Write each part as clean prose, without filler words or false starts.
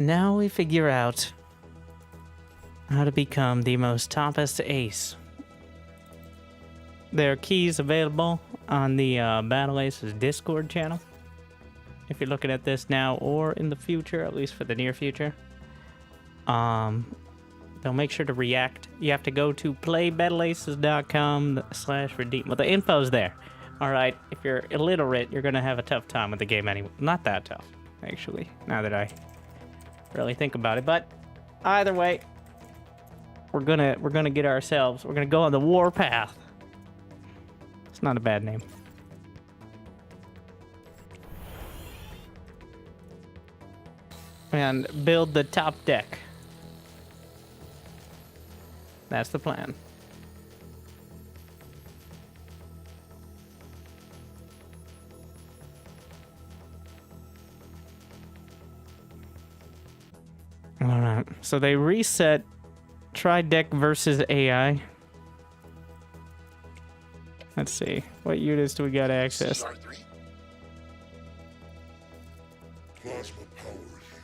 Now we figure out how to become the most toppest ace. There are keys available on the Battle Aces Discord channel. If you're looking at this now or in the future, at least for the near future. They'll make sure to react. You have to go to playbattleaces.com/redeem. Well, the info's there. All right, if you're illiterate, you're gonna have a tough time with the game anyway. Not that tough, actually, now that I really think about it. But either way, we're gonna get ourselves. We're gonna go on the war path. It's not a bad name. And build the top deck. That's the plan. All right. So they reset try deck versus AI. Let's see. What units do we got access? CR3. Plasma power here.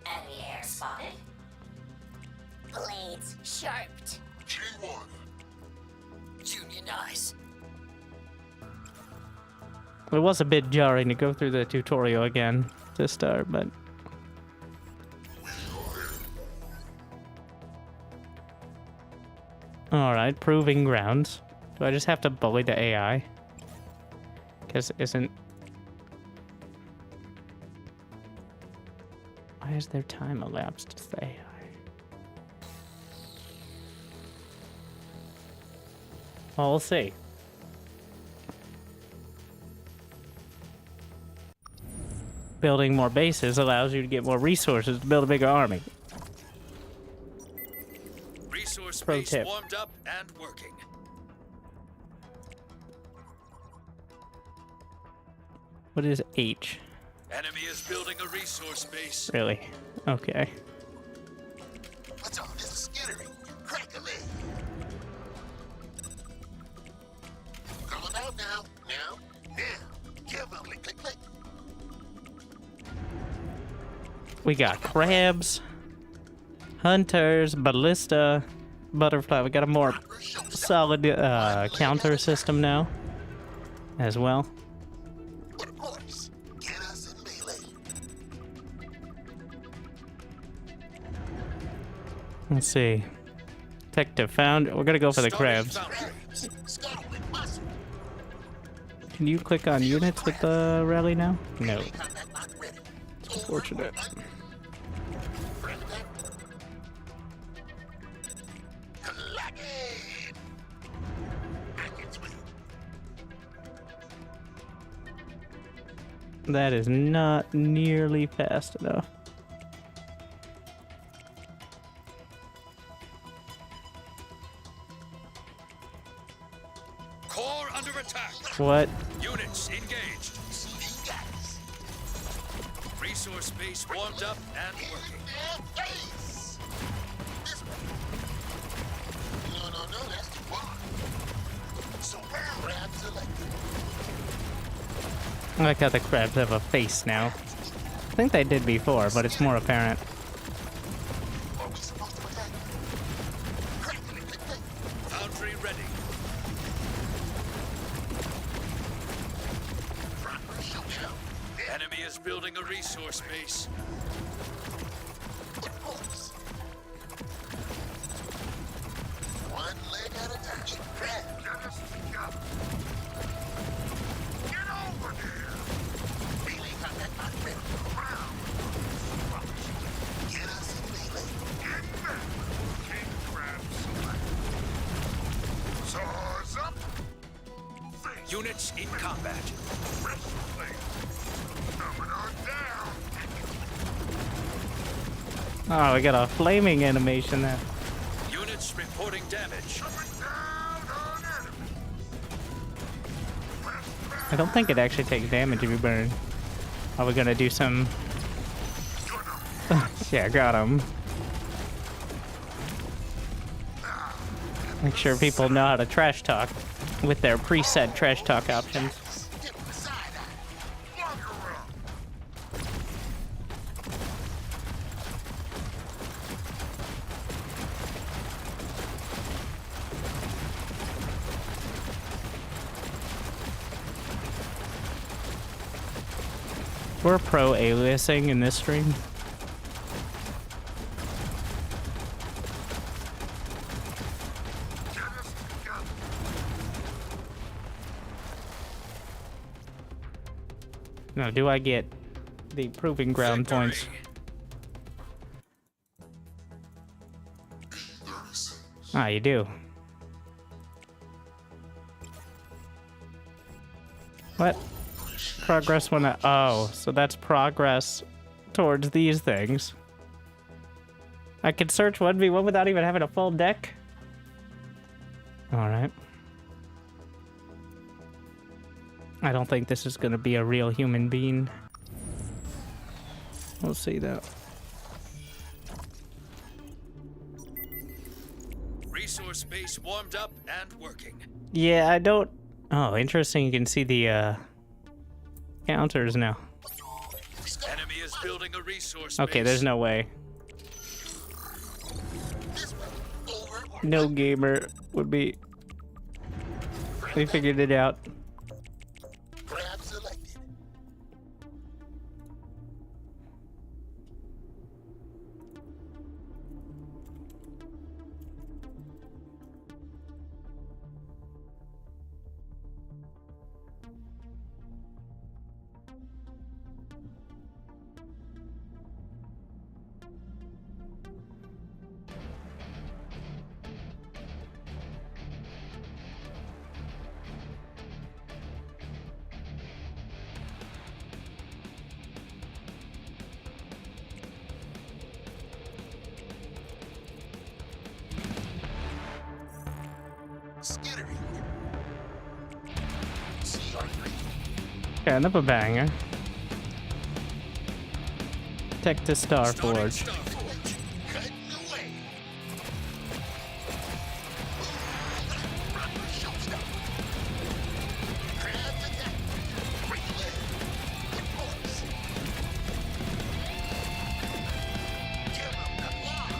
Enemy air spotted. Blades sharped. G1. Unionize. It was a bit jarring to go through the tutorial again to start, but... Alright, proving grounds. Do I just have to bully the AI? Because isn't... Why is there time elapsed to the AI? Well, we'll see. Building more bases allows you to get more resources to build a bigger army. Resource Pro base tip. warmed up and working. What is H? Enemy is building a resource base. Really? Okay. What's all this skittering? Crack a leg. Calling out now. Give up. Click, click, click. We got crabs, hunters, ballista, butterfly. We got a more solid counter system now as well. But of course, get us in melee. Let's see. Detective found. We're gonna go for the crabs. Crabs. Scuttle with muscle. Can you click on units with the rally now? No. Combat lock ready. It's unfortunate. That is not nearly fast enough. Core under attack. What? Units engaged. Resource base warmed up and working. No, that's too far. So where grab selected? I like how the crabs have a face now. I think they did before, but it's more apparent. Are we supposed to attack? Click, click, click. Foundry ready. Proper showdown. Enemy is building a resource base. Of course. One leg at a time. Grab. Let us go. Get over there. Melee combat not ready. Around. Get us in melee. In there. King crab select. Swords up. Face. Units in combat. Breastplate. Coming on down. Oh, we got a flaming animation there. Units reporting damage. Coming down on enemy. I don't think it actually takes damage if you burn. Are we gonna do some... Yeah, got him. Make sure people know how to trash talk with their preset trash talk options. Get the side eye. Longer round. We're pro aliasing in this stream. Now, do I get the proving ground points? Ah, you do. What? Progress when I... Oh, so that's progress towards these things. I can search 1v1 without even having a full deck? Alright. I don't think this is gonna be a real human being. We'll see though. Resource base warmed up and working. Yeah, I don't... Oh, interesting. You can see the counters now. Enemy is building a resource Okay, base. there's no way. No gamer would be... They figured it out. Grab selected. Skittering. CR3. Kind of a banger. Tech to Star Starting Forge. Starforge. Cutting away. Proper showstopper. Crabs attack. Break leg. Good points. Give 'em the long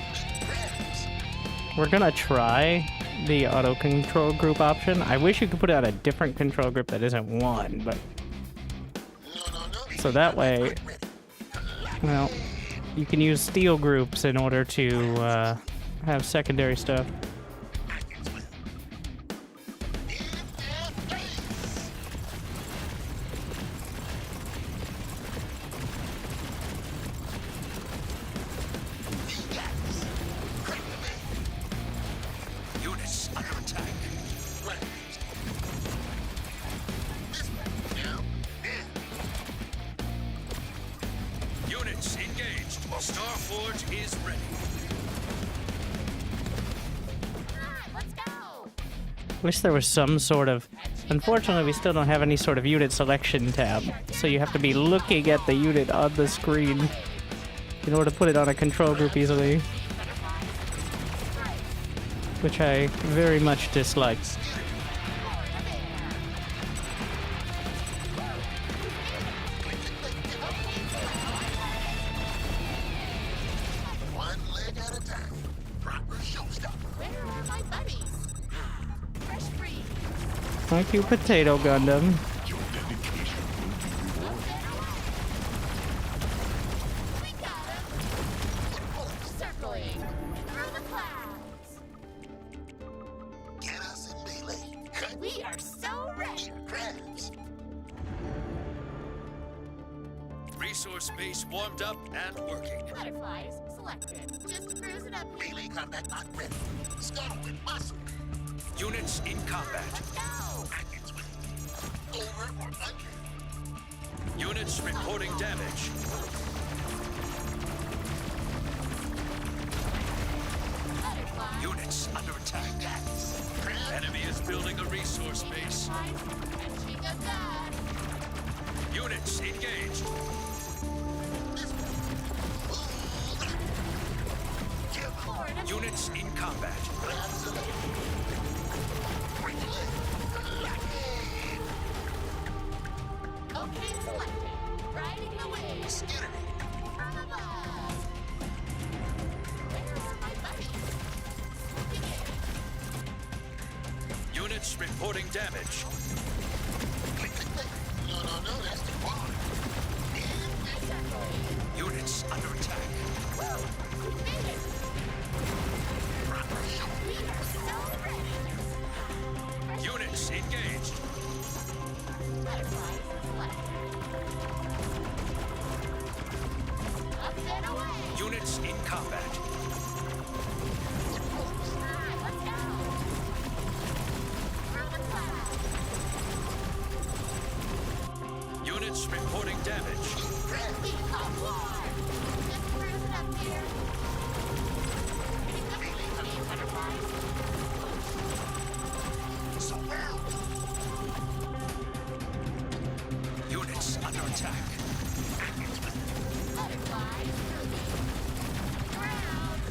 crabs. We're gonna try the auto control group option. I wish you could put out a different control group that isn't one, but No. so that way, Ready. well, you can use steel groups in order to have secondary stuff. Units under attack. Units engaged. Starforge is ready. Let's go. Wish there was some sort of... Unfortunately, we still don't have any sort of unit selection tab, so you have to be looking at the unit on the screen in order to put it on a control group easily, which I very much dislike. One leg at a time. Proper showstopper. Where are my buddies? Fresh freeze. Thank you, Potato Gundam. We got him. Circling through the clouds. Get us in melee. Cut We are so ready. crabs. Resource base warmed up and working. Butterflies selected. Just cruising up here. Melee combat not ready. Skull with muscle. Units in combat. Let's go. Brackets with over or under. Units reporting damage. Butterflies. Units under attack. Enemy is building a resource base. Catching a gun. Units engaged. Forward of Units in combat. okay selected. Riding the wave Skittering. from above. Where are my buddies? Swooping in. Units reporting damage. Click, click, click. No, that's too far. In Get away! Units in combat. Alright, let's go! Through the clouds! Units reporting damage. We call war! Just cruising up here. Pick up these butterflies. Surround. Units under attack. Butterflies moving. Ground.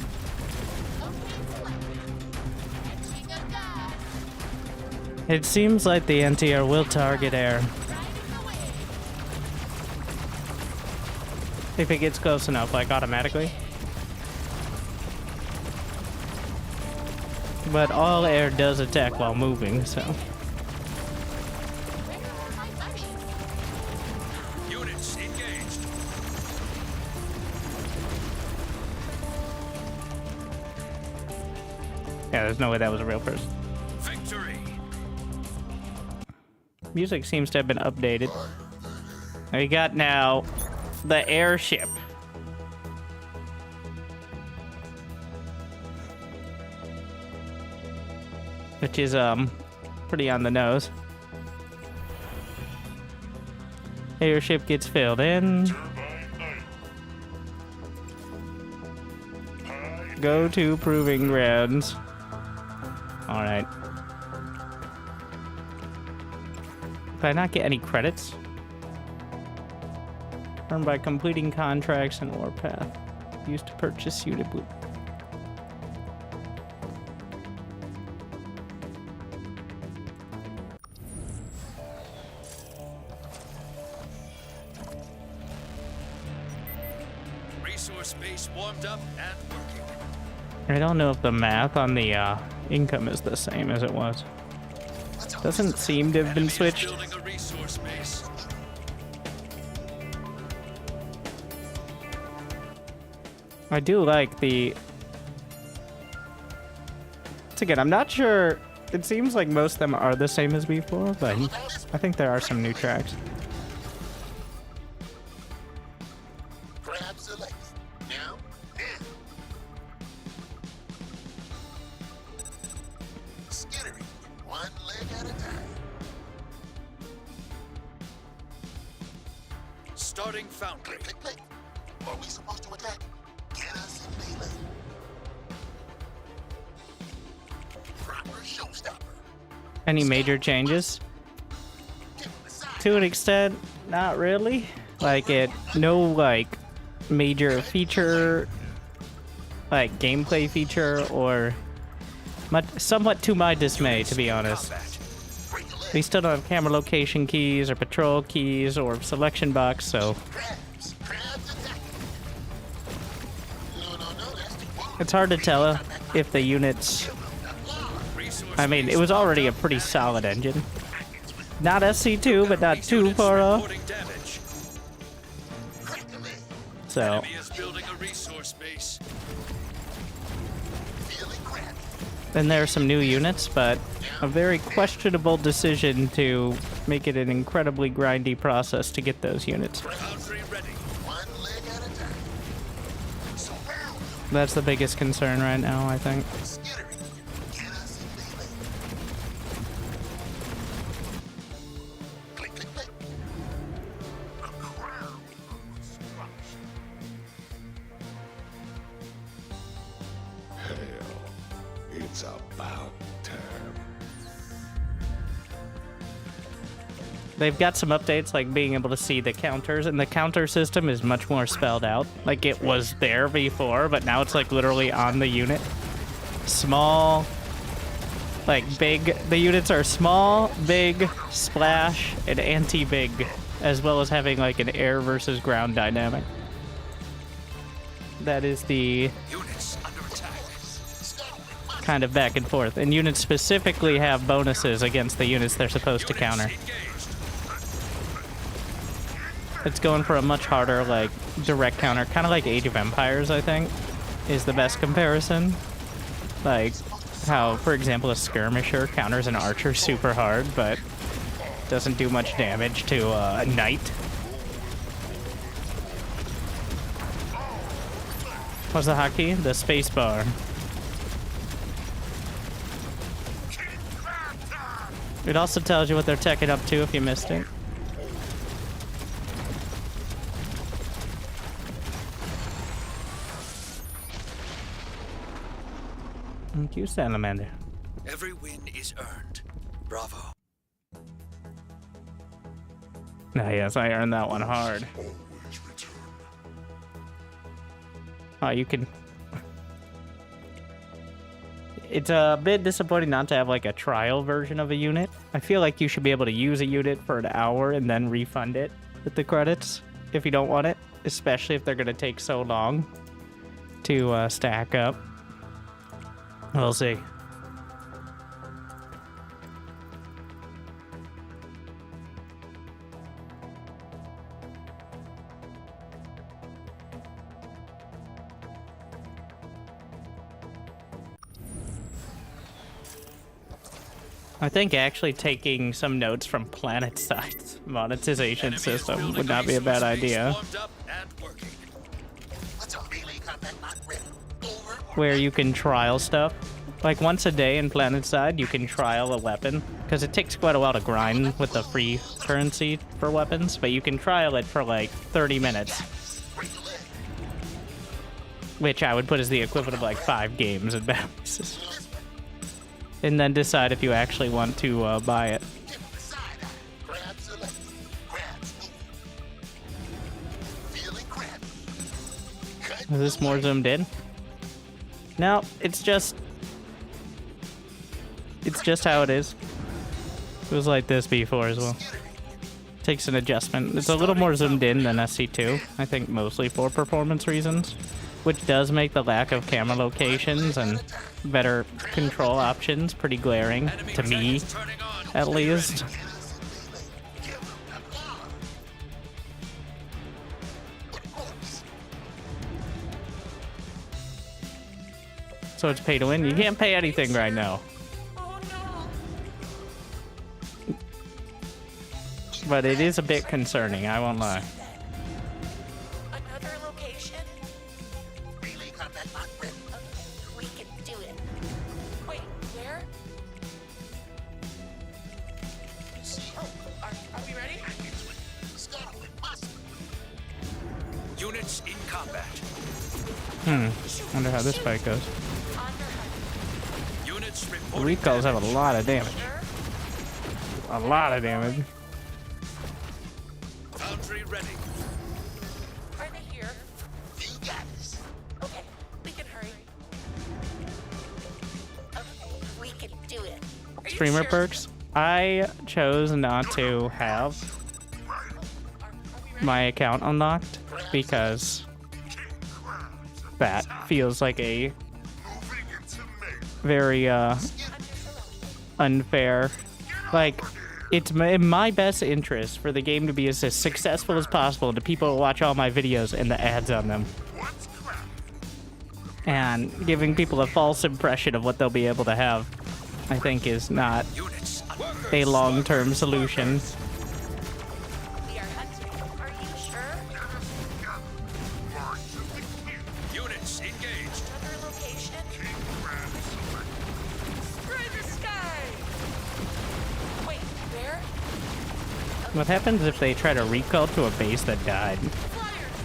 Okay, selected. Catching a dust. It seems like the anti-air will target air Riding the wave. if it gets close enough, like automatically. But all air does attack while moving, so. Where are my buddies? Units engaged. Yeah, there's no way that was a real person. Victory. Music seems to have been updated. We got now the airship. Which is pretty on the nose. Airship gets filled in. Go to proving grounds. Alright. Did I not get any credits? Earned by completing contracts and Warpath. Used to purchase unit boot. Resource base warmed up and working. I don't know if the math on the income is the same as it was. Doesn't seem to have been Enemy is switched. building a resource base. I do like the... Once again, I'm not sure... It seems like most of them are the same as before, but I think there are some new tracks. Grab select. Now. Skittering. One leg at a time. Starting foundry. Click, click, click. Are we supposed to attack? Get us in melee. Proper showstopper. Any major changes? Give him a side. To an extent, not really. Like no like major feature, like gameplay feature, or somewhat to my dismay, to be honest. Break a leg. We still don't have camera location keys or patrol keys or selection box, so Crabs. Crabs attack. No, that's too far. it's hard to tell if the units. I mean, it was already a pretty solid engine. Not SC2, but not too far off. Reporting damage. Crack a leg. So Enemy is building a resource base. Feeling crabby. then there are some new units, but a very questionable decision to make it an incredibly grindy process to get those units. Foundry ready. One leg at a time. Surround. That's the biggest concern right now, I think. Skittering. Get us in melee. Click, click, click. A crowd of destruction. Hell, it's about time. They've got some updates, like being able to see the counters, and the counter system is much more spelled out. Like it was there before, but now it's like literally on the unit. Small, like big. The units are small, big, splash, and anti-big, as well as having like an air versus ground dynamic. That is the Units under attack. kind of back and forth. And units specifically have bonuses against the units they're supposed to counter. Units engaged. It's going for a much harder, like, direct counter. Kind of like Age of Empires, I think, is the best comparison. Like, how, for example, a skirmisher counters an archer super hard, but doesn't do much damage to a knight. What's the hotkey? The space bar. It also tells you what they're teching up to if you missed it. Thank you, Salamander. Every win is earned. Bravo. Ah, yes, I earned that one hard. Oh, you can... It's a bit disappointing not to have, like, a trial version of a unit. I feel like you should be able to use a unit for an hour and then refund it with the credits if you don't want it, especially if they're going to take so long to stack up. We'll see. I think actually taking some notes from PlanetSide's monetization system would not be a bad idea. What's up, melee combat not ready? Over. Where you can trial stuff. Like once a day in PlanetSide, you can trial a weapon. Because it takes quite a while to grind with the free currency for weapons, but you can trial it for like 30 minutes. Which I would put as the equivalent of like 5 games in balances. And then decide if you actually want to buy it. Give the side eye. Grab select. Grabs moving. Feeling crabby. Cut Is this more zoomed in? No, it's just how it is. It was like this before as well. Takes an adjustment. It's a little more zoomed in than SC2, I think mostly for performance reasons, which does make the lack of camera locations and better control options pretty glaring, to me, at least. So it's pay to win? You can't pay anything right now. But it is a bit concerning, I won't lie. Another location? melee combat not ready. We can do it. Wait, where? You see, Oh, are we ready? scuttle impossible. Units in combat. Wonder how this fight goes. On your hunt. Units The reporting. recalls have a lot of damage. Sure? A lot of damage. Foundry ready. Are they here? You got this. Okay, we can hurry. Okay, we can do it. Are you Streamer sure? perks. I chose not to have Are we ready? my account unlocked because that feels like a very unfair. Like, it's in my best interest for the game to be as successful as possible to people who watch all my videos and the ads on them. And giving people a false impression of what they'll be able to have, I think, is not Units. a long-term solution. We are hunting. Are you sure? Units engaged. Another location? Screw the sky! Wait, where? What happens if they try to recall to a base that died? Flyers!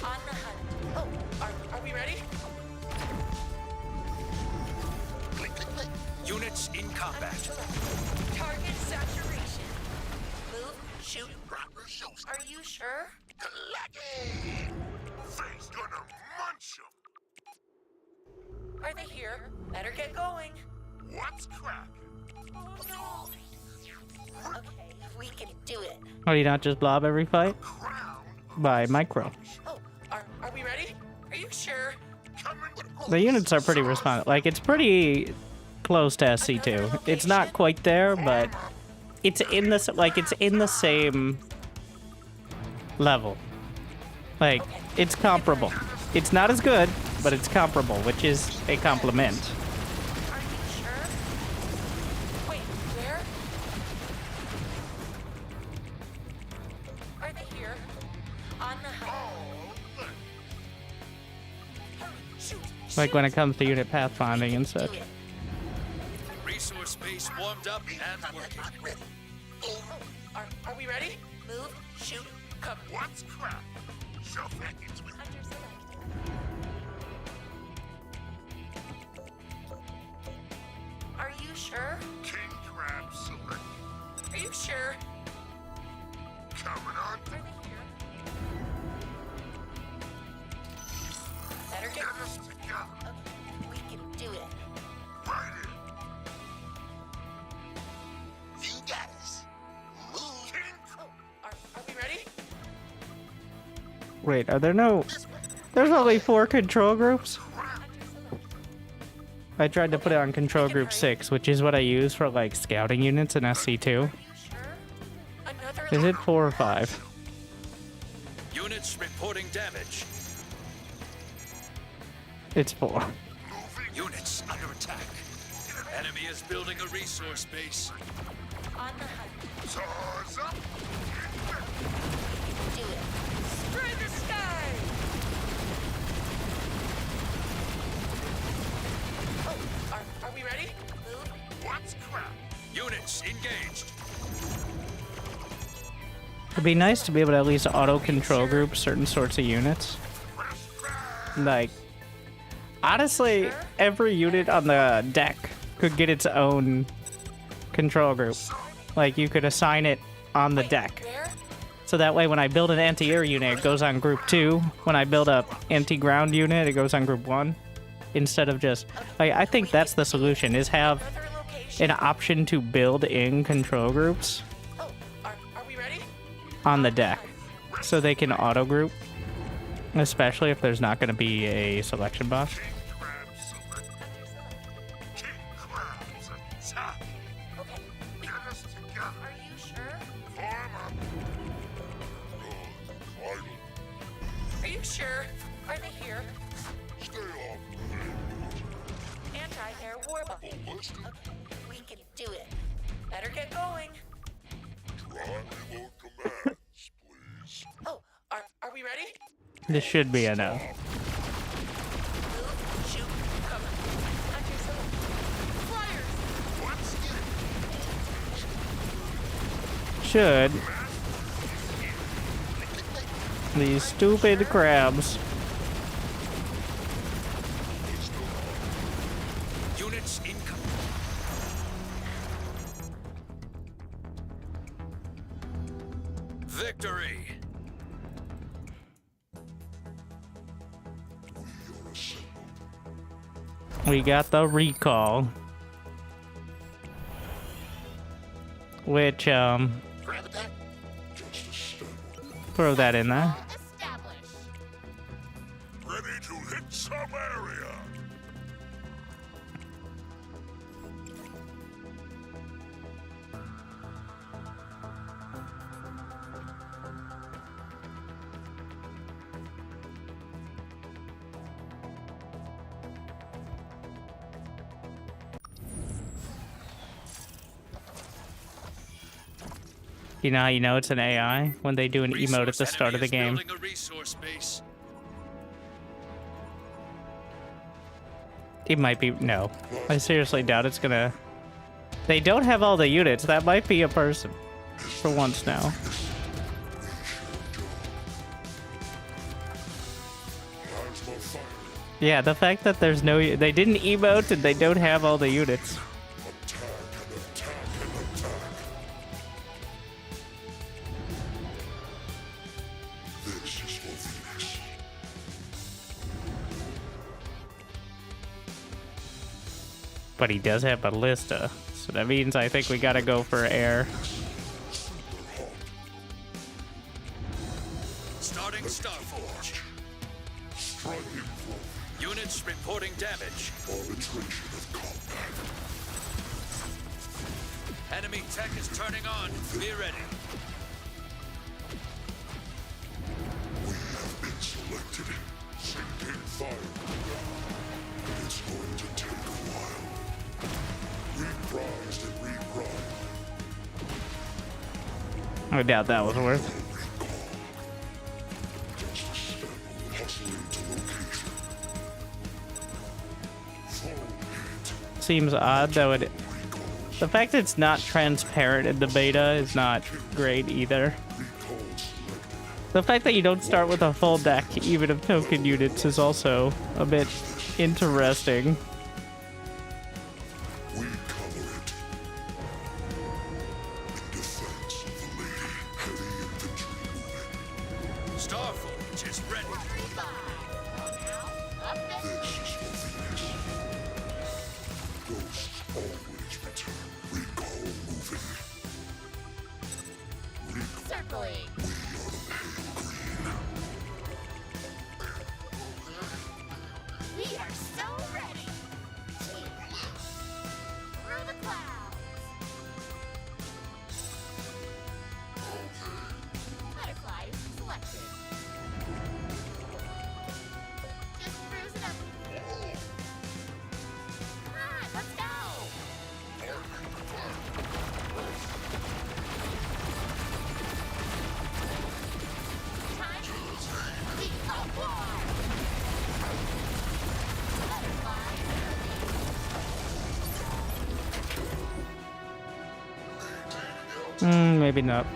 On the hunt. Oh, are we ready? Click, click, click. Units in combat. Target saturation. Move, shoot. Proper shows. Are you sure? Clacky. Face gonna munch 'em. Are they here? Better get going. What's cracking? Oh no. Okay, we can do it. Why do you not just blob every fight? Crown. By micro. Oh, are we ready? Are you sure? Coming with a The units are pretty responsive. Like, it's pretty close to SC2. It's not quite there, but it's in this, like, it's in the same level. Like, it's comparable. It's not as good, but it's comparable, which is a compliment. Are you sure? Wait, where? Are they here? On the hunt. Like when it comes to unit pathfinding and such. Resource base warmed up and working. Ready. Are we ready? Move, shoot, cover. What's crap? Self-package with Hunter selected. Are you sure? King Crab select. Are you sure? Coming on. Are they here? Better get. Get us together. Okay, we can do it. Right in. You got us. Move. King Oh, are we ready? Wait, are there no... There's only 4 control groups? Hunter selected. I tried to put it on control group 6, which is what I use for like scouting units in SC2. Are you sure? Another. Is it 4 or 5? Units reporting damage. It's 4. Units under attack. Enemy is building a resource base. On the hunt. Saws up. Do it. Spray the sky! Oh, are we ready? Move. What's crap? Units engaged. It'd be nice to be able to at least auto-control group certain sorts of units. Like, honestly, every unit on the deck could get its own control group. Like, you could assign it on the deck. Where? So that way when I build an anti-air unit, it goes on group 2. When I build a anti-ground unit, it goes on group 1. Instead of just... Like, I think that's the solution, is have Another location. an option to build in control groups Oh, are we ready? on the deck. So they can auto-group. Especially if there's not going to be a selection box. King Crab select. King Crab's attack. Okay. Get us together. Are you sure? Form up. Good. Are you sure? Are they here? Stay off. Anti-air warbot. Ballistic. Okay, we can do it. Better get going. Try reload commands, please. Oh, are we ready? This should be enough. Move, shoot, cover. Hunter selected. Flyers! What's it? Should. These stupid crabs. Units incoming. Victory. We got the recall. Which, Grab attack. throw that in there. Establish. Ready to hit some area. You know how you know it's an AI? When they do an emote at the Resource start of the enemy is game. building a resource base. It might be... No. I seriously doubt it's gonna... They don't have all the units. That might be a person. For once now. Yeah, the fact that there's no... They didn't emote and they don't have all the units. This is for Venus. But he does have ballista. So that means I think we gotta go for air. Starting Starforge. Striking for Units reporting damage. arbitration of combat. Enemy tech is turning on. Be ready. We have been selected. Sinking fire. It's going to take a while. Reprised and reprimed. I doubt that was worth. Just a step hustling to location. seems odd, though. The fact that it's not transparent in the beta is not great either. The fact that you don't start with a full deck, even of token units, is also a bit interesting. We cover it. In defense of the lady, heavy infantry moving. Starforge is ready. This is for Venus. Ghosts always return. Recall moving. Circling. We are so ready. Through the clouds. Butterflies selected. Just cruise it up. Come on, let's go. Time to be a war. Butterflies. Maybe not.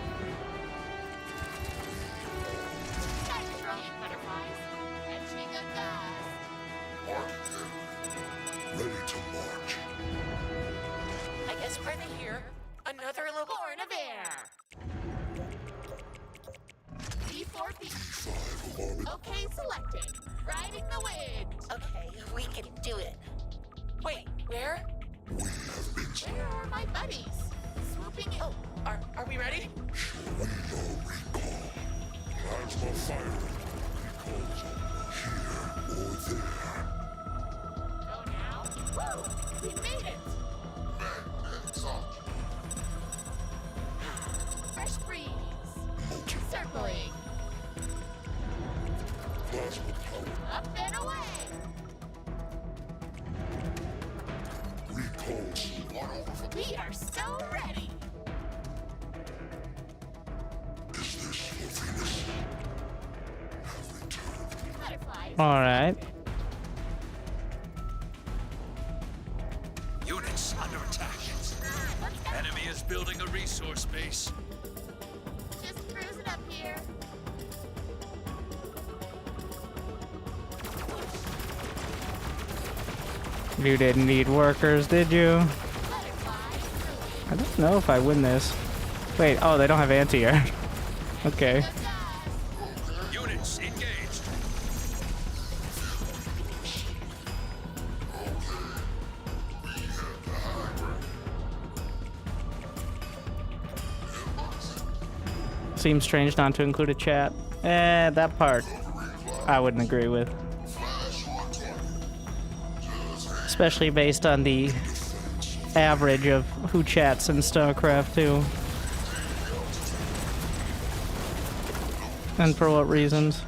Nitrogen butterflies. Catching a gust. Ready to march. I guess we're here. Another little born of air. D4B. Okay, selected. Riding the wind. Okay, we can do it. Wait, where? Where are my buddies? Swooping in. Oh, are we ready? We know recall. Plasma fire. Recalls here or there. Go now. Woo! We made it. Fresh breeze. Circling. Plasma power. Up and away. Recalls. We are so ready. Is this for Venus? Have returned. Butterflies. All right. Units under attack. Let's go. Enemy is building a resource base. Just cruising up here. You didn't need workers, did you? Butterflies. I don't know if I win this. Wait, oh, they don't have anti-air. Okay. Units engaged. Seems strange not to include a chat. That part I wouldn't agree with. Especially based on the average of who chats in StarCraft 2. And for what reasons.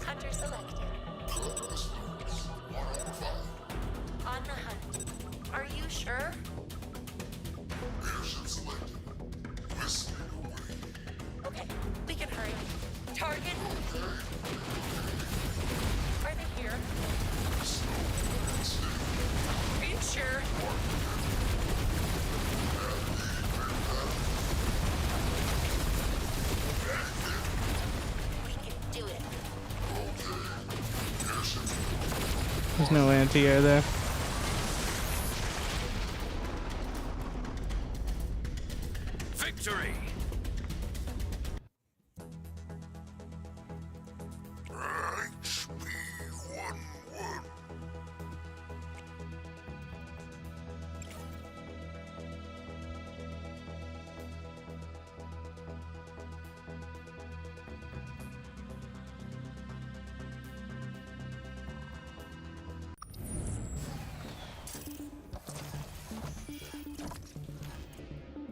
Hunter selected. On the hunt. Are you sure? Okay, we can hurry. Target. Are they here? Are you sure? We can do it. There's no anti-air there. Victory. HB11.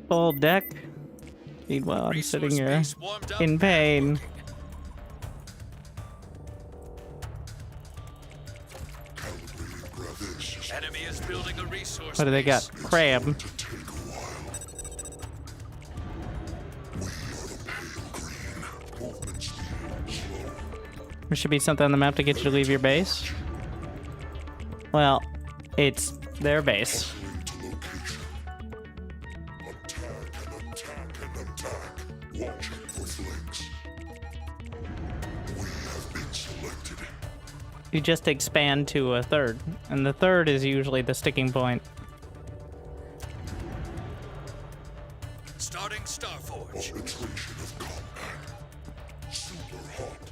Full deck. Meanwhile, I'm sitting Resource here base warmed up. in pain. Calibrating gravitation Enemy is building a resource What do they got? base. Crab. to take a while. There should be something on the map to get you to leave your base. Well, it's their base. Hustling to location. Attack and attack. Watching for flanks. We have been selected. You just expand to a third, and the third is usually the sticking point. Starting Starforge. Arbitration of combat. Super hot.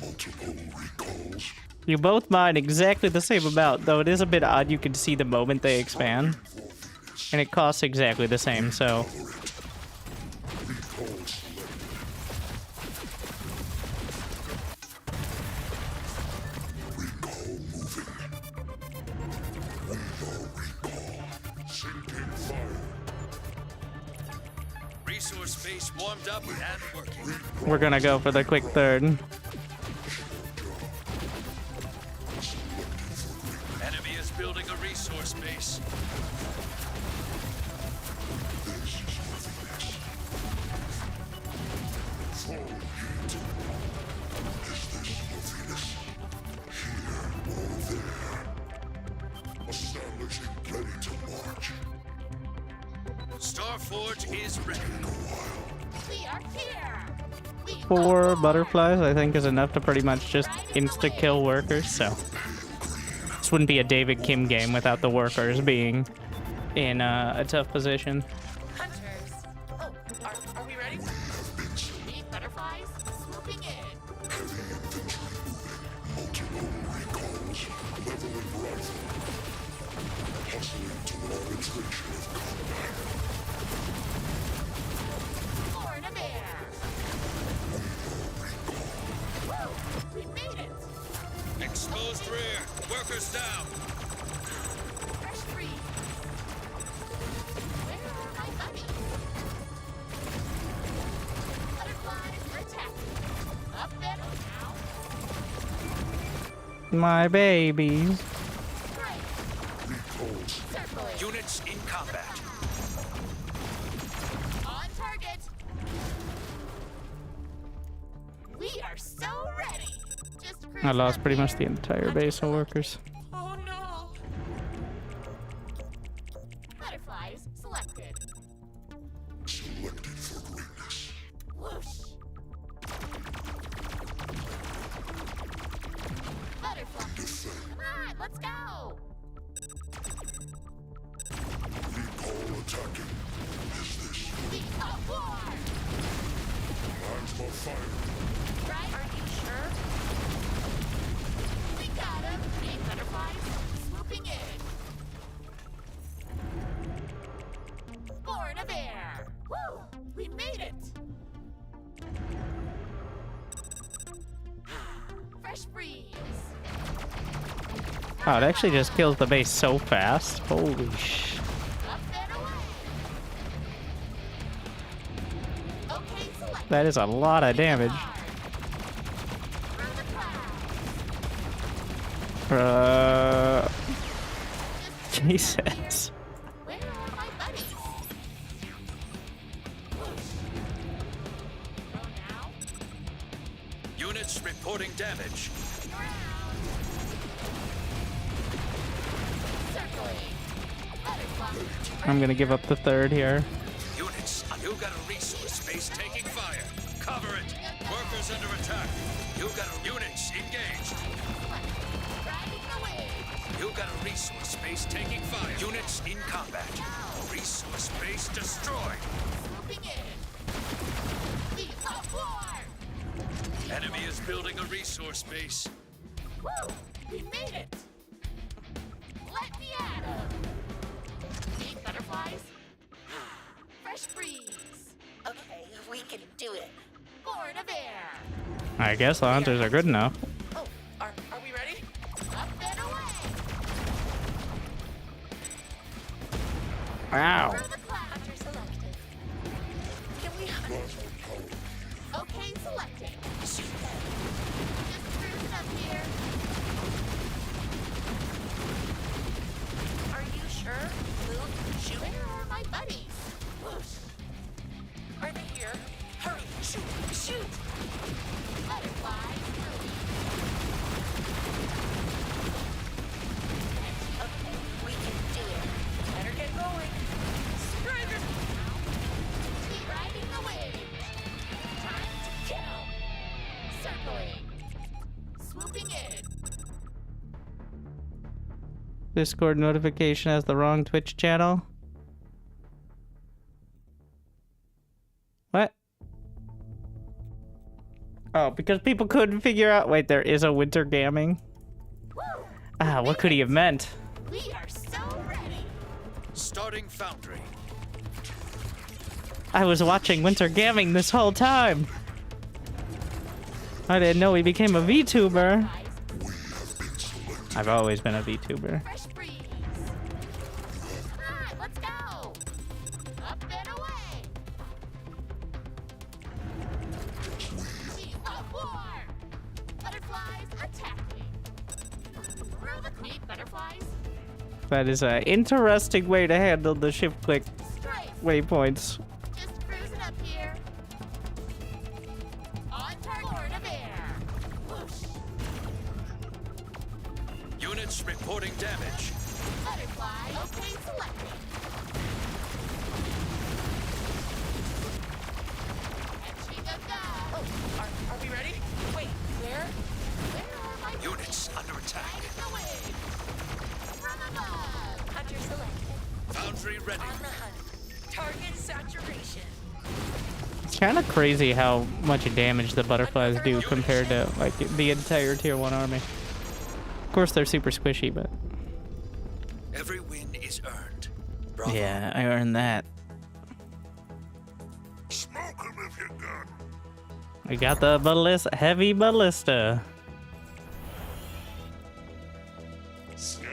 Multiple recalls. You both mine exactly the same amount, though it is a bit odd you can see the moment they expand. And it costs exactly the same, so... Recall selected. Recall moving. We are recall. Sinking fire. Resource base warmed up and working. We're gonna go for the quick third. Enemy is building a resource base. This is nothingness. Fall heat. Is this nothingness? Here or there? Establishing ready to march. Starforge is ready. We are here. We 4 butterflies, I think, is enough to pretty much just insta-kill workers, so... This wouldn't be a David Kim game without the workers being in a tough position. hunters. Oh, are we ready? Need butterflies swooping in. Multiple recalls. Leveling rifle. Hustling to arbitration of combat. Born of air. Woo! We made it. Exposed rear. Workers down. Fresh breeze. Where are my bunnies? Butterflies are attacking. Up and now. My babies. Great. Recalls. Circling. Units in combat. On target. We are so ready. Just I cruising lost up pretty much here. the entire base of workers. Oh no. Butterflies selected. Selected for greatness. Whoosh. Butterfly. Defend. Come on, let's go. Recall attacking. Is this The up war. plasma fire? Right? Are you sure? We got him. Eight butterflies swooping in. Born of air. Woo! We made it. Fresh breeze. Oh, it actually just kills the base so fast. Holy sh... Up and away. Okay, select. That is a lot of damage. Through the clouds. Jesus. Where are my buddies? Whoosh. Go now. Units reporting damage. Ground. Circling. Butterfly. I'm gonna give up the third here. Units, you got a resource base taking fire. Cover it. Workers under attack. You got units engaged. Riding the wind. You got a resource base taking fire. Units in combat. Resource base destroyed. Swooping in. The up war. Enemy is building a resource base. Woo! We made it. Let me at 'em. Need butterflies. Fresh breeze. Okay, we can do it. Born of air. I guess the hunters are good enough. Oh, are we ready? Up and away. Wow. Through the clouds. Hunter selected. Can we hunt? Okay, selecting. Shoot them. Just cruising up here. Are you sure? Move, shoot. Where are my buddies? Whoosh. Are they here? Hurry, shoot, shoot. Butterfly. Discord notification has the wrong Twitch channel. What? Oh, because people couldn't figure out. Wait, there is a winter gamming. Ah, what could he have meant? We are so ready. Starting foundry. I was watching winter gamming this whole time. I didn't know he became a VTuber. I've always been a VTuber. Fresh breeze. Come on, let's go. Up and away. We love war. Butterflies attacking. Throw the queen butterflies. That is an interesting way to handle the shift click Strafe. waypoints. Just cruising up here. On target. Lord of air. Whoosh. Units reporting damage. Butterfly. Okay, selected. Catching a gun. Oh, are we ready? Wait, where? Where are my Units under attack. Riding the wave. From above. Hunter selected. Foundry ready. On the hunt. Target saturation. It's kind of crazy how much damage the butterflies do compared to like the entire tier 1 army. Of course, they're super squishy, but Every win is earned. Bravo. yeah, I earned that. Smoke him if you got. I got the heavy ballista. Sky.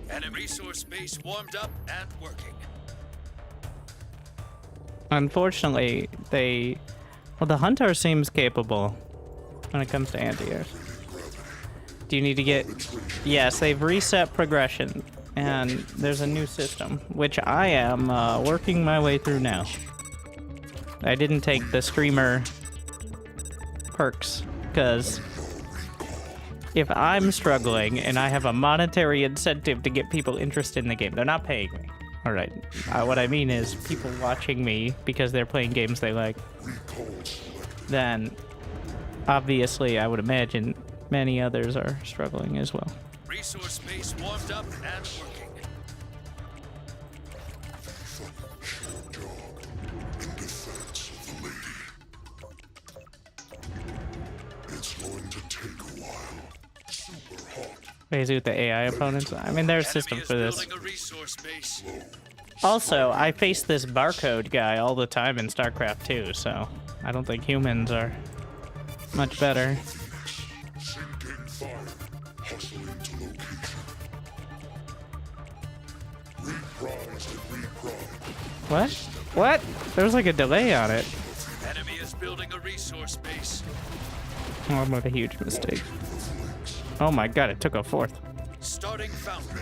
Enemy resource base warmed up and working. Unfortunately, the hunter seems capable when it comes to anti-airs. Do you need to get? Yes, they've reset progression, and there's a new system, which I am working my way through now. I didn't take the streamer perks, because if I'm struggling and I have a monetary incentive to get people interested in the game, they're not paying me. All right. What I mean is people watching me because they're playing games they like. Then, obviously, I would imagine many others are struggling as well. Resource base warmed up and working. It's going to take a while. Super hot. Basically with the AI opponents. I mean, there's systems for Enemy is this. building a resource base. Also, I face this barcode guy all the time in StarCraft 2, so I don't think humans are much better. Sinking fire. Hustling to location. Reprise and reprise. What? What? There was like a delay on it. Enemy is building a resource base. Oh, I made a huge mistake. Oh my god, it took a fourth. Starting foundry.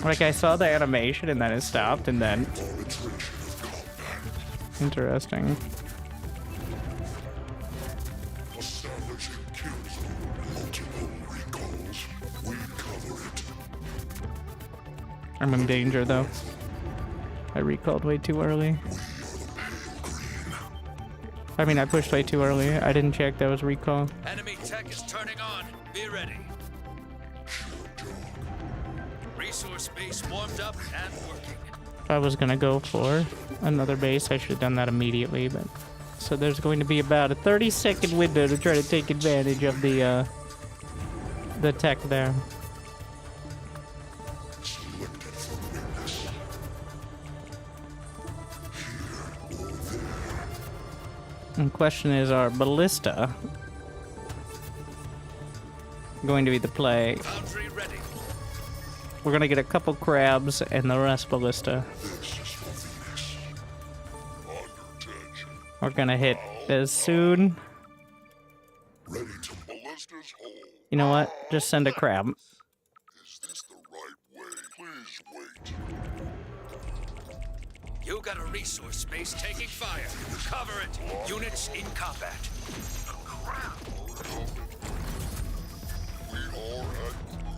Like, I saw the animation and then it stopped and then... Interesting. Establishing kill zone. Multiple recalls. We cover it. I'm in danger though. I recalled way too early. I mean, I pushed way too early. I didn't check that was recall. Enemy tech is turning on. Be ready. Resource base warmed up and working. If I was gonna go for another base, I should have done that immediately, but... So there's going to be about a 30-second window to try to take advantage of the tech there. And question is, are ballista going to be the play? Foundry ready. We're gonna get a couple crabs and the rest ballista. We're gonna hit as soon. Ready to ballista's hole. You know what? Just send a crab. Is this the right way? Please wait. You got a resource space taking fire. Cover it. Units in combat. We are at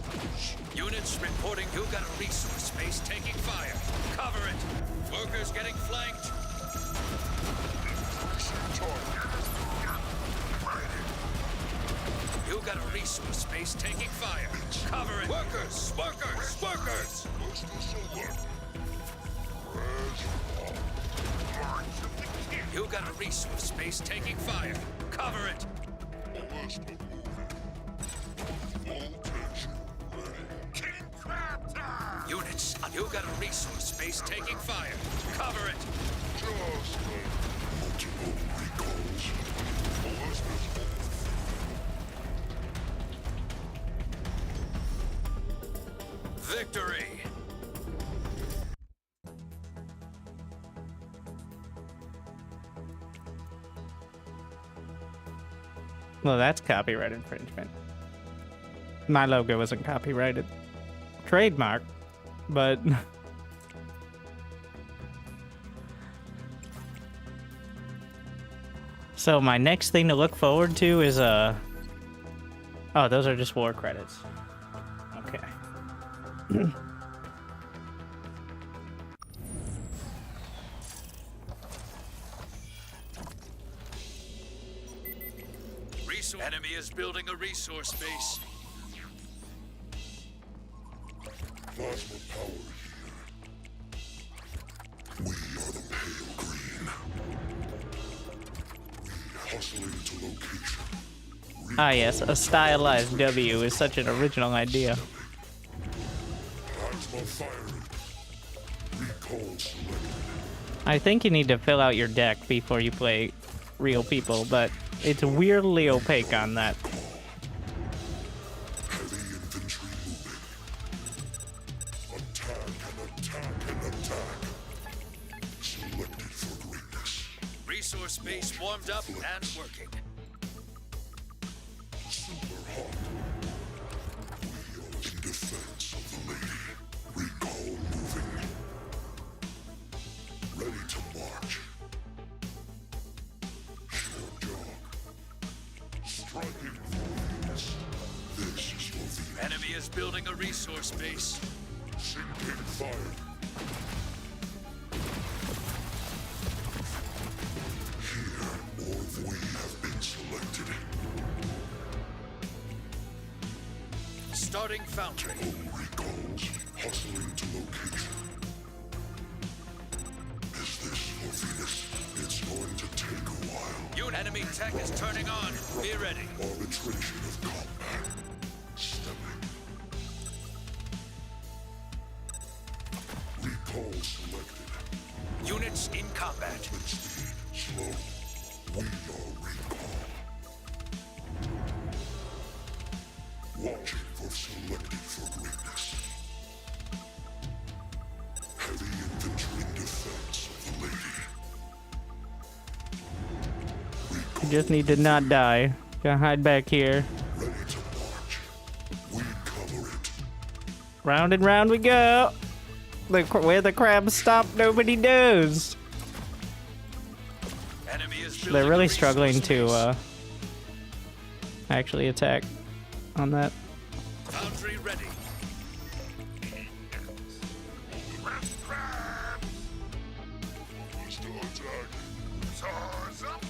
cruise. Units reporting you got a resource space taking fire. Cover it. Workers getting flanked. You got a resource space taking fire. Cover it. Workers! Workers! Workers! You got a resource space taking fire. Cover it. Ballista moving. Full tension. Ready. King Crab time! Units, you got a resource space taking fire. Cover it. Just multiple recalls. Ballista's moving. Victory! Well, that's copyright infringement. My logo wasn't copyrighted. Trademark, but... So my next thing to look forward to is, Oh, those are just war credits. Okay. Enemy is building a resource base. Plasma power here. We are the pale green. We hustling to location. Ah yes, a stylized W is such an original idea. Plasma firing. Recall selected. I think you need to fill out your deck before you play real people, but it's weirdly opaque on that. Heavy infantry moving. Attack and attack and attack. Selected for greatness. Resource base warmed up and working. Super hot. We are in defense of the lady. Recall moving. Ready to march. Short jog. Striking forwards. This is your Venus. Enemy is building a resource base. Sinking fire. Here, or we have been selected. Starting foundry. Home recalls, hustling to location. Is this for Venus? It's going to take a while. Enemy tech is turning on. Be ready. Arbitration of combat. Stepping. Recall selected. Units in combat. Movement speed slow. We are recall. Watching for selected for greatness. Heavy infantry in defense of the lady. You just need to not die. Gotta hide back here. Ready to march. We cover it. Round and round we go. Where the crabs stop, nobody knows. Enemy is building They're a really resource struggling to base. actually attack on that. Foundry ready. Ballista attack. Swords up!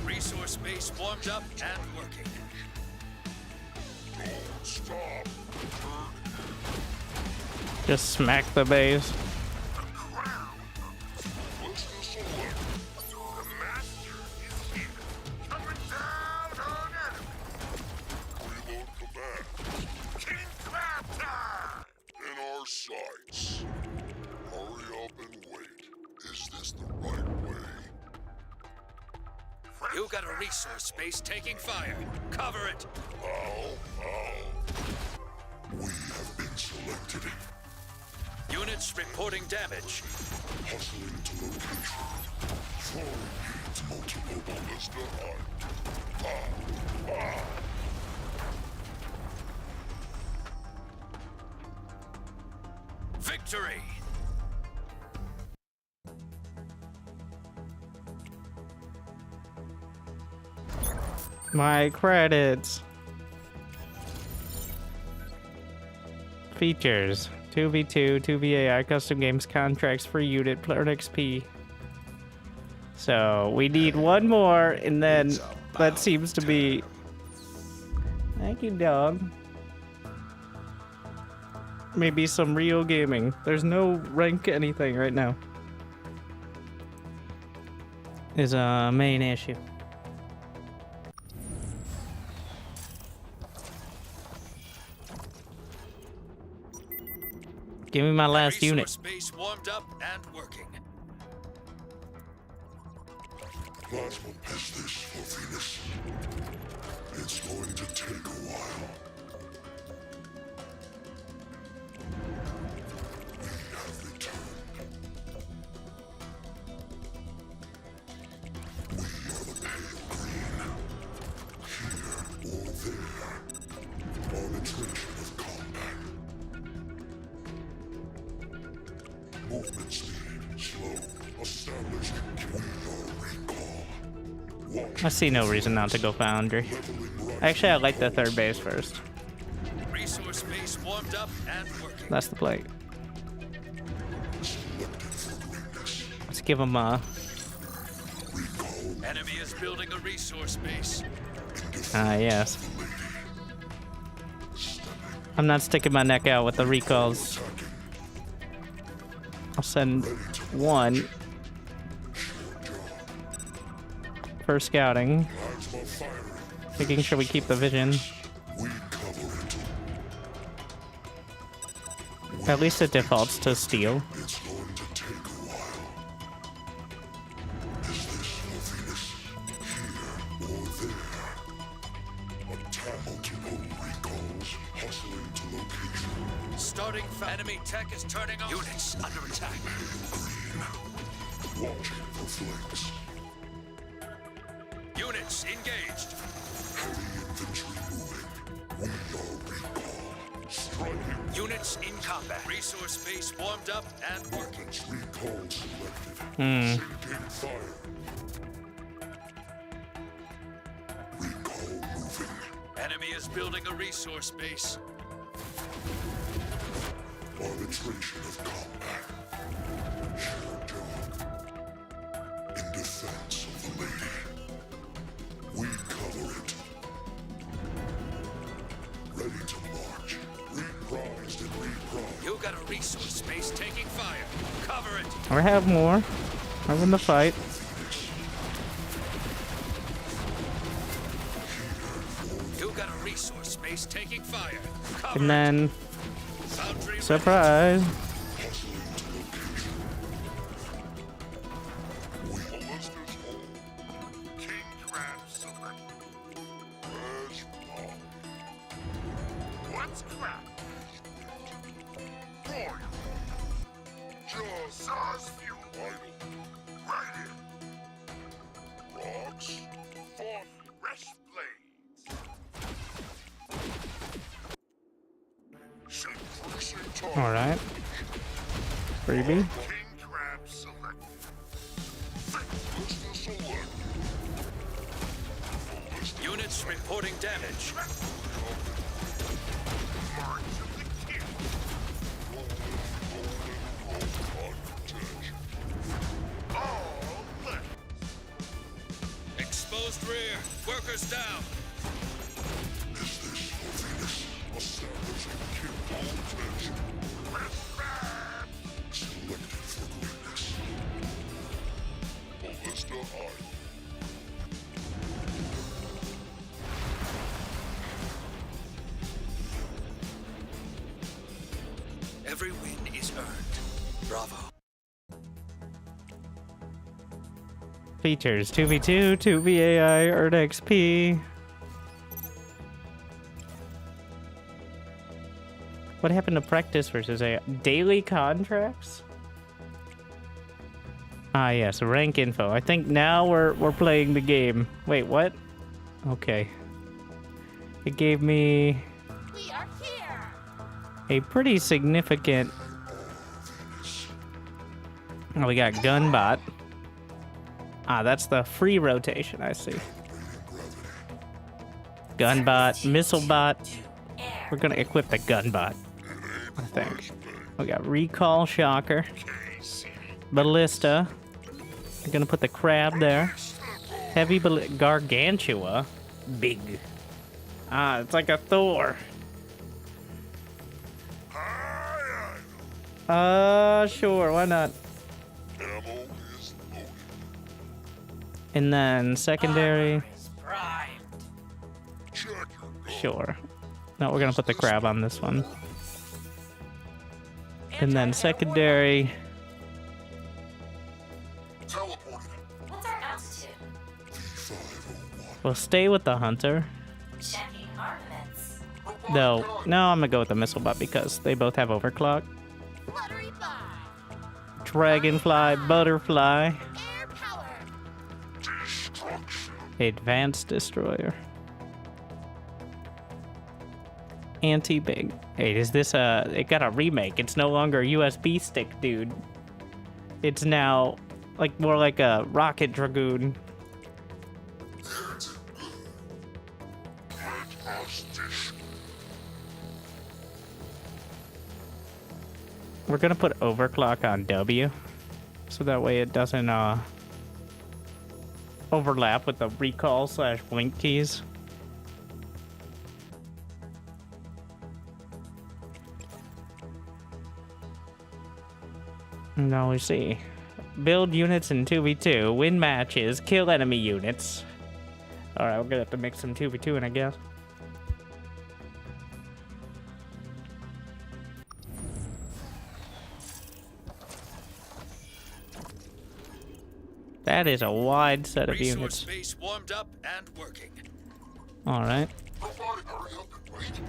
Resource base warmed up and working. Don't stop. Just smack the base. Ballista select. The master is here! Coming down on enemy! Reload command. King Crab time! In our sights. Hurry up and wait. Is this the right way? You got a resource base taking fire. Cover it. Ow, ow. We have been selected. Units reporting damage. Hustling to location. Multiple ballista height. Victory! My credits. Features. 2v2, 2VAI, custom games, contracts, free unit, player XP. So, we need one more, and then that seems to be... Thank you, dog. Maybe some real gaming. There's no rank anything right now. Is a main issue. Give me my last unit. Space warmed up and working. Plasma is this for Venus. It's going to take a while. We have returned. We are the pale green. Here or there. Arbitration of combat. Movement speed slow. Established. We are recall. I see no reason not to go Foundry. Actually, I like the third base first. Resource space warmed up and working. That's the play. Let's give him a... Enemy is building a resource base. yes. I'm not sticking my neck out with the recalls. I'll send one for scouting, making sure we keep the vision. At least it defaults to steel. It's going to take a while. Is this for Venus? Here or there? Attack multiple recalls, hustling to location. Starting enemy tech is turning on. Units under attack. Green. Watching for flanks. Units engaged. Heavy infantry moving. We are recall. Striking. Units in combat. Resource base warmed up and working. Recall selected. Hmm. Taking fire. Recall moving. Enemy is building a resource base. Arbitration of combat. Shared dog. In defense of the lady. We cover it. Ready to march. Reprised and reprised. You got a resource space taking fire. Cover it. I have more. I win the fight. You got a resource space taking fire. Cover And then, Foundry surprise. Ballista's home. King Crab select. Where's Paul? What's crap? Boy! Just Sauce fuel. vital. Right here. Rocks. For fresh blades. Increasing time. Alright. Freebie. King crab select. Ballista select. units reporting damage. March of the king. All left. Exposed rear. Workers down. Is this for Venus? Establishing kill attention. Fresh crab. Selected for greatness. Ballista high. Every win is earned. Bravo. Features 2v2, 2VAI, earn XP. What happened to practice versus a daily contracts? Ah, yes, rank info. I think now we're playing the game. Wait, what? Okay. It gave me We are here. a pretty significant... Oh, we got Gunbot. Ah, that's the free rotation, I see. Gunbot, Missilebot. We're gonna equip the Gunbot, I think. We got Recall Shocker. Ballista. We're gonna put the Crab there. Heavy Gargantua. Big. Ah, it's like a Thor. Sure, why not? Ammo is loaded. And then secondary. Check your gun. Sure. No, we're gonna put the Crab on this one. And then secondary. Teleported. What's our altitude? We'll stay with the Hunter. Checking armaments. No, I'm gonna go with the Missilebot because they both have overclock. Fluttery by. Dragonfly, Butterfly, Air power. Destruction. Advanced Destroyer. Anti-Big. Hey, is this it got a remake. It's no longer a USB stick, dude. It's now like more like a Rocket Dragoon. We're gonna put overclock on W, so that way it doesn't overlap with the recall / blink keys. Now we see. Build units in 2v2, win matches, kill enemy units. Alright, we're gonna have to mix some 2v2 in, I guess. That is a wide set of Resource units. space warmed up and working. Alright. Robotic, hurry up and wait.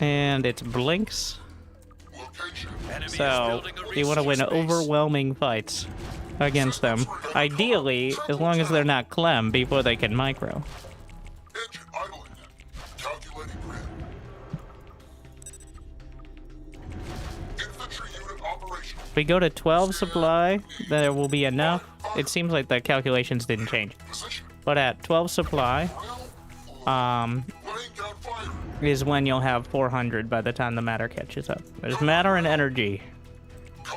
And it's blinks. Location. Enemy is So, building a you want to win resource base. overwhelming fights against them. Ideally, as long as they're not Clem before they can micro. Engine idling. Calculating grid. Infantry unit operational. If we go to 12 supply, there will be enough. It seems like the calculations didn't change. Position. But at 12 supply, Laying down fire. is when you'll have 400 by the time the matter catches up. There's matter and energy.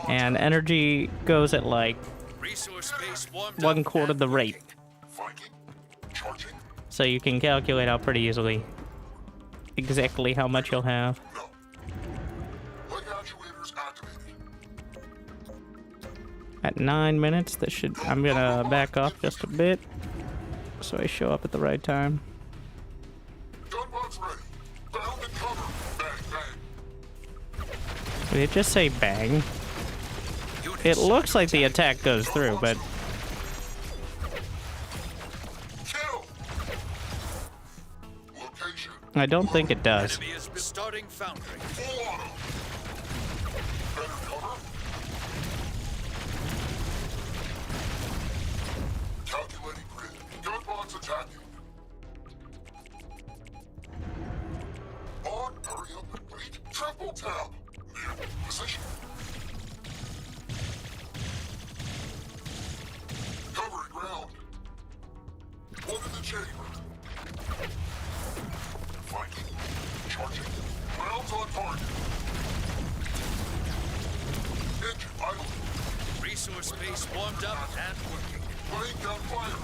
And energy goes at like Resource space warmed 1/4 up of the and rate. working. Viking. Charging. So you can calculate out pretty easily exactly how much you'll have. No. Leg actuators activated. At 9 minutes, this should... I'm gonna back off just a bit so I show up at the right time. Gunbots ready. Bound and cover. Bang, bang. Did it just say bang? Units It looks like the attack goes through, but Kill. Location. I don't think it does. Enemy is starting foundry. Full auto. Better cover. Calculating grid. Gunbots attacking. On, hurry up and wait. Triple tap. Near position. Covering ground. One in the chamber. Viking. Charging. Rounds on target. Engine idling. Resource space warmed up and working. Laying down fire.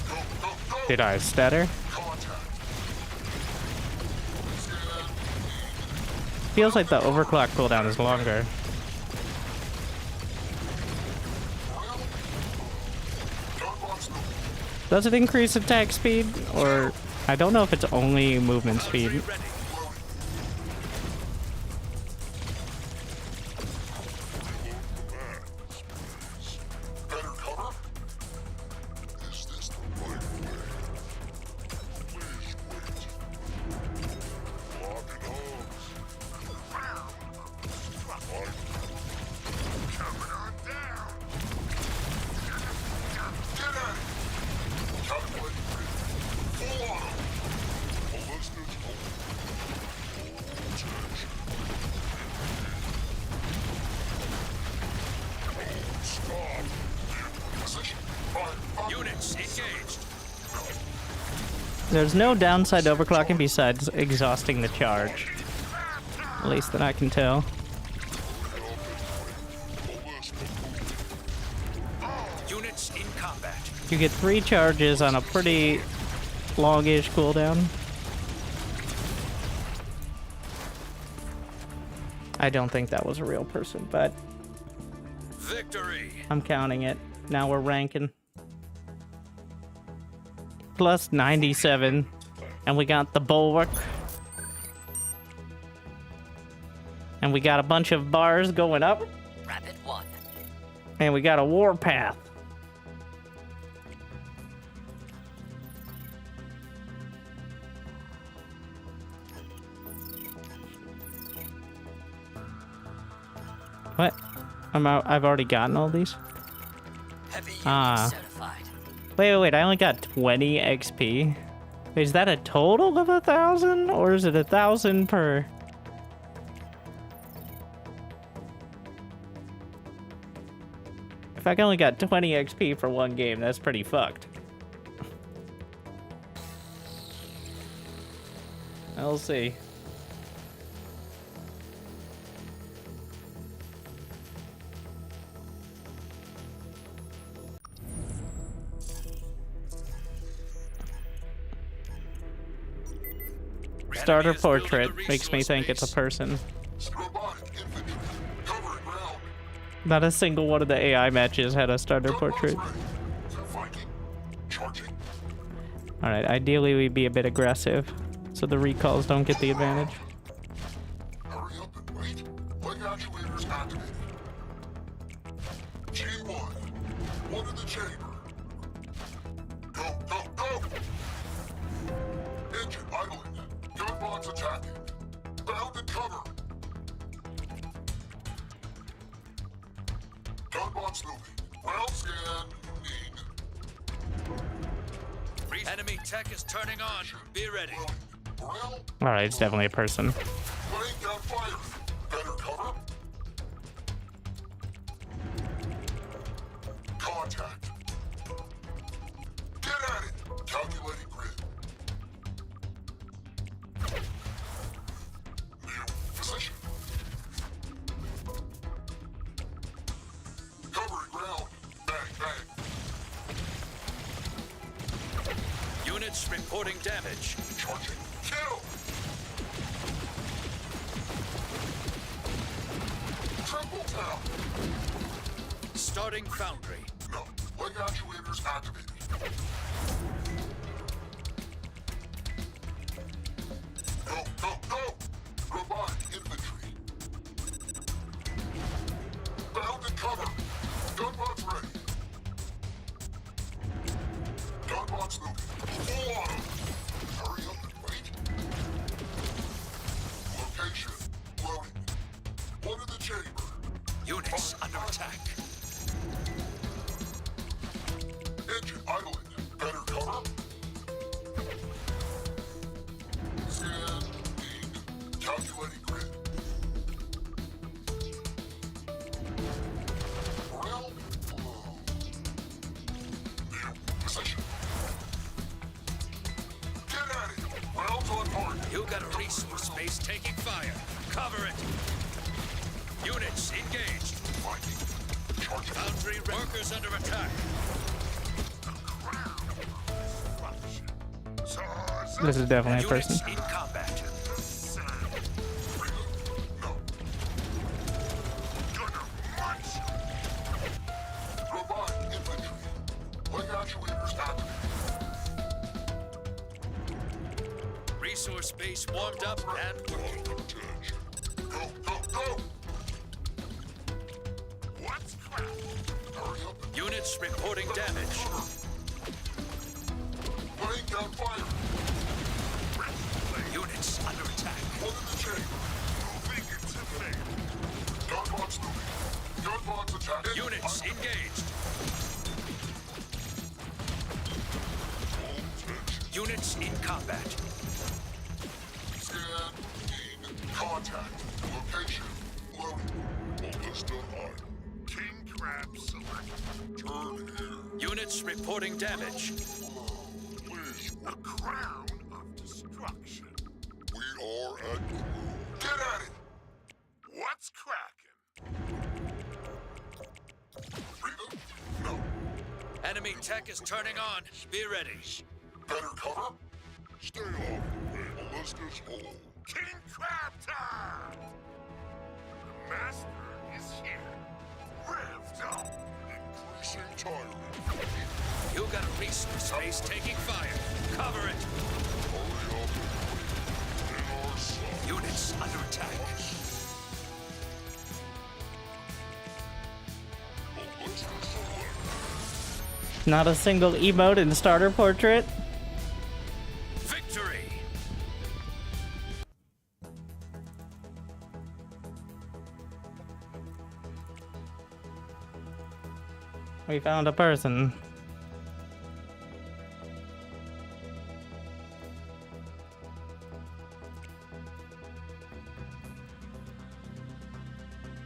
Go, go, go. Did I stutter? Contact. Scan. Feels like the overclock cooldown is longer. Gunbots go. Does it increase attack speed? Or... I don't know if it's only movement speed. Ready. Better cover? Is this the right way? Please wait. Lock and hose. Coming on down. There's no downside to overclocking besides exhausting the charge. At least that I can tell. Units in combat. You get 3 charges on a pretty longish cooldown. I don't think that was a real person, but Victory. I'm counting it. Now we're ranking. Plus 97. And we got the bulwark. And we got a bunch of bars going up. Rapid 1. And we got a warpath. What? I've already gotten all these? Heavy unit Ah. certified. Wait, I only got 20 XP. Wait, is that a total of 1,000? Or is it 1,000 per? If I only got 20 XP for one game, that's pretty fucked. I'll see. Starter Enemy is building portrait a makes me resource think it's a base. person. Robotic infantry. Covering ground. Not a single one of the AI matches had a starter portrait. Viking. Charging. Alright, ideally we'd be a bit aggressive, so the recalls don't get the advantage. Hurry up and wait. Leg actuators activated. G1. One in the chamber. Go, go, go! Engine idling. Gunbots attacking. Bound and cover. Gunbots moving. Ground scanning. Enemy tech is turning on. Be ready. Morale. Alright, it's definitely a person. Laying down fire. Better cover. Contact. Get at it. Calculating grid. New position. Covering ground. Bang, bang. Units reporting damage. Charging. Kill. Triple tap. Starting foundry. No. Leg actuators activated. Go, go, go! Robotic infantry. Bound and cover. Gunbots ready. Gunbots moving. Full auto. Hurry up and wait. Location. Loading. One in the chamber. Units under attack. Engine idling. Better cover. Scanning. Calculating grid. Morale low. New position. Get at it. Rounds on target. You got a resource base taking fire. Cover it. Units engaged. Viking. Charging. Foundry workers under attack. This is definitely a person. Units in combat. No. Robotic infantry. Leg actuators activated. Resource base warmed up and working. Attention. Go, go, go! What's crap? Hurry up and Units reporting damage. laying down fire. Units under attack. One in the chamber. Moving into phase. Gunbots moving. Gunbots attacking. Units engaged. Units in combat. Scan. Contact. Location. Loading. Ballista idle. King crab select. Turn here. Units reporting damage. Please. A crowd. tech is turning on. Be ready. Better cover? Stay off the way, Ballista's hole. King Crab time! The master is here. Revved up. Increasing tyrant. You got a resource space taking fire. Cover it. Hurry up and wait. In our sight. Units under attack. Ballista select. Not a single emote in starter portrait. Victory! We found a person.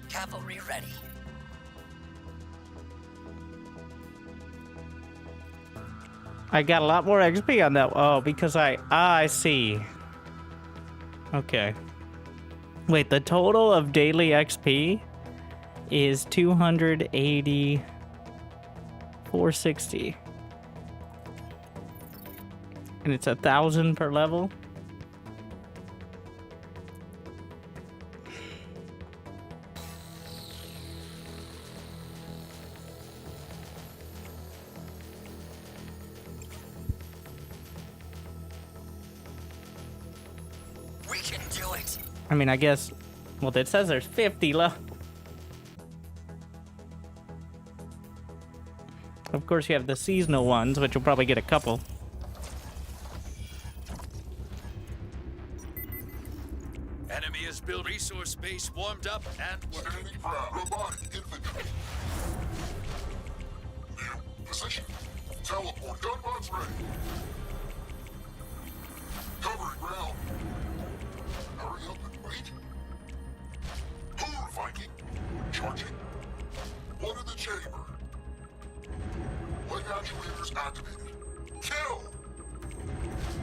Cavalry ready. I got a lot more XP on that. Oh, because I see. Okay. Wait, the total of daily XP is 280, 460. And it's 1,000 per level. We can do it. I mean, I guess, well, it says there's 50 left. Of course, you have the seasonal ones, which you'll probably get a couple. Enemy has built resource base warmed up and working. Standing proud. Robotic infantry. New position. Teleport. Gunbots ready. Covering ground. Hurry up and wait. Hoor, Viking. Charging. One in the chamber. Leg actuators activated. Kill!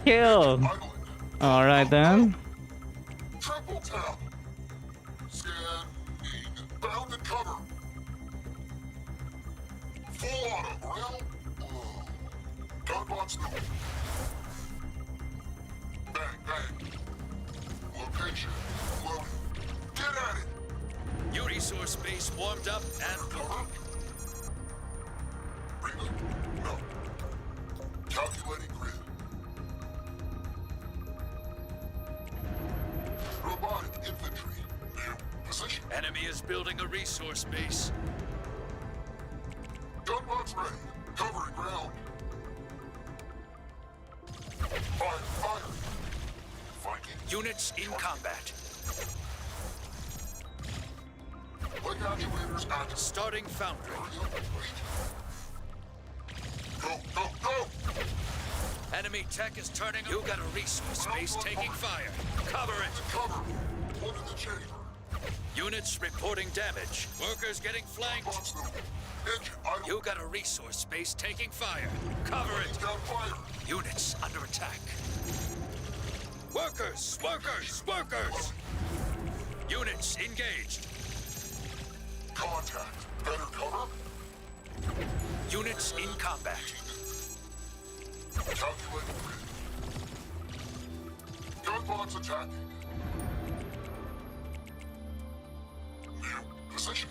Killed. Island. Alright then. Triple tap. Scanning. Bounded cover. Full auto. Rail. Gunbots new. Bang, bang. Location. Loading. Get at it. New resource base warmed up and Cover. working. Reload. No. Calculating grid. Robotic infantry. New position. Enemy is building a resource base. Gunbots ready. Covering ground. Fire, fire. Viking. Units in combat. Leg actuators active. Starting foundry. Hurry up and wait. Go, go, go! Enemy tech is turning. You got a resource base taking fire. Cover it. Cover. One in the chamber. Units reporting damage. Workers getting flanked. Gunbots new. Engine idle. You got a resource base taking fire. Cover it. Down fire. Units under attack. Workers! Workers! Workers! Units engaged. Contact. Better cover. Units in combat. Calculating grid. Gunbots attacking. New position.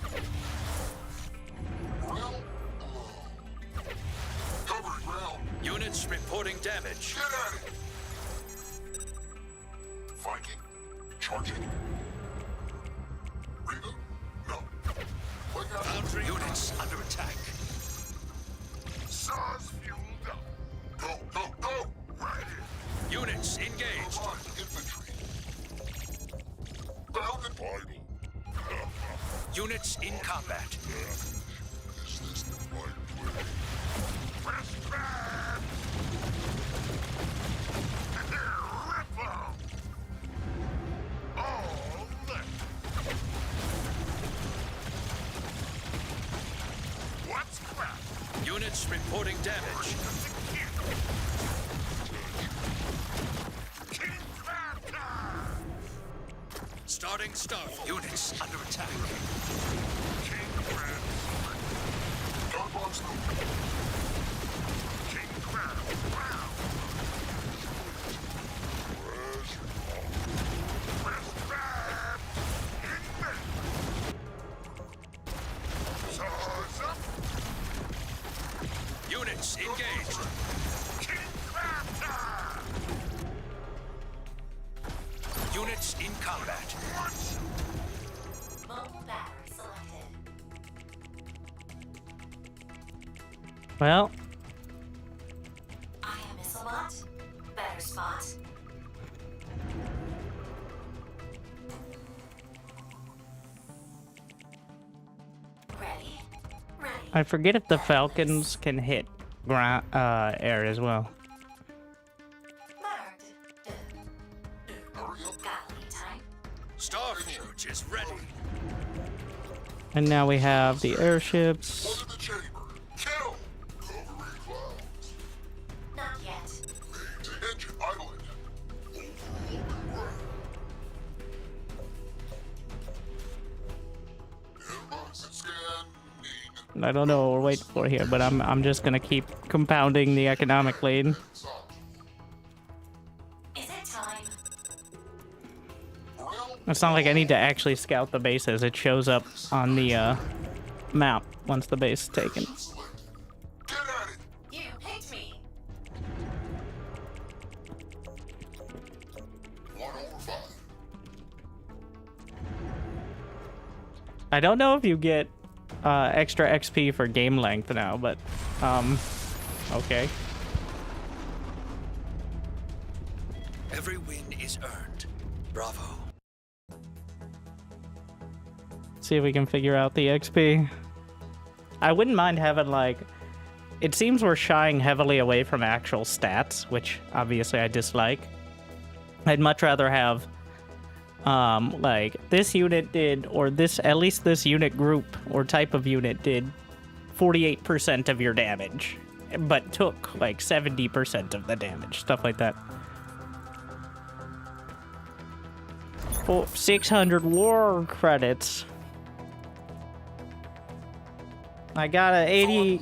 Rail low. Covering ground. Units reporting damage. Get at it. Viking. Charging. Reba. No. Leg out. Foundry units under attack. Saws fueled up. Go, go, go. Right. Units engaged. Robotic infantry. Bounded idle. Units in combat. Is this the right way? Press grab. Rip 'em. All left. What's crap? Units reporting damage. King Crab time. Starting Starfall. Units under attack. King Crab. Gunbots new. Units engaged. Units in combat. Mobile battery selected. Well, I am missile bot. Better spot. Ready. Ready. I forget if the Falcons can hit ground, air as well. Marked. Got lead time. Starforge is ready. And now we have the airships. In the chamber. Kill. Covering clouds. Not yet. To engine island. Overwhelming ground. Inbox scanning. I don't know what we're waiting for here, but I'm just gonna keep compounding the economic lead. Is it time? It's not like I need to actually scout the bases. It shows up on the map once the base is taken. Get at it. You picked me. 1/5. I don't know if you get extra XP for game length now, but okay. Every win is earned. Bravo. See if we can figure out the XP. I wouldn't mind having, like, it seems we're shying heavily away from actual stats, which obviously I dislike. I'd much rather have like this unit did, or this, at least this unit group or type of unit did 48% of your damage, but took like 70% of the damage, stuff like that. 600 war credits. I got a 80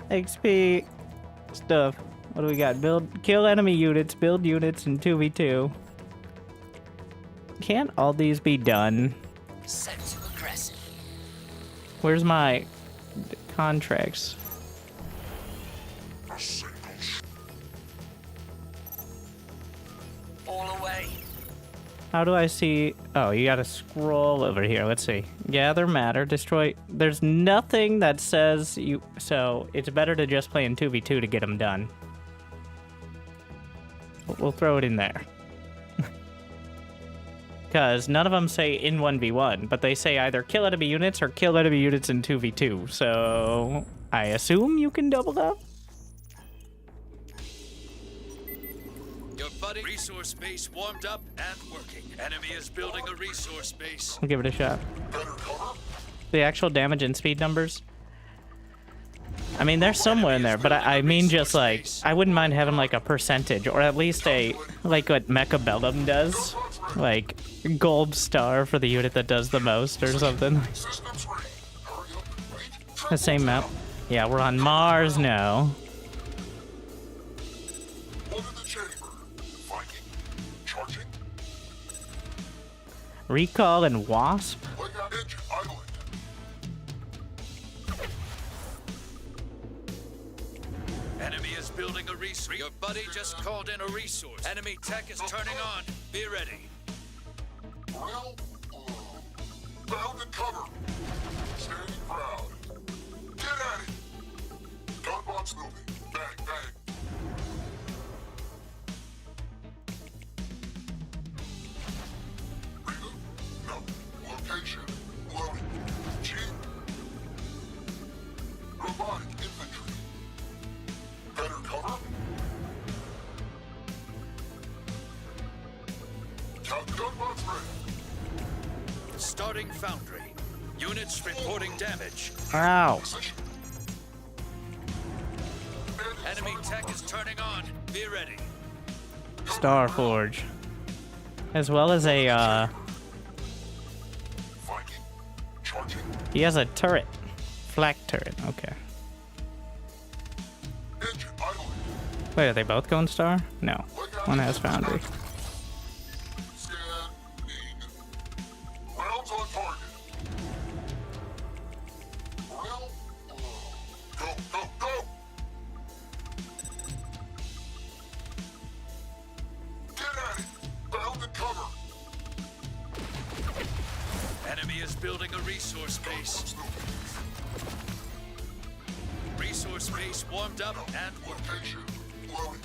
XP stuff. What do we got? Kill enemy units, build units in 2v2. Can't all these be done? Set to aggressive. Where's my contracts? All away. How do I see? Oh, you gotta scroll over here. Let's see. Gather matter, destroy. There's nothing that says you. So it's better to just play in 2v2 to get them done. We'll throw it in there. Because none of them say in 1v1, but they say either kill enemy units or kill enemy units in 2v2. So I assume you can double up? Your buddy resource base warmed up and working. Enemy is building a resource base. I'll give it a shot. The actual damage and speed numbers? I mean, they're somewhere in there, but I mean just like, I wouldn't mind having like a percentage, or at least a, like what Mecha Bellum does. Like, gold star for the unit that does the most or something. The same map. Yeah, we're on Mars now. Recall and Wasp? Enemy is building a resource. Your buddy just called in a resource. Enemy tech is turning on. Be ready. Well, bound and cover. Standing proud. Get at it. Gunbots moving. Bang, bang. Reload. No. Location. Loading. G. Robotic infantry. Better cover. Count gunbots ready. Starting foundry. Units reporting damage. Ow. Enemy tech is turning on. Be ready. Starforge. As well as a, Viking. Charging. he has a turret. Flak turret, okay. Wait, are they both going star? No. One has foundry. Scanning. Rounds on target. Round. Go, go, go! Get at it! Bound and cover! Enemy is building a resource base. Resource base warmed up and working. Location. Loading.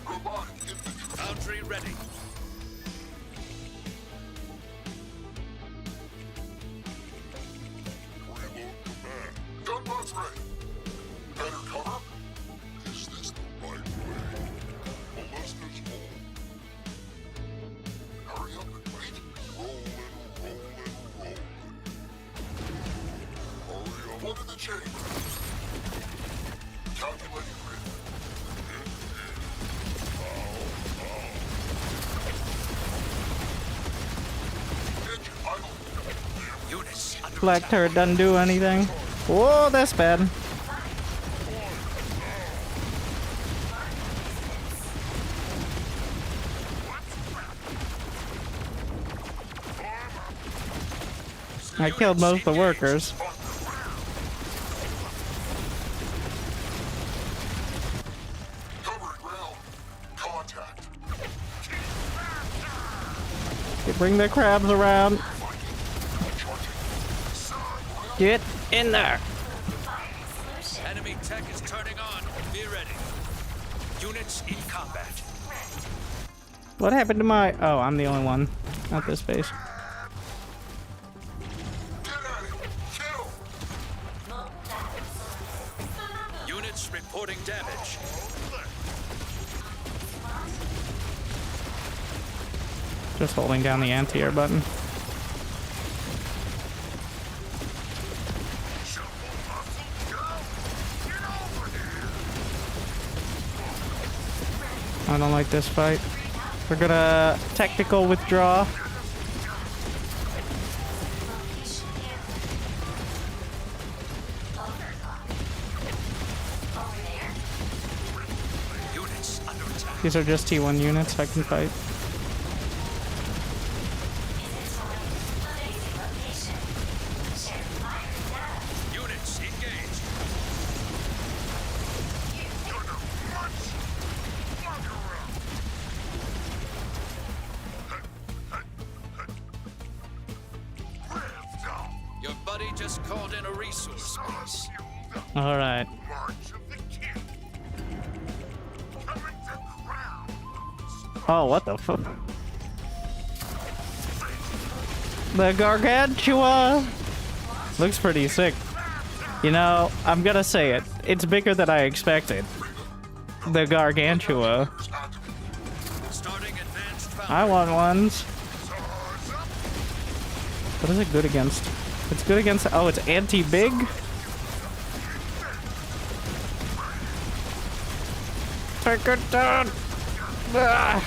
Robotic infantry. Foundry ready. Reload command. Gunbots ready. Better cover? Is this the right way? Ballista's home. Hurry up and wait. Rolling. Hurry up. Look at the chamber. Calculating rhythm. Engine idle. Units under Black attack. turret doesn't do anything. Whoa, that's bad. I killed most of the workers. Covering ground. Contact. You bring the crabs around. Get in there. Enemy tech is turning on. Be ready. Units in combat. What happened to my... Oh, I'm the only one at this base. Get at it. Kill. Units reporting damage. Just holding down the anti-air button. I don't like this fight. We're gonna tactical withdraw. Units under attack. These are just T1 units I can fight. Units engaged. Your buddy just called in a resource base. All right. March of the kid. Coming to ground. Oh, what the fuck? The Gargantua looks pretty sick. You know, I'm gonna say it. It's bigger than I expected. The Gargantua. Starting advanced I foundry. want ones. What is it good against? It's good against... Oh, it's anti-big? Take it down! Ah.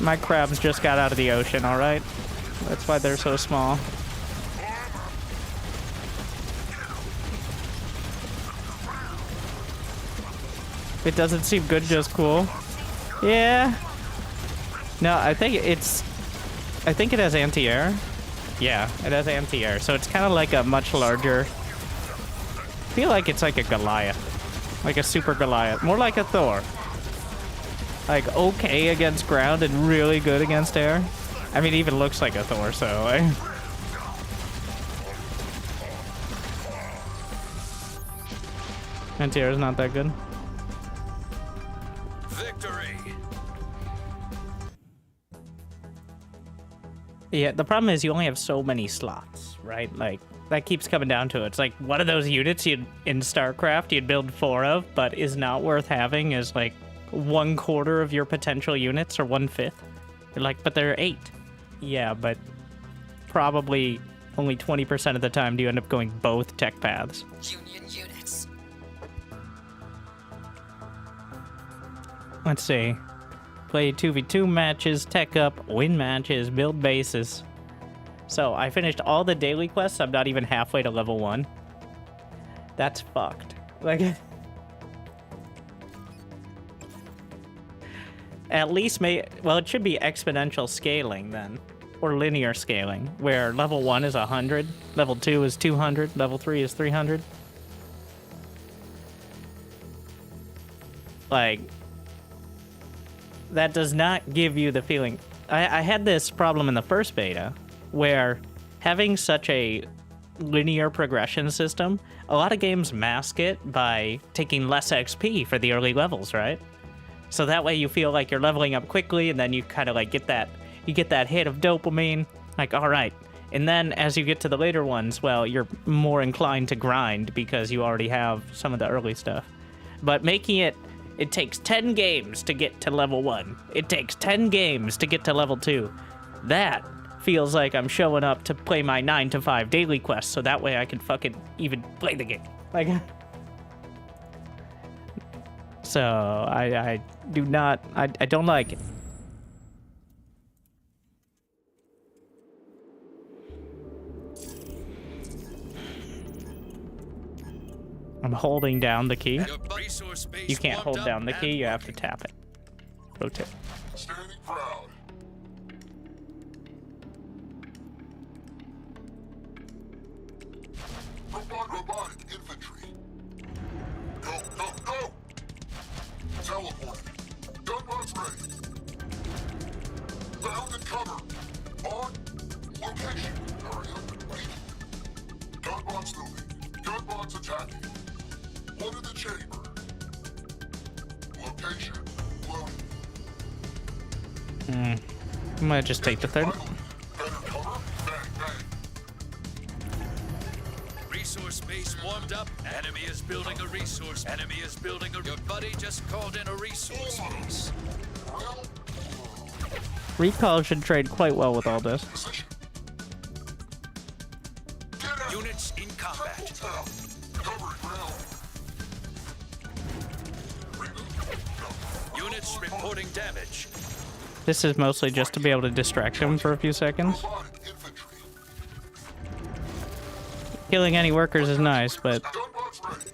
My crabs just got out of the ocean, alright? That's why they're so small. It doesn't seem good, just cool. Yeah. No, I think it's... I think it has anti-air. Yeah, it has anti-air, so it's kind of like a much larger... I feel like it's like a Goliath. Like a super Goliath. More like a Thor. Like, okay against ground and really good against air. I mean, it even looks like a Thor, so... Anti-air is not that good. Victory. Yeah, the problem is you only have so many slots, right? Like, that keeps coming down to it. It's like, one of those units in StarCraft you'd build 4 of, but is not worth having is like 1/4 of your potential units or 1/5. You're like, but there are 8. Yeah, but probably only 20% of the time do you end up going both tech paths. Union units. Let's see. play 2v2 matches, tech up, win matches, build bases. So I finished all the daily quests. I'm not even halfway to level 1. That's fucked. Like, at least well, it should be exponential scaling then, or linear scaling, where level 1 is 100, level 2 is 200, level 3 is 300. Like, that does not give you the feeling. I had this problem in the first beta, where having such a linear progression system, a lot of games mask it by taking less XP for the early levels, right? So that way you feel like you're leveling up quickly, and then you kind of like get that hit of dopamine, like, all right. And then as you get to the later ones, well, you're more inclined to grind because you already have some of the early stuff. But making it takes 10 games to get to level 1. It takes 10 games to get to level 2. That feels like I'm showing up to play my 9 to 5 daily quest, so that way I can fucking even play the game. Like, so I do not, I don't like it. I'm holding down the key. You can't hold down the key, you have to tap it. Rotate. Standing proud. Robotic infantry. Go, go, go! Teleport. Gunbots ready. Bound and cover. On location. Hurry up and wait. Gunbots moving. Gunbots attacking. One in the chamber. Location. Loading. I might just take the third. Better cover. Bang, bang. Resource base warmed up. Enemy is building a resource. Enemy is building a... Your buddy just called in a resource base. Recall should trade quite well with all this. Position. Units in combat. Covering ground. Units reporting damage. This is mostly just to be able to distract him for a few seconds. Robotic infantry. Killing any workers is nice, but Gunbots ready.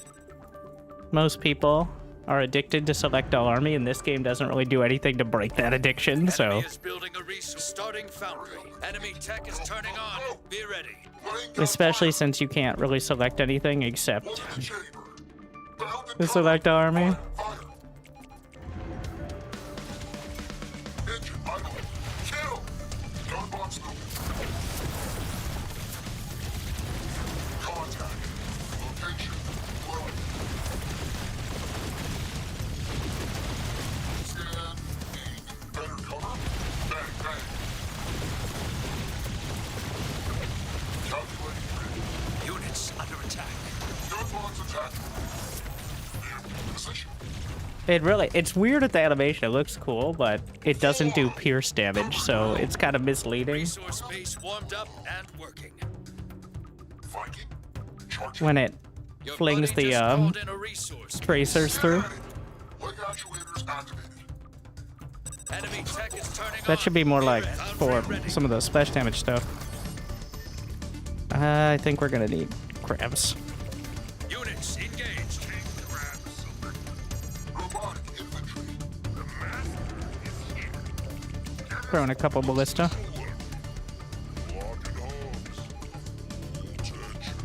most people are addicted to Select All Army, and this game doesn't really do anything to break that addiction, so... Enemy is building a resource. Starting foundry. Enemy tech is turning on. Be ready. Especially since you can't really select anything except One in the chamber. Bound and the Select All Army. fire. Engine idle. Kill. Gunbots moving. Contact. Location. Loading. Scan. Aim. Better cover. Bang, bang. Calculating grid. Units under attack. Gunbots attacking. Position. It's weird at the animation. It looks cool, but it doesn't do pierce damage, so it's kind of misleading Resource base warmed up and working. Viking. Charging. when it Your flings buddy the just called in a resource. tracers through. Leg actuators activated. Enemy tech is turning on. That should be more Be like ready. for Ready. some of the splash damage stuff. I think we're gonna need crabs. Units engaged. Robotic infantry. The master is here. Throwing a couple ballista. Locking homes. Attention.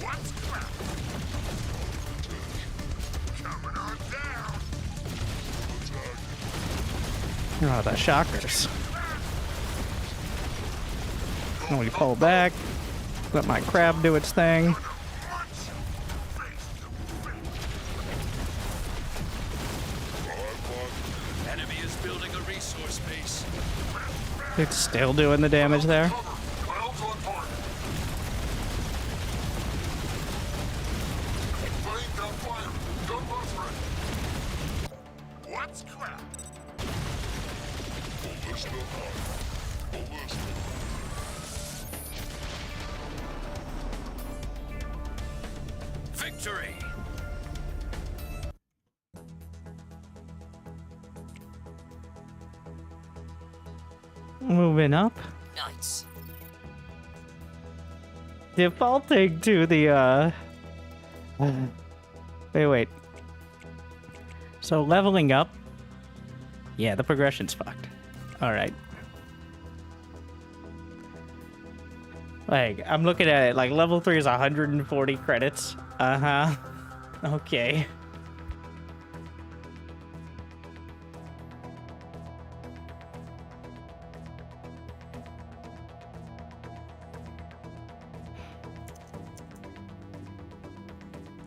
What's crap? Attention. Coming on down. Attack. Oh, the shockers. And we pull back. Let my crab do its thing. Enemy is building a resource base. It's still doing the damage there. Clouds on target. Laying down fire. Gunbots ready. What's crap? Ballista high. Ballista. Victory! Moving up. Nice. Defaulting to the, Wait. So leveling up. Yeah, the progression's fucked. Alright. Like, I'm looking at it, like, level 3 is 140 credits. Uh-huh. Okay.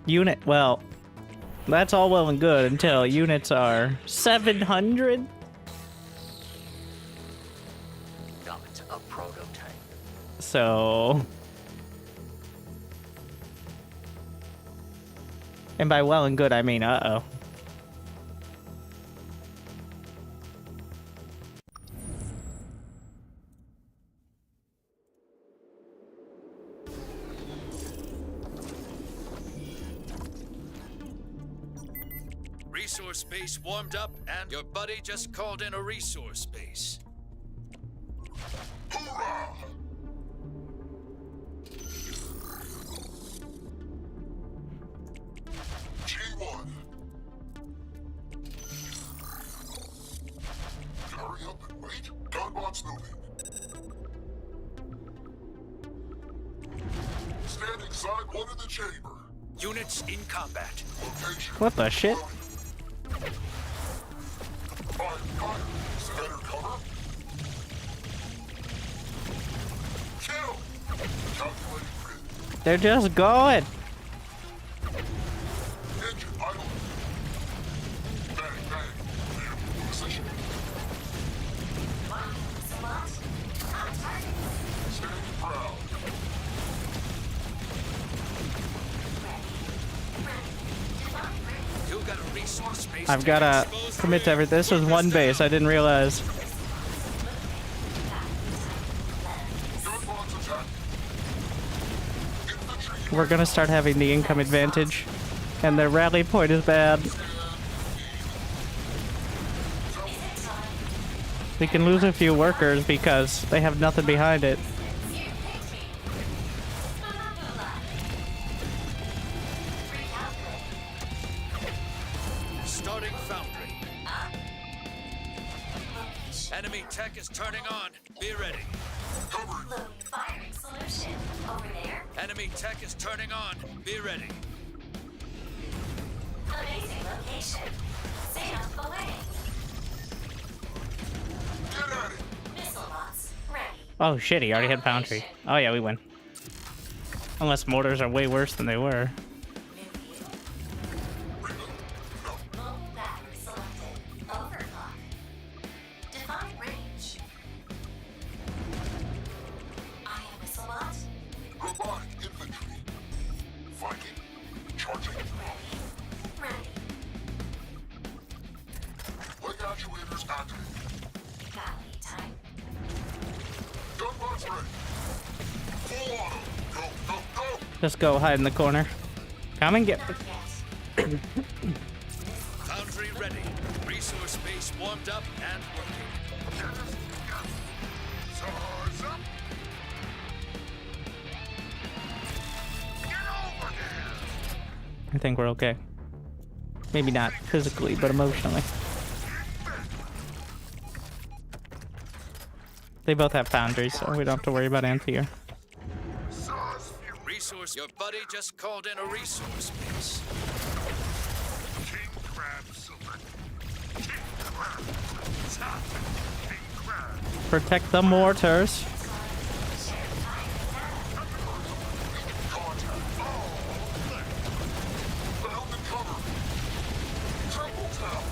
Unit, well, that's all well and good until units are 700. Not a prototype. So, and by well and good, I mean uh-oh. Resource base warmed up, and your buddy just called in a resource base. Hoorah! G1. Hurry up and wait. Gunbot's moving. Stand inside one in the chamber. Units in combat. Location. What the shit? Fire. Center cover. Kill. Calculating grid. They're just going. Engine idle. Bang. Clear. Position. Standing proud. You got a resource base. I've gotta commit to everything. This was one base, I didn't realize. Gunbots attack. Infantry. We're gonna start having the income advantage. And their rally point is bad. We can lose a few workers because they have nothing behind it. Starting foundry. Enemy tech is turning on. Be ready. Covering. Loading firing solution. Over there. Enemy tech is turning on. Be ready. Amazing location. Sam away. Get at it. Missile bots ready. Oh shit, he already had Foundry. Oh yeah, we win. Unless mortars are way worse than they were. Mobile battery selected. Overclock. Define range. I am missile bot. Robotic infantry. Viking. Charging. Ready. Leg actuators activated. Got lead time. Gunbots ready. Full auto. Go. Just go hide in the corner. Come and get me. Not yet. Foundry ready. Resource base warmed up and working. Swords up. Get over there. I think we're okay. Maybe not physically, but emotionally. They both have foundries, so we don't have to worry about Anthea. Resource. Your buddy just called in a resource base. King Crab select. King Crab. Top. King Crab. Protect the mortars. Contact. Found and cover. Triple tap.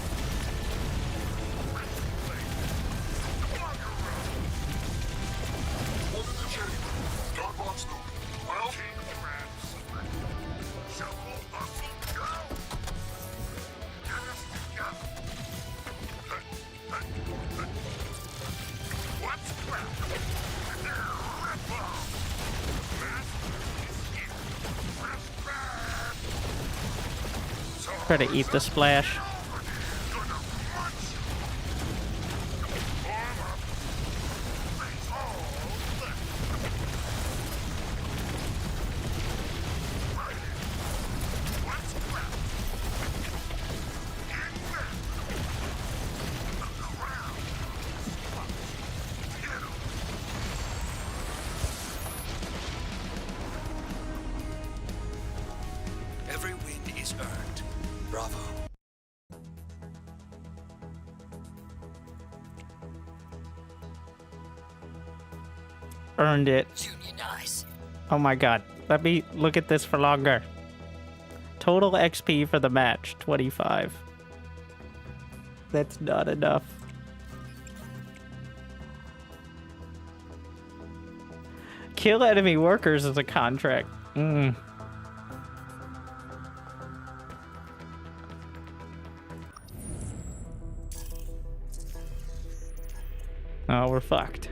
One in the chamber. Gunbots moving. Well, King Crab select. Shuffle us go. Get us together. What's crap? Ripple. Master is here. Fresh crab. Try to eat the splash. Gonna munch. Armor. earned it. Unionize. Oh my god. Let me look at this for longer. Total XP for the match, 25. That's not enough. Kill enemy workers is a contract. Oh, we're fucked.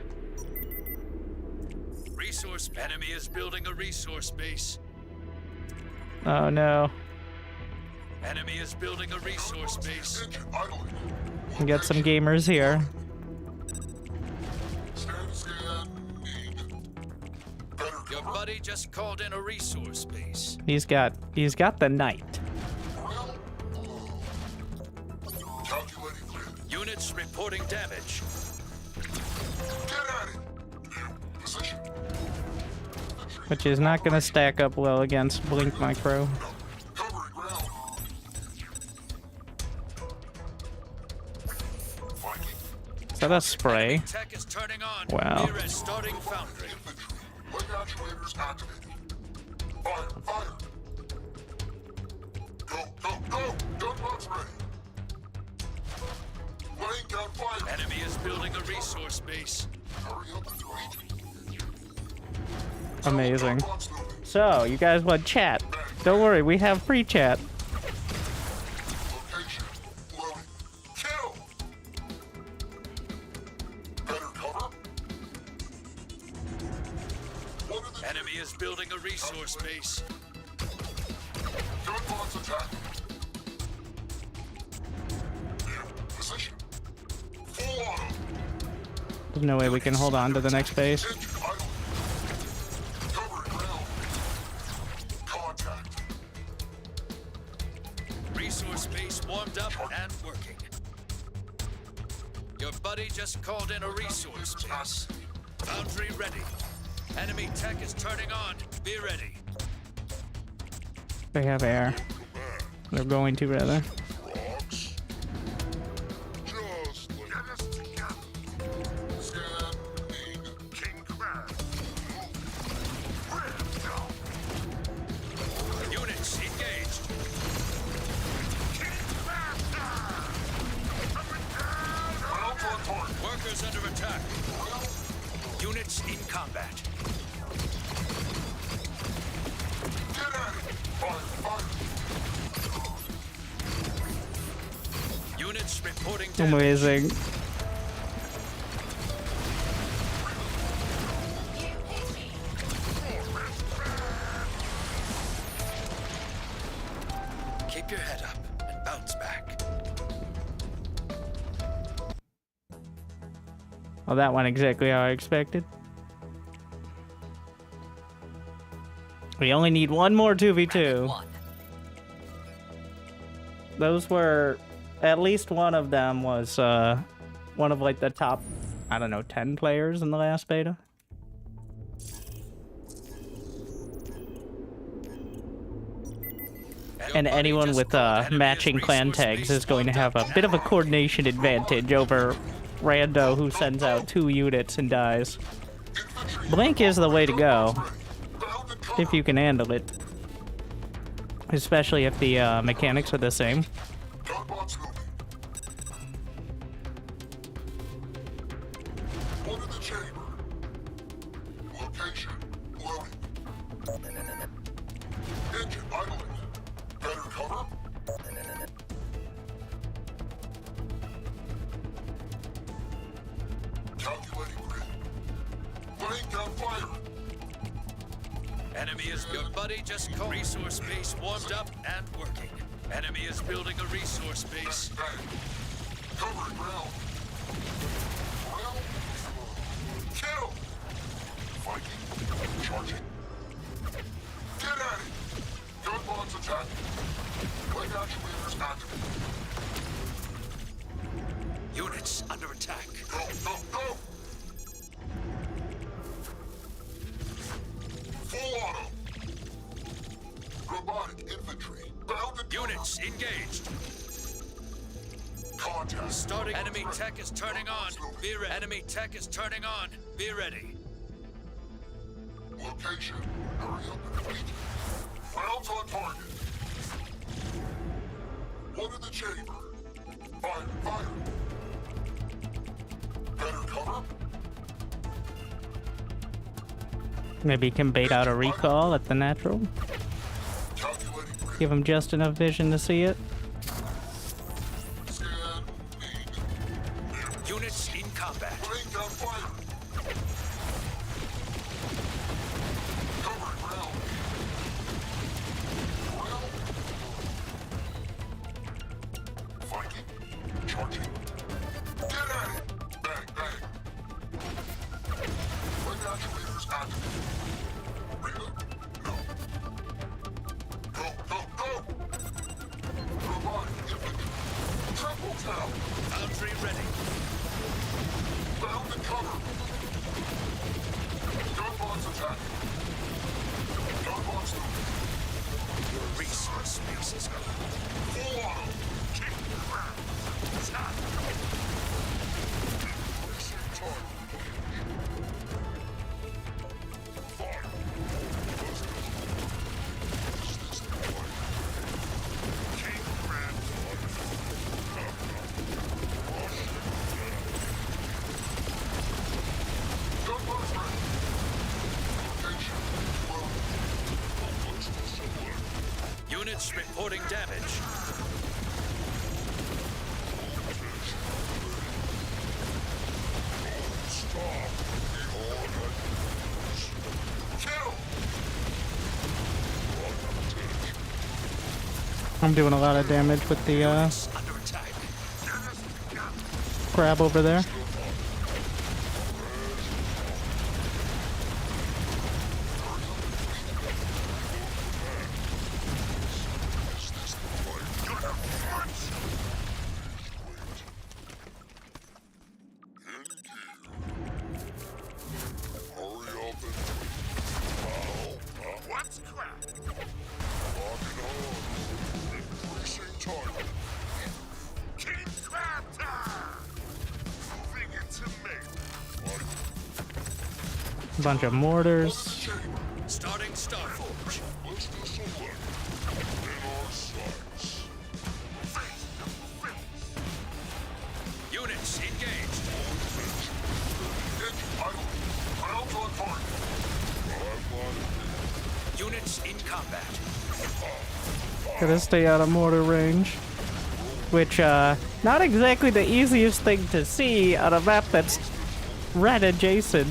Resource enemy is building a resource base. Oh no. Enemy is building a resource base. Engine idling. We got some gamers here. Scanning. Better Your cover. buddy just called in a resource base. He's got the knight. Calculating grid. Units reporting damage. Get at it. New position. Which is not gonna stack up well against Blink Micro. Covering ground. Viking. Is that a spray? Tech is turning on. Wow. Here is starting foundry. Infantry. Leg actuators activated. Fire. Fire. Go. Go. Go. Gunbots ready. Laying down fire. Enemy is building a resource base. Hurry up and wait. Amazing. Gunbots moving. So, you guys want chat? Don't worry, we have free chat. Location. Loading. Kill. Better cover. What are the Enemy is building a resource base. gunbots attacking? New position. Full auto. There's no way we can hold on to the next base. Engine idling. Covering ground. Contact. Resource base warmed up and working. Your buddy just called in a resource base. Foundry ready. Enemy tech is turning on. Be ready. They have air. They're going to, rather. Rocks. Just like get us together. Scanning. King Command. Units engaged. Ground's on target. Workers under attack. Units in combat. Get at it. Fire. Fire. Units reporting damage. Amazing. Keep your head up and bounce back. Well, that went exactly how I expected. We only need one more 2v2. Those were... At least one of them was, one of, like, the top, I don't know, 10 players in the last beta. And anyone with, matching clan tags is going to have a bit of a coordination advantage over Rando, who sends out 2 units and dies. Blink is the way to go, if you can handle it. Especially if the, mechanics are the same. Gunbots moving. One in the chamber. Location. Loading. Engine idling. Better cover. Calculating grid. Laying down fire. Enemy is your buddy just called. Resource base warmed up and working. Enemy is building a resource base. Bang. Covering ground. Ground. Kill. Viking. Charging. Get at it. Gunbots attacking. Leg actuators activated. Units under attack. Go, go, go. Full auto. Robotic infantry. Bound and Units engaged. Contact. Starting. Enemy tech is turning on. Be ready. Enemy tech is turning on. Be ready. location. Hurry up and wait. Rounds on target. One in the chamber. Fire, fire. Better cover. Maybe you can bait out a recall at the natural. Calculating grid. Give him just enough vision to see it. Scan. Lead. Units in combat. Laying down fire. Covering ground. Ground. Viking. Charging. Get at it. Bang, bang. Ring actuators activated. Reload. No. Go, go, go. Robotic infantry. Triple tap. Foundry ready. Bound and cover. Gunbots attacking. Gunbots moving. Your resource base is gone. Full auto. Kick the ground. Stop. Increasing target. Fire. King Grand. Gunbots ready. Location. Low. Units reporting damage. Kill. I'm doing a lot of damage with the Units under attack. crab over there. Hurry up and what's crap? Locking on. Increasing target. King Crab time! Moving into me. Bunch of mortars. Chamber. Starting Starforge. Let's do select. In our sights. Face to face. Units engaged. Engine idle. Rounds on target. Units in combat. Gotta stay out of mortar range. Which, not exactly the easiest thing to see on a map that's red adjacent.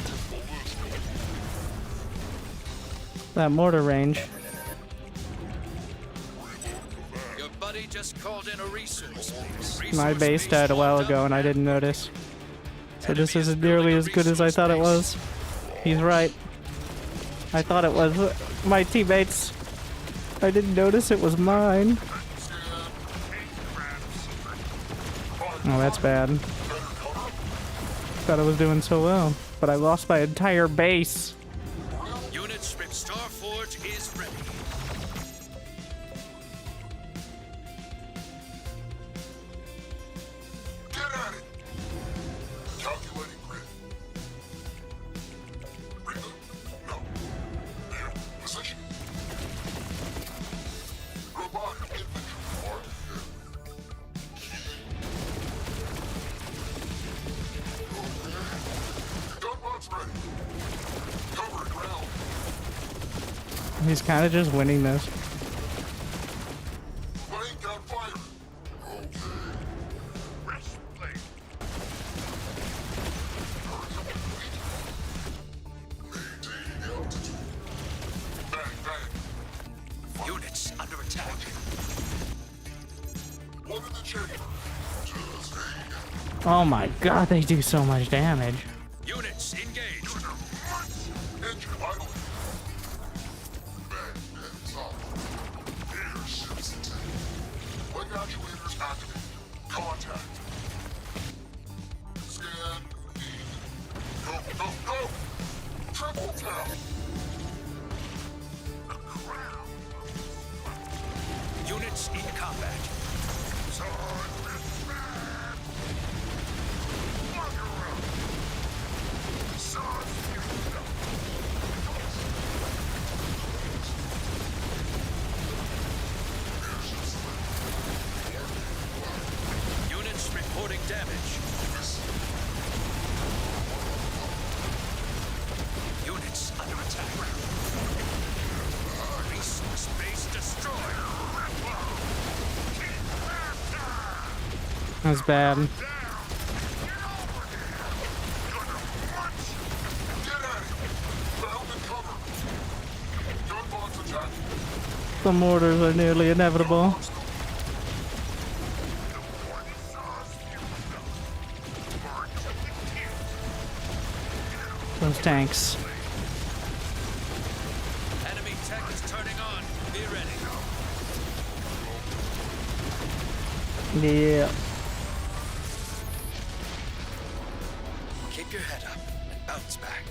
That mortar range. Your buddy just called in a resource base. My base died a while ago and I didn't notice. So this isn't nearly as good as I thought it was. He's right. I thought it was my teammates. I didn't notice it was mine. Oh, that's bad. Thought I was doing so well, but I lost my entire base. Units, Starforge is ready. Get at it! Calculating grid. Reload? No. There. Position. Robotic infantry armed here. Gunbots ready. Covering ground. He's kind of just winning this. Laying down fire. Okay. Rest plate. Hurry up and wait. Maintaining altitude. Bang, bang. Units under attack. One in the chamber. Just hang. Oh my god, they do so much damage. Units engaged. Engine idling. Bang, bang, top. Air ships attack. Leg actuators activated. Contact. Scan. Need. Go, go, go! Triple tap. The crown. Units in combat. Time with man. Fire up. damage. Units under attack. Resource base destroyed. That's bad. Get at it! Found and cover! Gunbots attacking! The mortars are nearly inevitable. Those tanks. Enemy tech is turning on. Be ready. Yeah. Keep your head up and bounce back.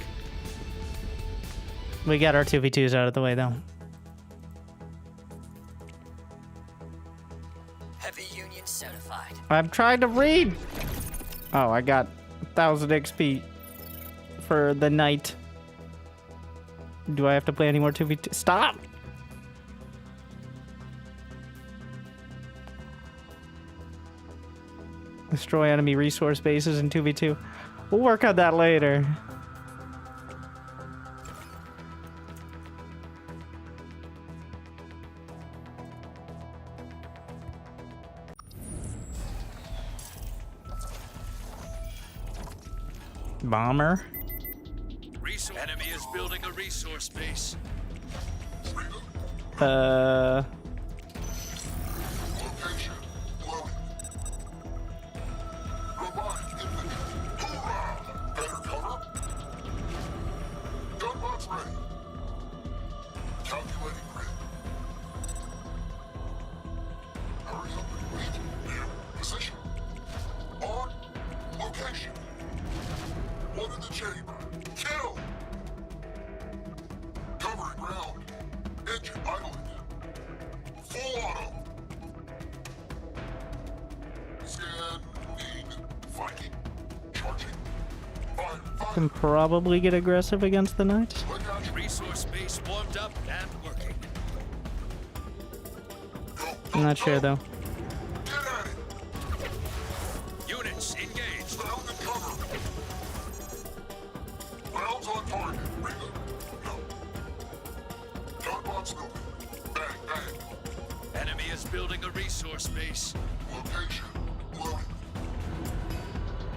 We got our 2v2s out of the way, though. Heavy Union certified. I'm trying to read. Oh, I got 1,000 XP for the night. Do I have to play any more 2v2? Stop! Destroy enemy resource bases in 2v2. We'll work on that later. Bomber. Enemy is building a resource base. Location loaded. Robotic infantry. Hoorah! Better cover. Gunbots ready. Calculating grid. Hurry up and wait. Position. On. Location. One in the chamber. Kill! Covering ground. Engine idling. Full auto. Scanning. Viking. Charging. Fire. Can probably get aggressive against the knights. Look out. Resource base warmed up and working. Go, I'm not sure, though. Get at it. Units engaged. Ground and cover. Ground's on target. Reload. No. Gunbots moving. Bang, bang. Enemy is building a resource base. Location. Loaded.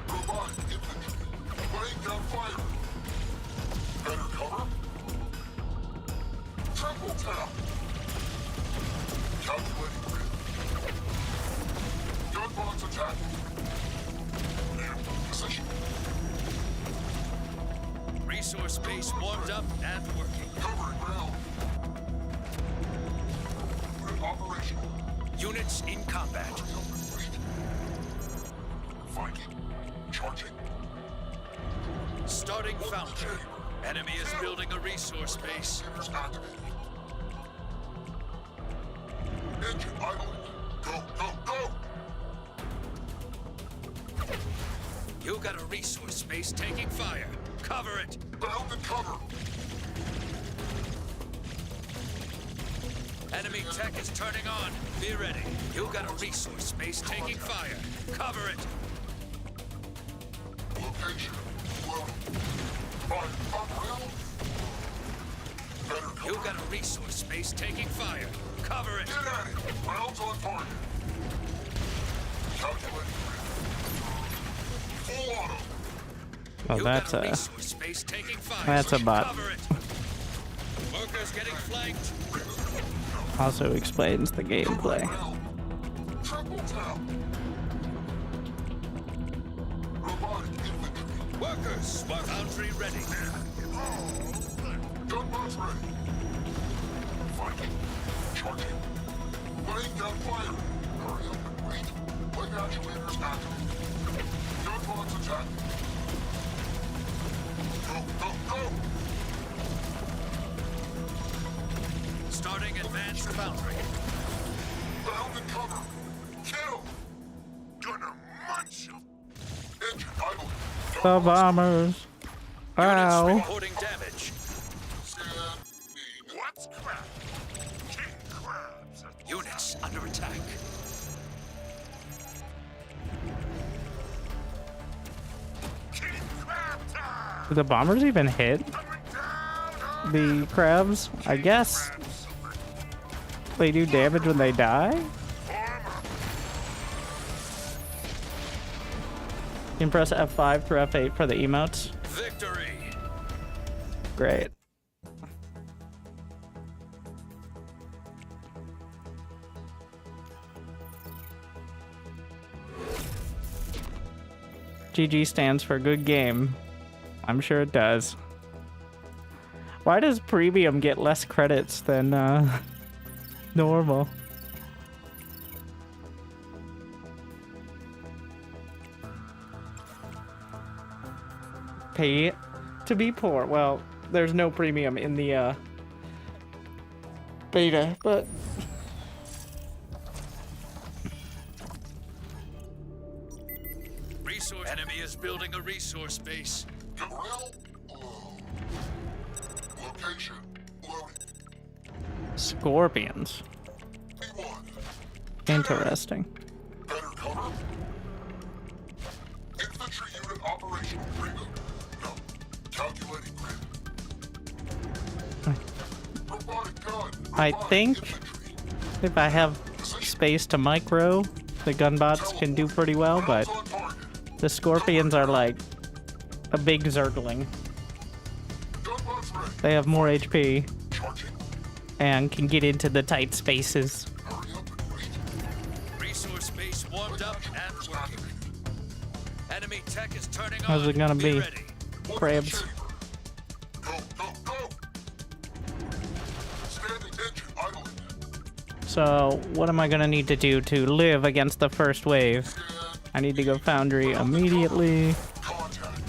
Robotic infantry. Laying down fire. Better cover. Triple tap. Calculating grid. Gunbots attacking. Position. Resource base warmed up and working. Covering ground. Operational. Units in combat. Viking. Charging. Starting foundry. Enemy is building a resource base. Sensors activated. Engine idling. Go, go, go! You got a resource base taking fire. Cover it. Bound and cover. Enemy tech is turning on. Be ready. You got a resource base taking fire. Cover it. Location. Loaded. Fire. Up rail. Better cover. You got a resource base taking fire. Cover it. Get at it. Rounds on target. Calculating grid. Full auto. Oh, You that's got a a... resource base taking fire. That's a bot. Cover it. Workers getting flanked. Also explains the gameplay. Ground. Triple tap. Robotic infantry. Workers, foundry ready. Gunbots ready. Viking. Charging. Laying down fire. Hurry up and wait. Leg actuators activated. Gunbots attacking. Go, go, go! Starting advanced foundry. Bound and cover. Kill! Gonna munch you! Engine idling. The bombers. Units Ow. reporting damage. Scanning. What's crap? King crabs. Units under attack. Do the bombers even hit the crabs? I guess they do damage when they die. You can press F5 through F8 for the emotes. Victory! Great. GG stands for good game. I'm sure it does. Why does premium get less credits than normal? Pay to be poor. Well, there's no premium in the beta, but Resource enemy is building a resource base. Real low. Location loading. scorpions. B1. Interesting. Better cover. Infantry unit operational reboot. No. Calculating grid. Robotic gun. I Robotic think infantry. if I have space to micro, the gunbots can do pretty well, but On target. the scorpions are like a big zergling. Gunbots ready. They have more HP Charging. and can get into the tight spaces. Hurry up and wait. Resource base warmed up and working. Enemy tech is turning on. How's it gonna be? Ready. Crabs. Go, go, go! Standing engine idling. So what am I gonna need to do to live against the first wave? Scan. I need to go foundry immediately. Contact.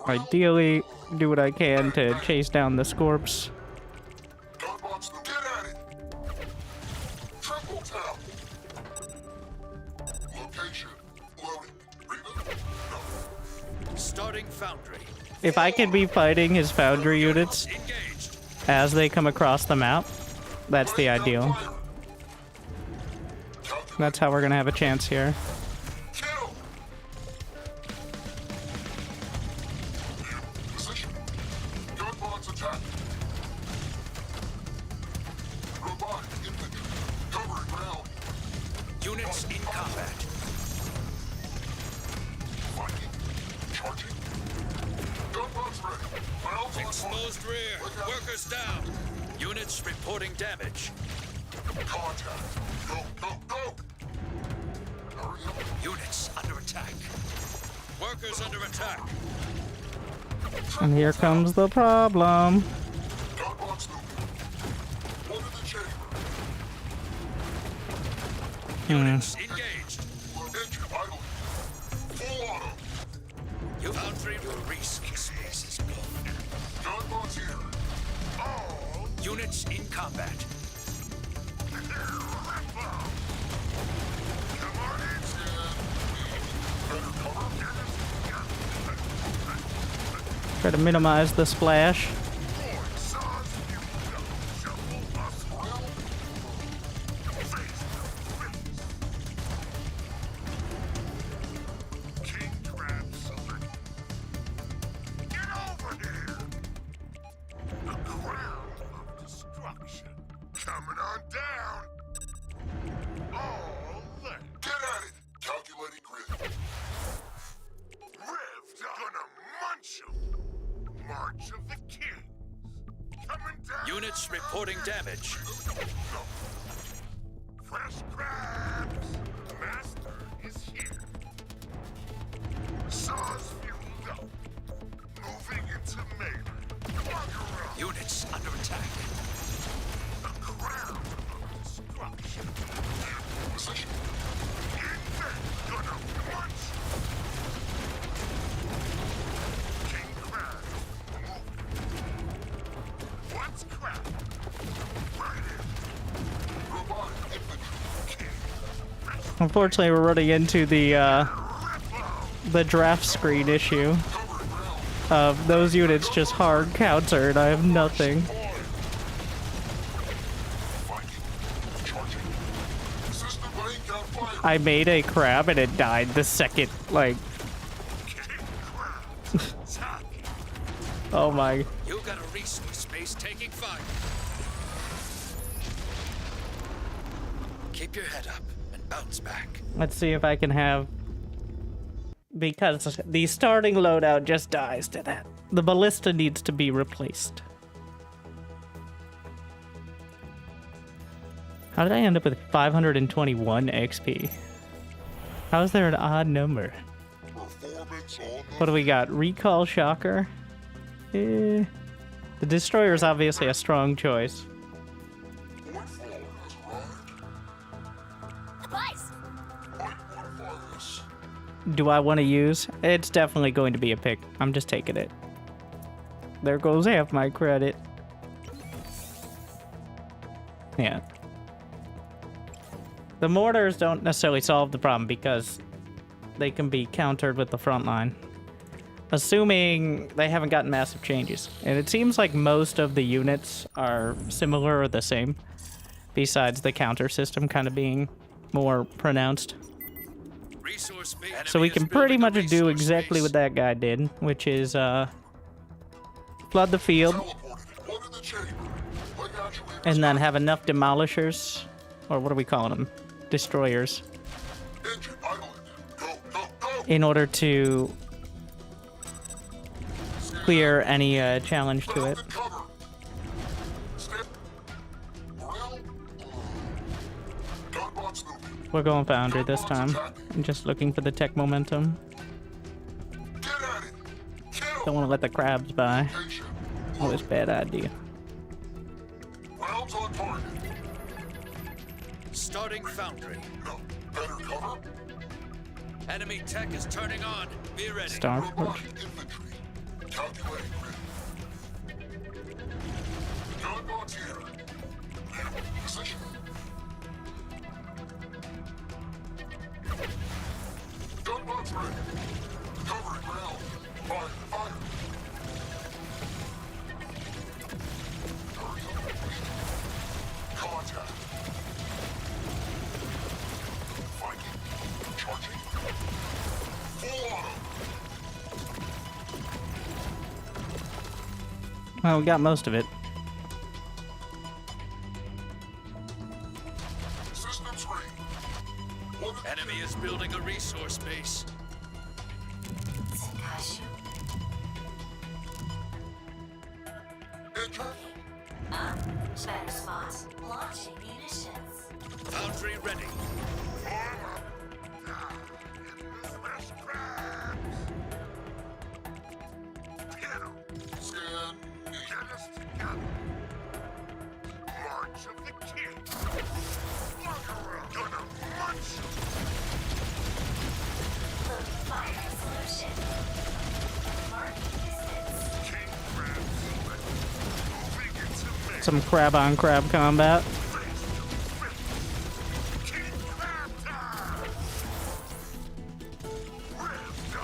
Ideally, do what I can to chase down the scorps. Gunbots, get at it! Triple tap! Location. Loading. Reboot. No. Starting foundry. If I could be fighting his foundry units Engaged. as they come across the map, that's the ideal. Fire. That's how we're gonna have a chance here. Kill! Position. Gunbots attack. Robotic infantry. Covering ground. Units in combat. Fighting. Charging. Gunbots ready. Rounds on Exposed rear. Workers down. Units reporting damage. Contact. Go, go, go! Hurry up. Units under attack. Workers under attack. And here comes the problem. Gunbots moving. One in the chamber. Units engaged. Engine idling. Full auto. You foundry. Your resource base is gone. Gunbots here. Oh, Units in combat. come on in, Stan. Better cover. Try to minimize the splash. King Crab Salute. Get over here! The crown of destruction. Coming on down. All that. Get at it! Calculating grid. Revved up. Gonna munch 'em. March of the Kings. Coming down. Units reporting damage. Go. Fresh crabs. Master is here. Saws fueled up. Moving into melee. Bugger up. Units under attack. The crown of destruction. Position. Invent. Gonna punch. King Crab. Moving. What's crab? Right in. Robotic infantry. King. Unfortunately, we're running into the draft screen issue Covering ground. of those units just hard countered. I have nothing. Fighting. Charging. System laying down fire. I made a crab and it died the second, like, Oh my. You got a resource base taking fire. Keep your head up and bounce back. Let's see if I can have... Because the starting loadout just dies to that. The ballista needs to be replaced. How did I end up with 521 XP? How is there an odd number? Performance on What do we got? Recall Shocker? The Destroyer is obviously a strong choice. the Whitefall has arrived. Advice! Might modify this. Do I want to use? It's definitely going to be a pick. I'm just taking it. There goes half my credit. Yeah. The mortars don't necessarily solve the problem because they can be countered with the front line. Assuming they haven't gotten massive changes. And it seems like most of the units are similar or the same. Besides the counter system kind of being more pronounced. Resource base. So we can pretty much do exactly what that guy did, which is flood the field Teleported. One in the chamber. Like actuators. and then have enough demolishers, or what are we calling them? Destroyers, Engine idling. Go, go, go. in order to clear any challenge to it. Found and cover. Stand. Morale. Gunbots moving. We're going Foundry this time. I'm just looking for the tech momentum. Get at it. Kill. Don't want to let the crabs by. Patient. Always bad idea. Rounds on target. Starting foundry. No. Better cover. Enemy tech is turning on. Be ready. Starforge. Robotic infantry. Calculating grid. Gunbots here. Position. Gunbots ready. Covering ground. Fire, fire. Hurry up and wait. Contact. Viking. Charging. Full auto. Well, we got most of it. Systems ready. One in the Enemy is building a resource base. Takashi. engine. Better spot. Launching munitions. Foundry ready. Smash crabs. Piano. Scan. Get us together. March of the King. Gonna munch. Loading fire solution. Marking distance. King crabs. Moving into me. Some crab on crab combat. King crab time. Let's go.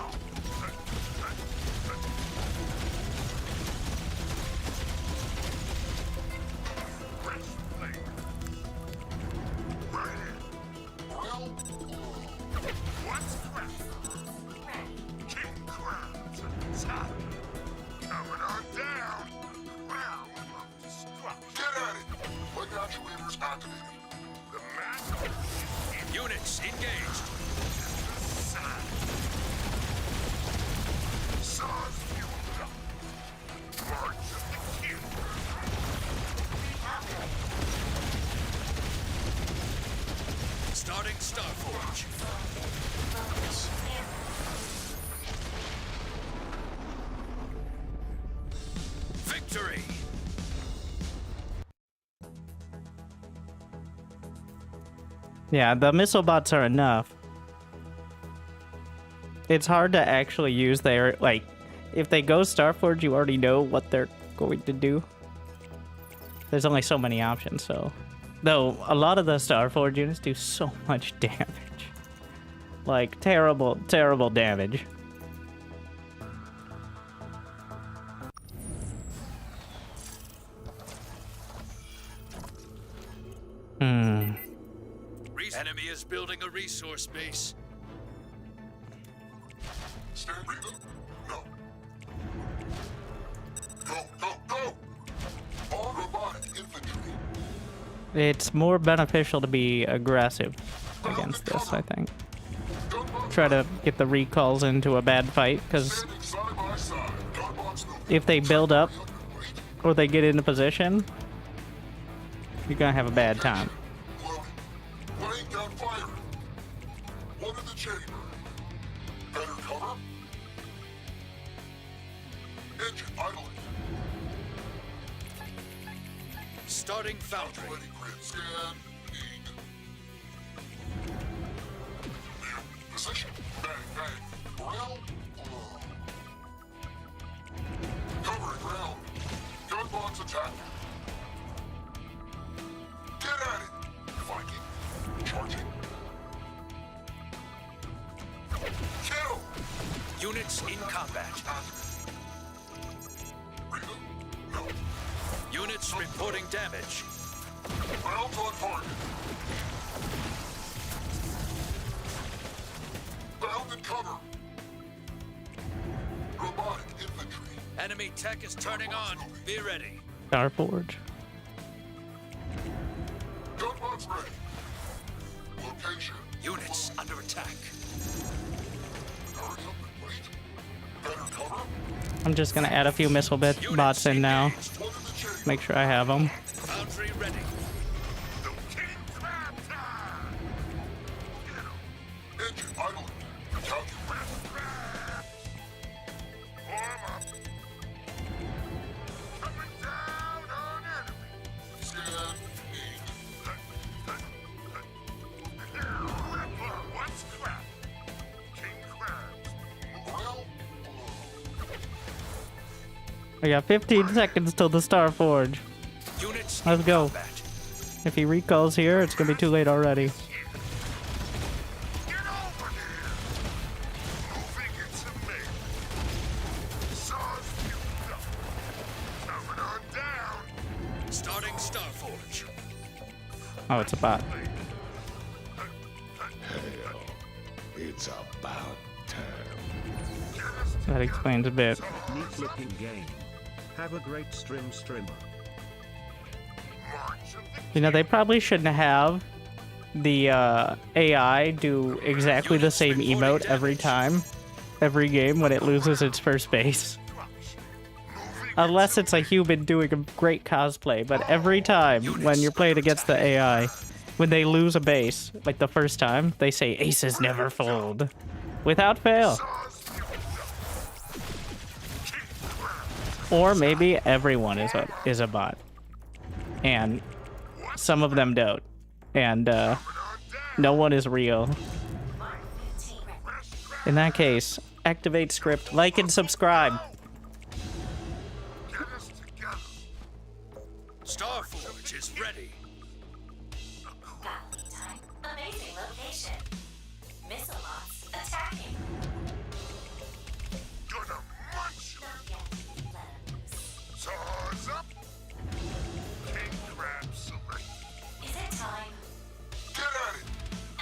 Fresh flavor. Right in. Well, what's crab? Ready. King crabs. Top. Coming on down. Crown of destruction. Get at it. Like actuators activated. The master is Units engaged. the sun. Saws fueled up. March of the King. Starting Starforge. Focus. Victory. Yeah, the missile bots are enough. It's hard to actually use their, like, if they go Starforge, you already know what they're going to do. There's only so many options, so. Though, a lot of the Starforge units do so much damage. Like, terrible, terrible damage. Enemy is building a resource base. Stand breathing? No. It's more beneficial to be aggressive against this, I think. Try to get the recalls into a bad fight, because Standing side by side. Gunbots moving. if they build up or they get into position, you're gonna have a bad time. Loading. Laying down fire. One in the chamber. Better cover. Engine idling. Starting foundry. Ready grid scan. Need. New position. Bang, bang. Morale. Low. Covering ground. Gunbots attack. Get at it. Viking. Charging. Kill. Units in combat. Rita? No. Units reporting damage. Rounds on target. Bound and cover. Robotic infantry. Enemy tech is turning on. Be ready. Starforge. Gunbots ready. Location. Units under attack. Hurry up and wait. Better cover. I'm just gonna add a few missile bots in now. engaged. One in the chamber. Make sure I have them. Foundry ready. The king crab time. Engine idling. Calculate. Arm up. Coming down on enemy. Scan. What's crap? King crabs. Morale. I got 15 seconds till the Starforge. Units Let's in go. combat. If he recalls here, it's gonna be too late already. Get over here! Moving into me. Saws fueled up. Coming on down. Starting Starforge. Oh, it's a bot. It's about time. That explains a bit. Neat looking game. Have a great streamer. March of the You know, they probably shouldn't have the AI do exactly the same emote every time, every game when it loses its first base. Unless it's a human doing a great cosplay, but every time when you're playing against the AI, when they lose a base, like the first time, they say aces never fold. Without fail. Or maybe everyone is a bot. And some of them don't. And no one is real. In that case, activate script, like and subscribe. get us together. Starforge is ready. Battle time. Amazing location. Missile bots attacking. Gonna munch you. Not yet. Let 'em loose. Saws up. King crab select. Is it time? Get at it.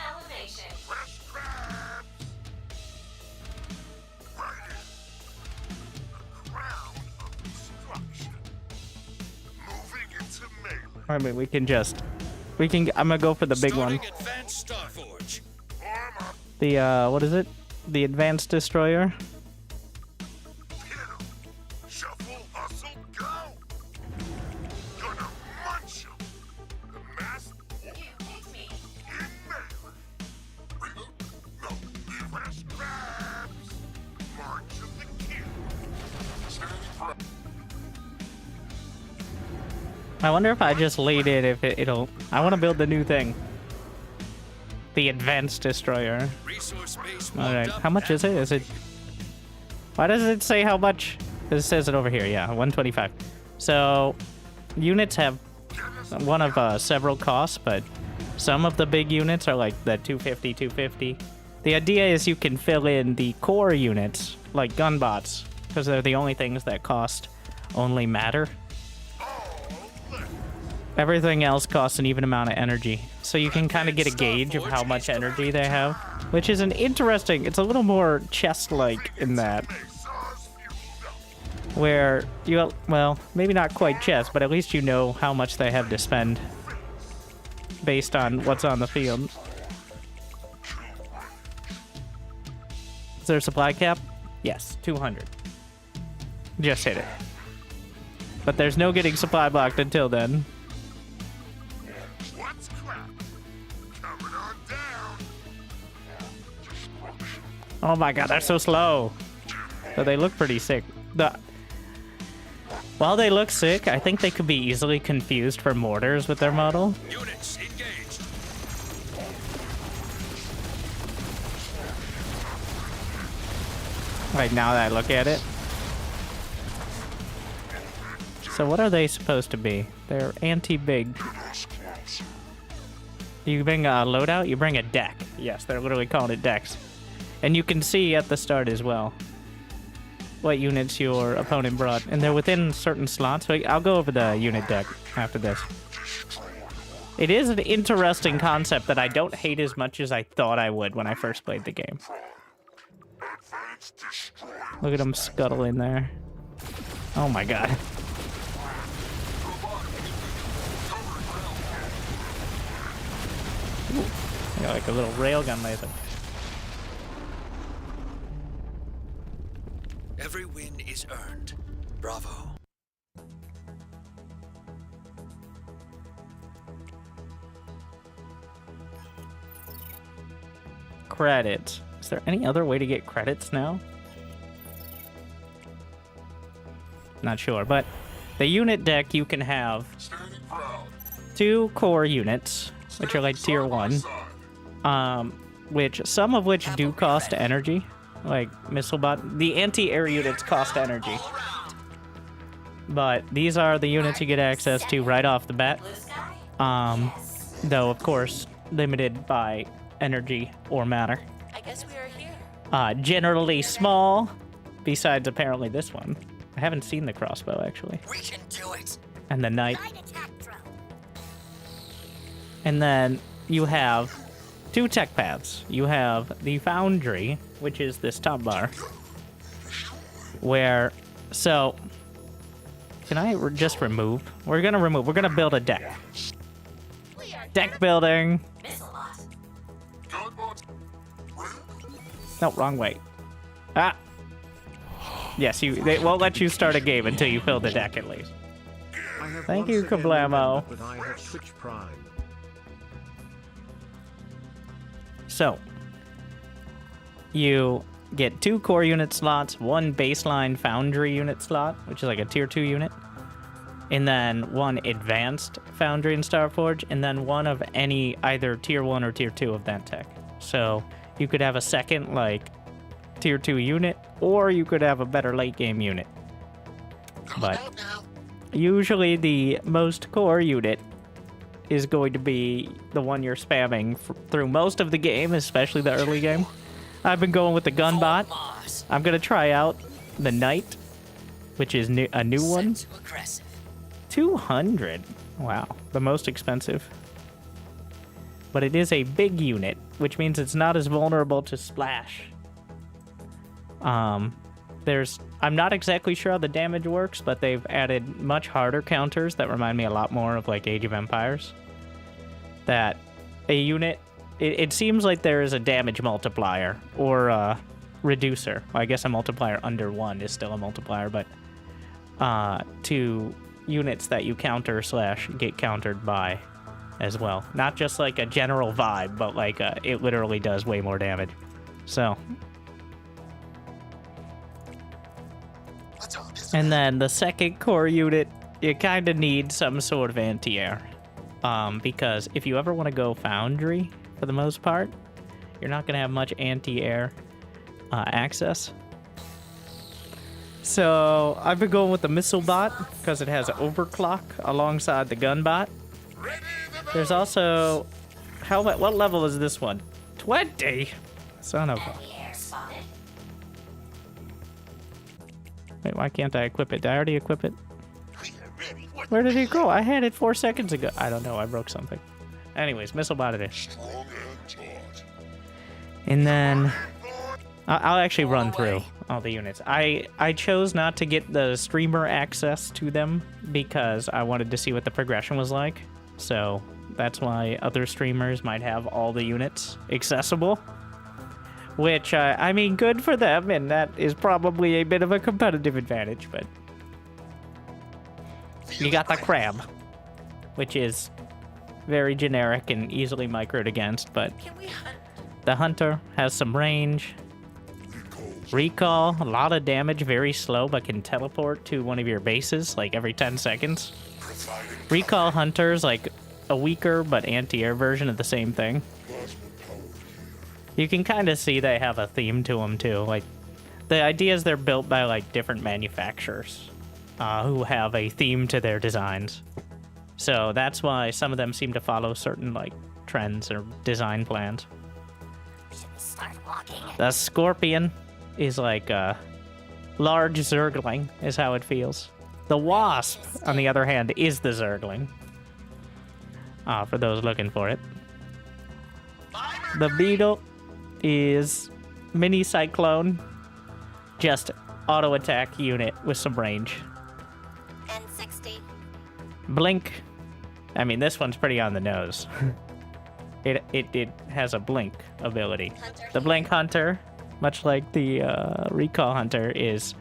Elevation. Fresh crabs. Right in. The crown of destruction. Moving into melee. I mean, I'm gonna go for the big one. Starting advanced Starforge. Arm up. The, what is it? The Advanced Destroyer? Hit 'em. Shuffle, hustle, go. Gonna munch 'em. The mask You picked me. in melee. Reboot? No. Fresh crabs. March of the king. Standing for I wonder if I just laid it, if it'll... I want to build the new thing. The Advanced Destroyer. Resource base Alright, warmed up how much is it? and Is it... Why does it say how much? It says it over here, yeah, 125. So, units have one of several costs, but some of the big units are like the 250, 250. The idea is you can fill in the core units, like gunbots, because they're the only things that cost only matter. Everything else costs an even amount of energy. So you can kind of get a gauge of how much energy they have, which is an interesting, it's a little more chess-like in that, where you, well, maybe not quite chess, but at least you know how much they have to spend. based on what's on the field. Is there a supply cap? Yes, 200. Just hit it. But there's no getting supply blocked until then. What's crap? Coming on down. Oh my god, they're so slow. But they look pretty sick. While they look sick, I think they could be easily confused for mortars with their model. Units engaged. Right now that I look at it. So what are they supposed to be? They're anti-big. You bring a loadout, you bring a deck. Yes, they're literally calling it decks. And you can see at the start as well what units your opponent brought. And they're within certain slots. So I'll go over the unit deck after this. It is an interesting concept that I don't hate as much as I thought I would when I first played the game. Look at them scuttling there. Oh my god. Yeah, like a little railgun laser. Every win is earned. Bravo. Credits. Is there any other way to get credits now? Not sure, but the unit deck you can have Standing proud. 2 core units, which are like tier 1. Which some of which do cost energy, like missile bot. The anti-air units cost energy, but these are the units you get access to right off the bat. Though of course limited by energy or matter. I guess we are here. Generally small, besides apparently this one. I haven't seen the crossbow actually, We can do it. and the knight. And then you have 2 tech paths. You have the foundry, which is this top bar, where, so, can I just remove? We're gonna build a deck. Deck building. No, wrong way. Ah. Yes, they won't let you start a game until you fill the deck at least. I have Thank once you, again Kablamo. remembered that I have Twitch Prime. So, you get 2 core unit slots, 1 baseline foundry unit slot, which is like a tier 2 unit, and then 1 advanced foundry and Starforge, and then 1 of any either tier 1 or tier 2 of that tech. So, you could have a second, like, tier 2 unit, or you could have a better late game unit. But usually the most core unit is going to be the one you're spamming through most of the game, especially the early game. I've been going with the gun bot. I'm going to try out the knight, which is a new one. 200. Wow, the most expensive. But it is a big unit, which means it's not as vulnerable to splash. I'm not exactly sure how the damage works, but they've added much harder counters that remind me a lot more of like Age of Empires. That a unit, it seems like there is a damage multiplier or a reducer. Well, I guess a multiplier under 1 is still a multiplier, but to units that you counter / get countered by as well. Not just like a general vibe, but like it literally does way more damage. So. And then the second core unit, you kind of need some sort of anti-air. Because if you ever want to go foundry, for the most part, you're not going to have much anti-air access. So I've been going with the missile bot because it has overclock alongside the gun bot. There's also, what level is this one? 20? Son of a... Wait, why can't I equip it? Did I already equip it? Where did it go? I had it 4 seconds ago. I don't know. I broke something. Anyways, missile bot it is. And then I'll actually run through all the units. I chose not to get the streamer access to them because I wanted to see what the progression was like. So That's why other streamers might have all the units accessible. Which, I mean, good for them, and that is probably a bit of a competitive advantage, but... You got the crab, which is very generic and easily microed against, but... Can we hunt? The hunter has some range. Recall, a lot of damage, very slow, but can teleport to one of your bases, like, every 10 seconds. Recall hunters, like, a weaker but anti-air version of the same thing. You can kind of see they have a theme to them, too. Like, the idea is they're built by, like, different manufacturers who have a theme to their designs. So that's why some of them seem to follow certain, like, trends or design plans. Start walking. The scorpion is like a large zergling, is how it feels. The wasp, on the other hand, is the zergling. For those looking for it. The beetle is mini cyclone, just auto attack unit with some range. And 60. Blink. I mean, this one's pretty on the nose. It has a blink ability. The blink hunter, much like the recall hunter, is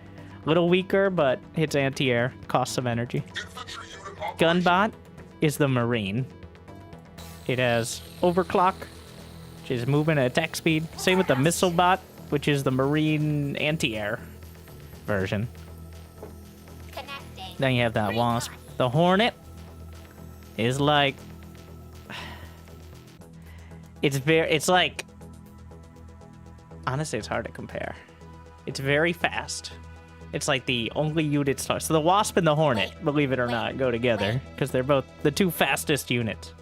a little weaker, but hits anti-air, costs some energy. Gunbot is the marine. It has overclock, which is movement and attack speed. Same with the missile bot, which is the marine anti-air version. Connecting. Then you have that wasp. The hornet is like... It's like... Honestly, it's hard to compare. It's very fast. It's like the only unit star. So the wasp and the hornet, believe it or not, go together. Because they're both the two fastest units.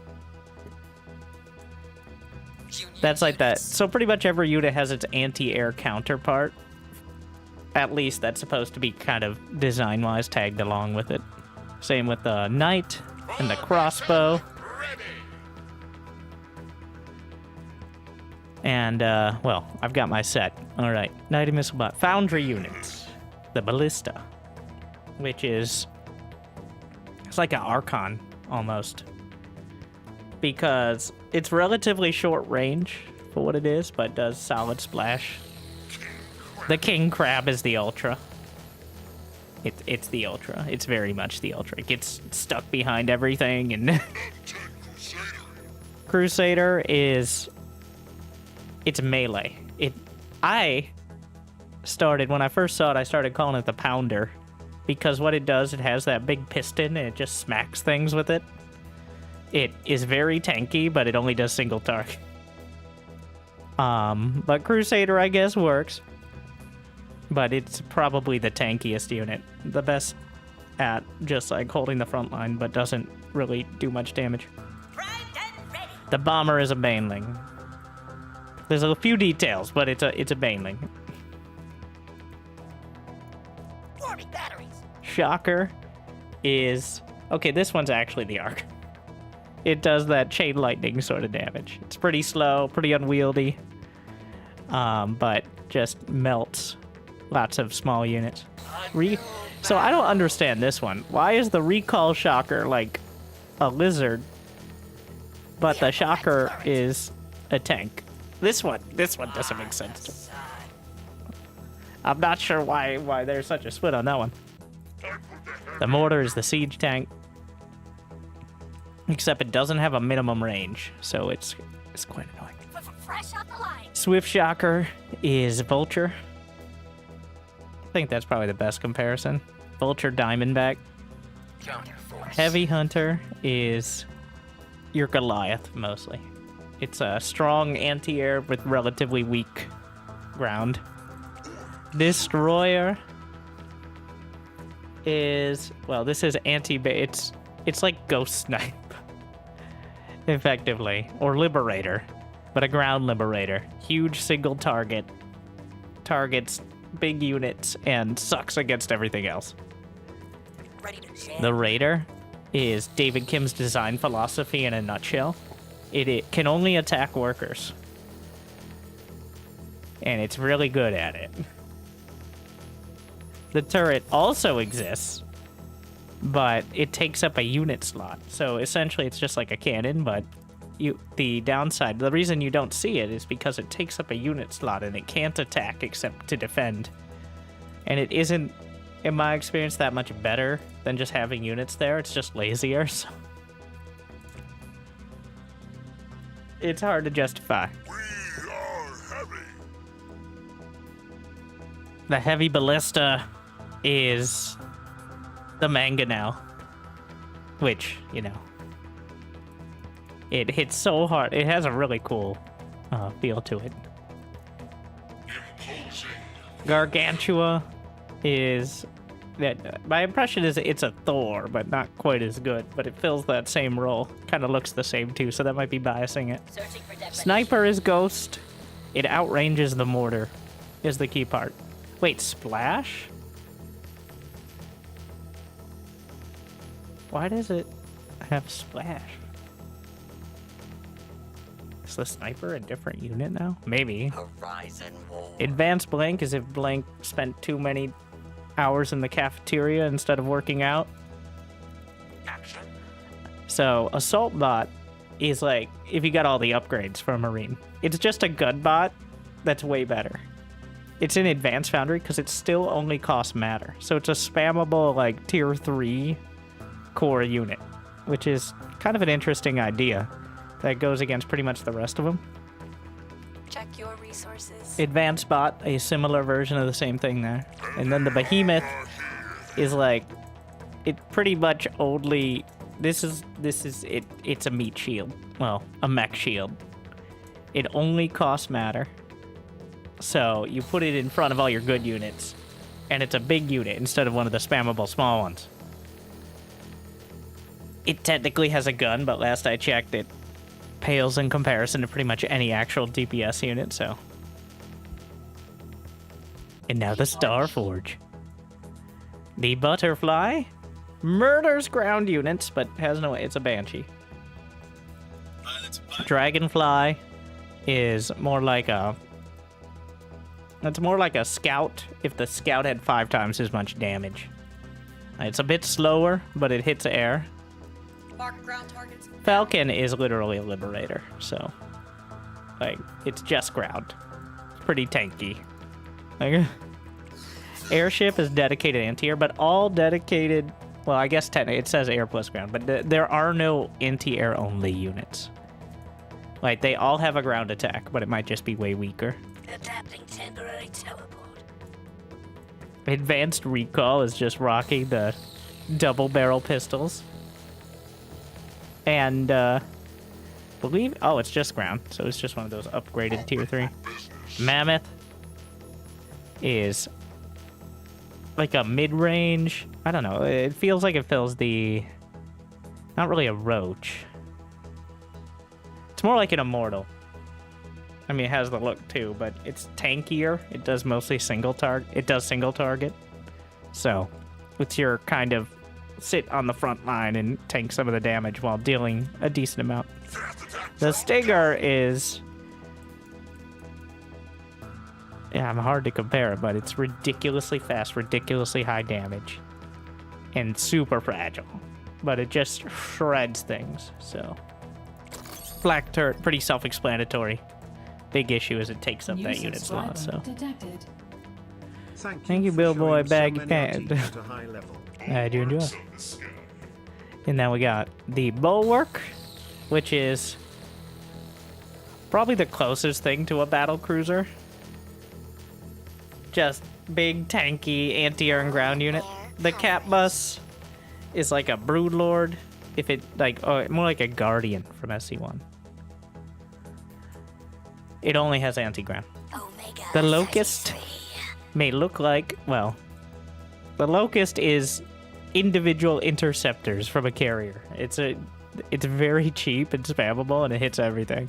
That's like that. So pretty much every unit has its anti-air counterpart. At least that's supposed to be kind of design-wise tagged along with it. Same with the knight and the crossbow. And, well, I've got my set. Alright, knight and missile bot. Foundry units. The ballista. Which is... It's like an Archon, almost. Because it's relatively short range for what it is, but does solid splash. The king crab is the ultra. It's the ultra. It's very much the ultra. It gets stuck behind everything, and... Crusader is... It's melee. When I first saw it, I started calling it the Pounder. Because what it does, it has that big piston, and it just smacks things with it. It is very tanky, but it only does single target. But Crusader, I guess, works. But it's probably the tankiest unit. The best at just, like, holding the front line, but doesn't really do much damage. The bomber is a baneling. There's a few details, but it's a baneling. Forming batteries. Shocker is... Okay, this one's actually the arc. It does that chain lightning sort of damage. It's pretty slow, pretty unwieldy. But just melts lots of small units. So I don't understand this one. Why is the recall shocker like a lizard, but the shocker is a tank? This one doesn't make sense to me. I'm not sure why there's such a split on that one. The mortar is the siege tank. Except it doesn't have a minimum range, so it's quite annoying. Fresh off the line. Swift shocker is vulture. I think that's probably the best comparison. Vulture diamondback. Heavy hunter is your Goliath, mostly. It's a strong anti-air with relatively weak ground. Destroyer is... Well, this is anti-base. It's like Ghost Snipe. Effectively. Or Liberator. But a ground Liberator. Huge single target. Targets big units and sucks against everything else. Ready to jam. The Raider is David Kim's design philosophy in a nutshell. It can only attack workers. And it's really good at it. The turret also exists but it takes up a unit slot. So essentially it's just like a cannon, but the downside, the reason you don't see it is because it takes up a unit slot and it can't attack except to defend. And it isn't, in my experience, that much better than just having units there. It's just lazier, so it's hard to justify. We are heavy. The heavy ballista is the manga now, which, you know, it hits so hard. It has a really cool feel to it. Imposing. Gargantua is that my impression is it's a Thor, but not quite as good. But it fills that same role. Kind of looks the same too, so that might be biasing it. Searching for definition. Sniper is Ghost. It outranges the mortar, is the key part. Wait, Splash? Why does it have Splash? Is the Sniper a different unit now? Maybe. Horizon War. Advanced Blank is if Blank spent too many hours in the cafeteria instead of working out. Action. So, Assault Bot is like if you got all the upgrades for a Marine. It's just a gun bot that's way better. It's in Advanced Foundry because it still only costs matter. So it's a spammable, like, tier 3 core unit, which is kind of an interesting idea that goes against pretty much the rest of them. Check your resources. Advanced Bot, a similar version of the same thing there. And then the Behemoth is like, it pretty much only, this is it. It's a meat shield. Well, a mech shield. It only costs matter. So you put it in front of all your good units, and it's a big unit instead of one of the spammable small ones. It technically has a gun, but last I checked, it pales in comparison to pretty much any actual DPS unit, so. And now the Starforge. The Butterfly murders ground units, but has no, it's a Banshee. Dragonfly is more like a, it's more like a scout if the scout had 5 times as much damage. It's a bit slower, but it hits air. Mark ground targets. Falcon is literally a liberator, so like it's just ground. It's pretty tanky. Like, airship is dedicated anti-air, but all dedicated. Well, I guess technically it says air plus ground, but there are no anti-air only units. Like they all have a ground attack, but it might just be way weaker. Adapting temporary teleport. Advanced recall is just rocking the double barrel pistols. And believe, oh, it's just ground, so it's just one of those upgraded tier 3. Mammoth is like a mid-range, I don't know, it feels like it fills the, not really a roach. It's more like an immortal. I mean, it has the look too, but it's tankier. It does mostly single target. It does single target. So it's your kind of sit on the front line and tank some of the damage while dealing a decent amount. The Stinger is, yeah, I'm hard to compare it, but it's ridiculously fast, ridiculously high damage, and super fragile. But it just shreds things, so. Black Turret, pretty self-explanatory. Big issue is it takes up that unit slot, so. Detected. Thank you, Billboy Baggy Pant. I do enjoy. And then we got the Bulwark, which is probably the closest thing to a battle cruiser. Just big, tanky, anti-air and ground unit. The Cat Bus is like a Broodlord. If it, like, oh, more like a Guardian from SC1. It only has anti-ground. Omega The Locust may look like, well, the Locust is individual interceptors from a carrier. It's very cheap and spammable, and it hits everything.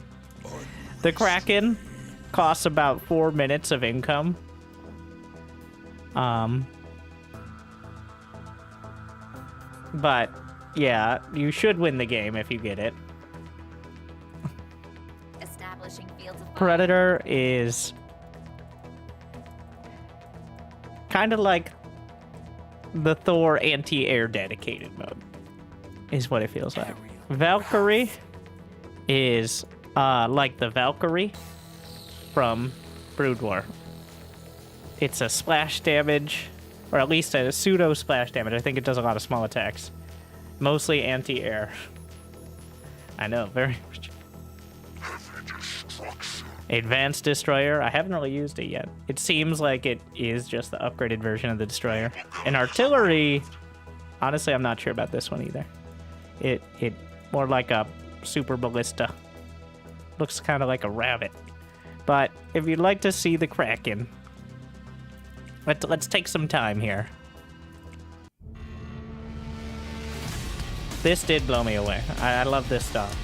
The Kraken costs about 4 minutes of income. But yeah, you should win the game if you get it. Establishing fields of fire. Predator is kind of like the Thor anti-air dedicated mode, is what it feels like. Valkyrie is like the Valkyrie from Brood War. It's a splash damage, or at least a pseudo splash damage. I think it does a lot of small attacks. Mostly anti-air. I know, very much. Advanced Destroyer. I haven't really used it yet. It seems like it is just the upgraded version of the Destroyer. And Artillery, honestly, I'm not sure about this one either. It more like a Super Ballista. Looks kind of like a rabbit. But if you'd like to see the Kraken, let's take some time here. This did blow me away. I love this stuff.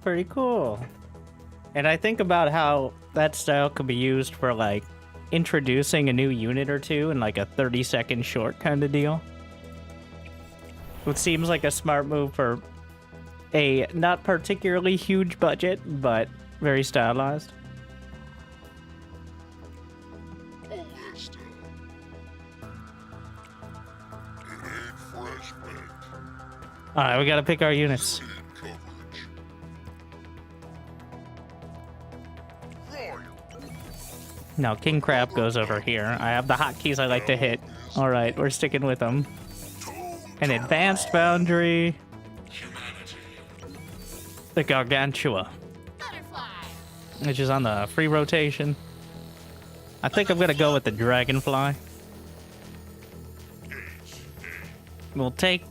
Pretty cool. And I think about how that style could be used for like introducing a new unit or two in like a 30-second short kind of deal. It seems like a smart move for a not particularly huge budget, but very stylized. Hold that still. It ain't fresh, man. Alright, we gotta pick our units. Good coverage. Now, King Crab goes over here. I have the hotkeys I like to hit. Alright, we're sticking with them. An advanced boundary. The Gargantua, Butterfly. which is on the free rotation. I think I'm gonna go with the Dragonfly. We'll take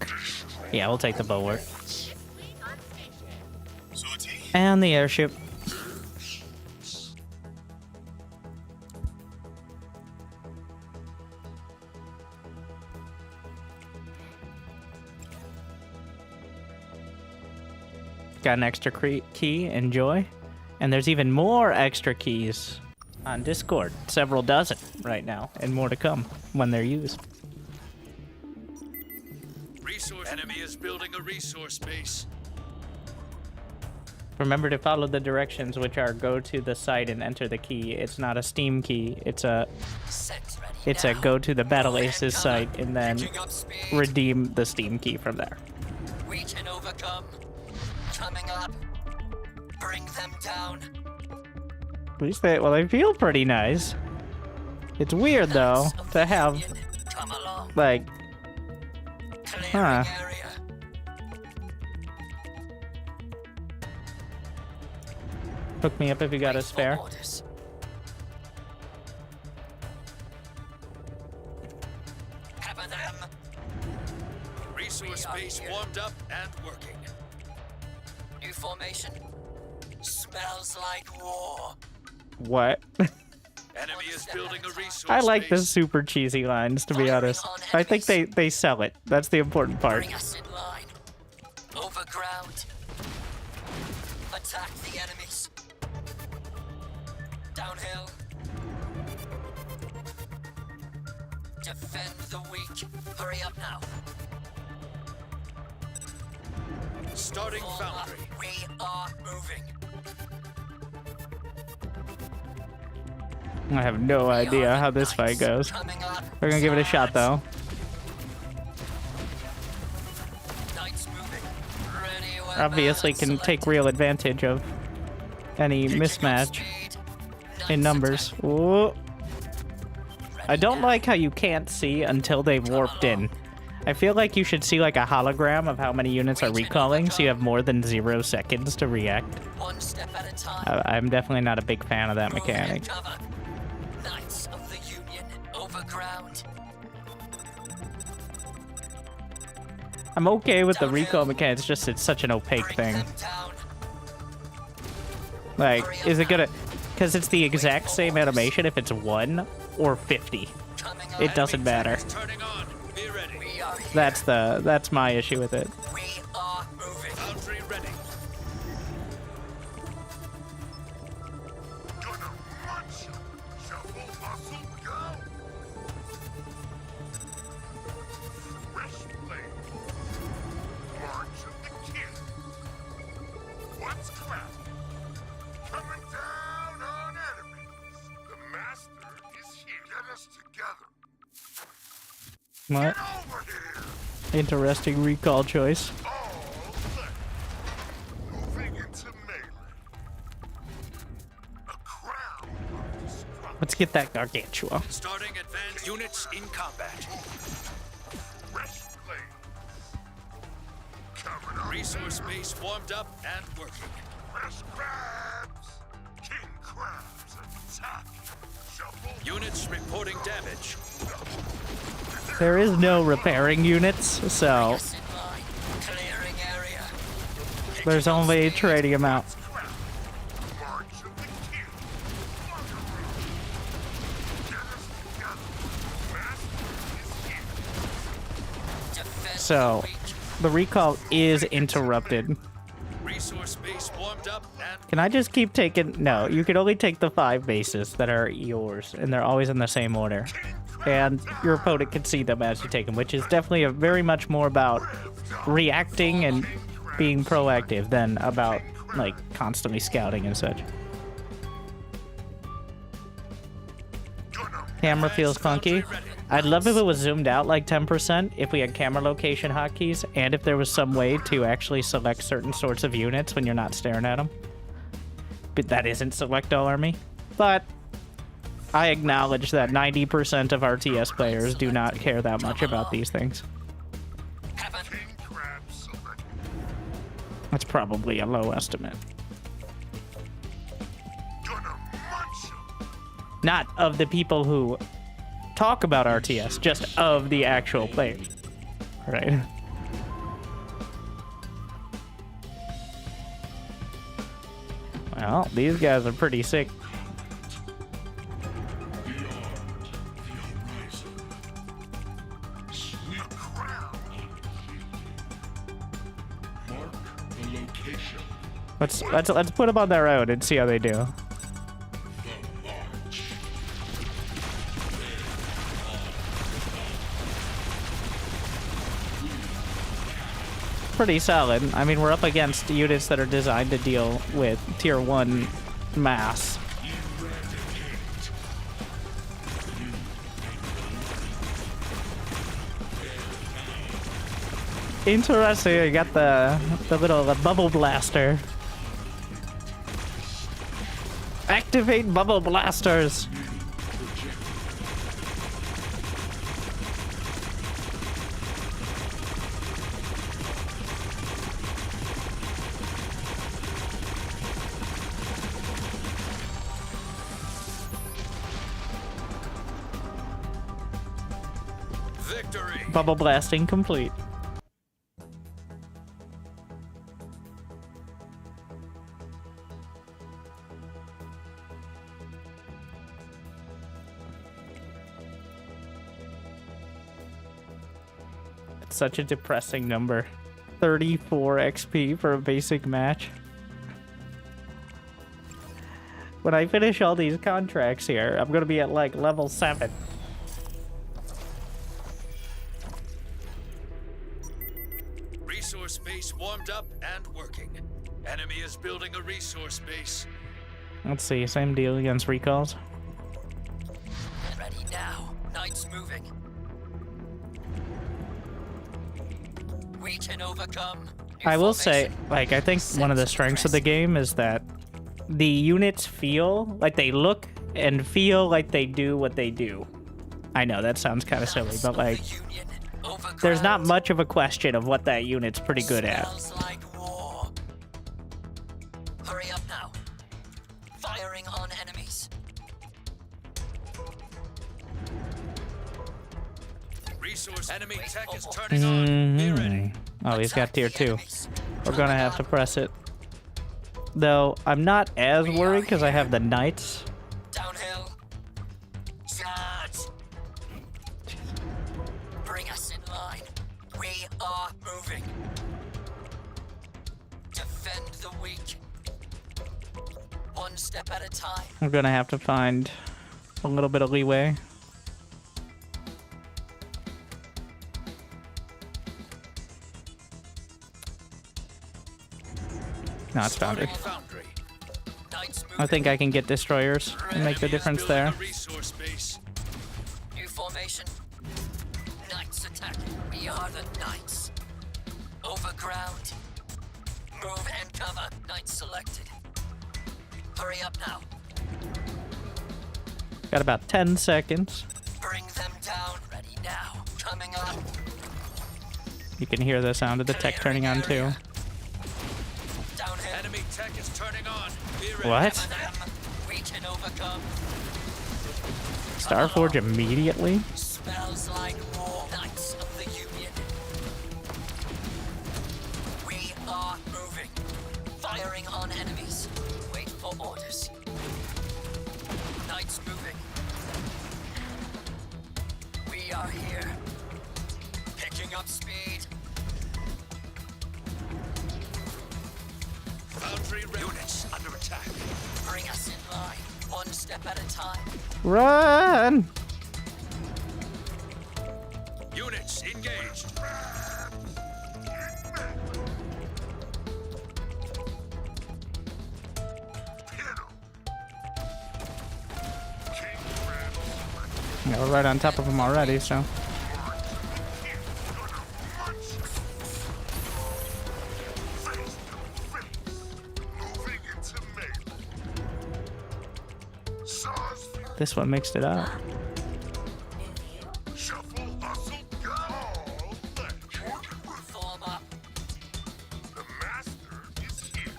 the Bulwark. Wing on station. And the airship. Got an extra key, enjoy. And there's even more extra keys on Discord. Several dozen right now, and more to come when they're used. Resource enemy is building a resource base. Remember to follow the directions, which are go to the site and enter the key. It's not a Steam key, it's a go to the Battle Aces site and then redeem the Steam key from there. We can overcome. Coming up. Bring them down. At least they feel pretty nice. It's weird though to have Come along. like Clearing area. hook me up if you got a spare. Orders. Resource base base warmed up and working. New formation. Smells like war. What? Enemy is building a resource I like the base. super cheesy lines, to be honest. I think they sell it. That's the important part. Bring us in line. Overground. Attack the enemies. Downhill. Defend the weak. Hurry up now. Starting Form up. foundry. We are moving. I have no idea how this fight goes. Coming up. We're gonna give it a shot, though. Knights moving. Ready when Obviously can take real advantage of any mismatch in numbers. Ooh. I don't like how you can't see until they've warped in. I feel like you should see like a hologram of how many units are recalling so you have more than 0 seconds to react. One step at a time. I'm definitely not a big fan of that Move mechanic. and cover. Knights of the Union. Overground. I'm okay with the recall mechanic, it's just it's such an opaque Bring thing. them down. Like, is it gonna... Because it's the exact same animation if it's 1 or 50. Coming up. It doesn't matter. Turning on. Be ready. We are here. That's my issue with it. We are moving. Foundry ready. Gonna munch you. Shuffle, hustle, go. Fresh blade. March of the king. What's crap? Coming down on enemies. The master is here. Get us together. What? Over here. Interesting recall choice. All left. Moving into melee. A crown of destruction. Let's get that gargantua. Starting advanced units in combat. Fresh blades. Coming on. Resource base warmed up and working. Fresh crabs. King crabs attack. Shuffle. Units reporting damage. There is no repairing units, so Us in line. Clearing area. there's only trading them out. Crab. March of the king. Get us together. Master is here. Defend So, the weak. the recall is interrupted. Resource base warmed up and Can I just keep taking... No, you can only take the 5 bases that are yours, and they're always in the same order. And your opponent can see them as you take them, which is definitely very much more about reacting and being proactive than about, like, constantly scouting and such. Camera feels clunky. I'd love if it was zoomed out like 10%, if we had camera location hotkeys, and if there was some way to actually select certain sorts of units when you're not staring at them. But that isn't select all army. But I acknowledge that 90% of RTS players do not care that much about these things. Heaven. King crab select. That's probably a low estimate. Gonna munch you. Not of the people who talk about RTS, just of the actual players. Right? Well, these guys are pretty sick. Sweet crown. Mark the location. Let's put them on their own and see how they do. The march. Pretty solid. I mean, we're up against units that are designed to deal with tier 1 mass. Interesting, you got the little bubble blaster. Activate bubble blasters. victory. Bubble blasting complete. such a depressing number. 34 XP for a basic match. When I finish all these contracts here, I'm gonna be at like level 7. Resource base warmed up and working. Enemy is building a resource base. Let's see, same deal against recalls. Ready now. Knights moving. We can overcome. New I will say, formation. like, I think one of the strengths of the game is that the units feel like they look and feel like they do what they do. I know that sounds kind of silly, but like, Union. there's not Overground. much of a question of what that unit's pretty good at. Smells like war. Hurry up now. Firing on enemies. Resource enemy tech is turning on. Be ready. Oh, he's got Attack tier the 2. enemies. We're gonna have to press it. Though, I'm not as worried because I have the knights. Downhill. Charge. Bring us in line. We are moving. Defend the weak. One step at a time. We're gonna have to find a little bit of leeway. No, it's foundry. Foundry. Knights moving. I think I can get destroyers and make the Enemy is difference building there. a resource base. New formation. Knights attacking. We are the knights. Overground. Move and cover. Knights selected. Hurry up now. Got about 10 seconds. Bring them down. Ready now. Coming up. You can hear the sound of the tech turning on too. Downhill. Enemy tech is turning on. Be ready. What? Them. We can overcome. Starforge immediately? Smells like war. Knights of the Union. We are moving. Firing on enemies. Wait for orders. Knights moving. We are here. Picking up speed. Foundry units under attack. Bring us in line. One step at a time. Run! Units engaged. Yeah, we're right on top of them already, so. This one mixed it up. Shuffle, hustle, go! Form up. The master is here.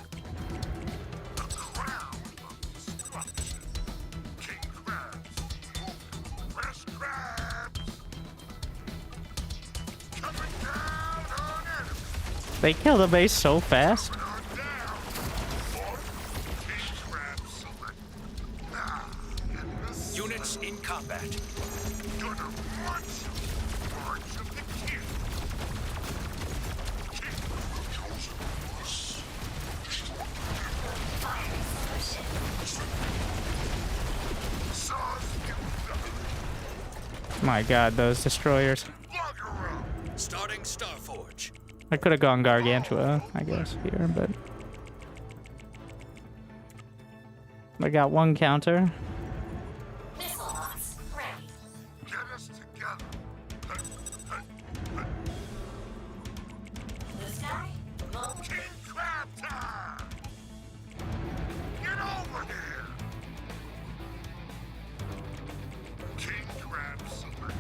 The crown of destruction. King Crabs, moving. Fresh crabs. Coming down on enemies. They kill the base so fast. On down. King Crab select. Now, in the Units in combat. gonna march March of the king. King chosen us. Sauce My god, those destroyers. Logger up. Starting Starforge. I could have gone Gargantua, I guess, here, but. I got one counter. Missile launch ready. Get us together. Blue sky, move. King Crab time. Get over here. King Crab select.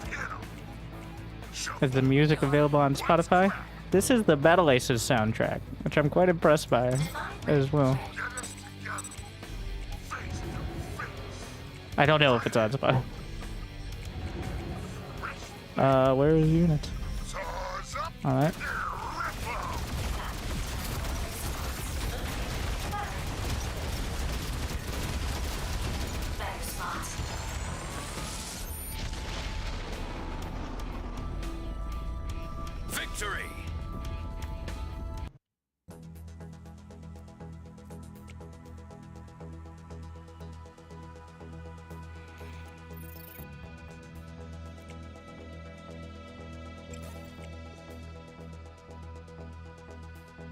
Hit 'em. Is the music available on Spotify? This is the Battle Aces soundtrack, which I'm quite impressed by as well. Get us together. Face to face. I don't know if it's on Spotify. Where is unit? Saws up. Alright. Ripple. Better spot.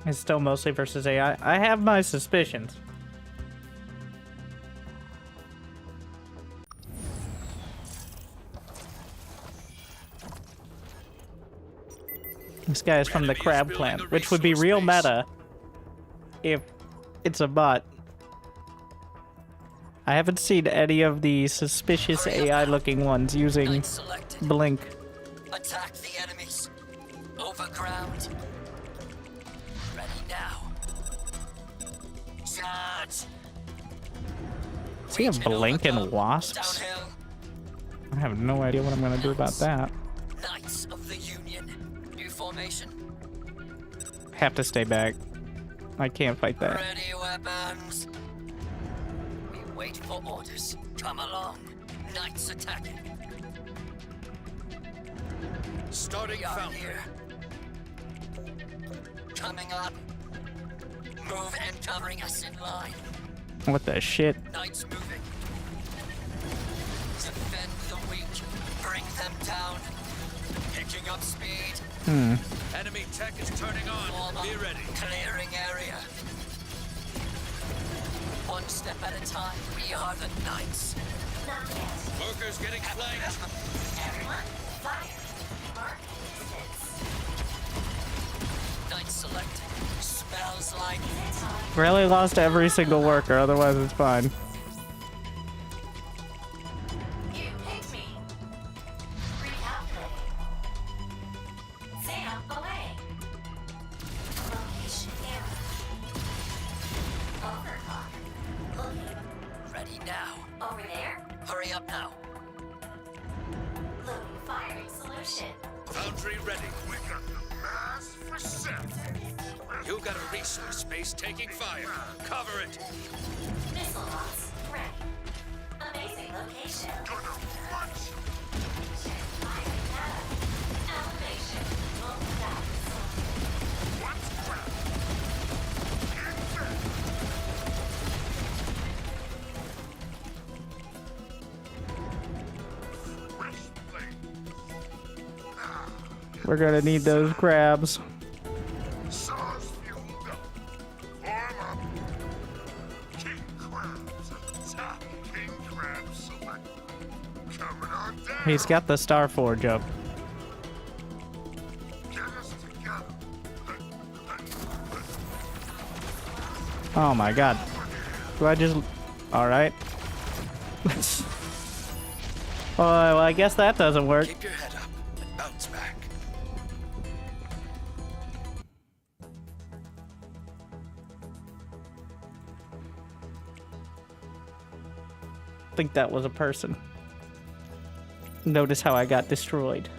It's still mostly versus AI. I have my suspicions. This guy is from the Crab Clan, which would be real meta if it's a bot. I haven't seen any of the suspicious AI-looking ones using Knight selected. Blink. Attack the enemies. Overground. Ready now. Charge. Does he have Reach and Blink and overcome. Wasps? Downhill. I have no idea what I'm gonna do about that. Knights of the Union. New formation. Have to stay back. I can't fight that. Ready weapons. We wait for orders. Come along. Knights attacking. Starting We are fountain. here. Coming up. Move and covering us in line. What the shit? Knights moving. Defend the weak. Bring them down. Picking up speed. Enemy tech is turning on. Form up. Be ready. Clearing area. One step at a time. We are the knights. Not yet. Workers getting flanked. Everyone, fire. Mark distance. Knights selected. Smells like Really lost every single worker, otherwise it's fine. You picked me. Recalculating. Sam, away. Location error. Overclock. Looking. ready now. Over there. Hurry up now. Loading firing solution. Foundry ready. We got the mass for set. You got a resource space taking fire. Cover it. Missile launch ready. Amazing location. Gonna watch. Check firing data. Elevation. Multi data. What's crap? Get back. Fresh blade. We're gonna need those crabs. Saws fueled up. Form up. King crabs. Attack. King crabs select. Coming on down. He's got the Star Forge up. Get us together. Oh my god. Do I just... Alright. Oh, well, I guess that doesn't work. Keep your head up and bounce back. I think that was a person. Notice how I got destroyed.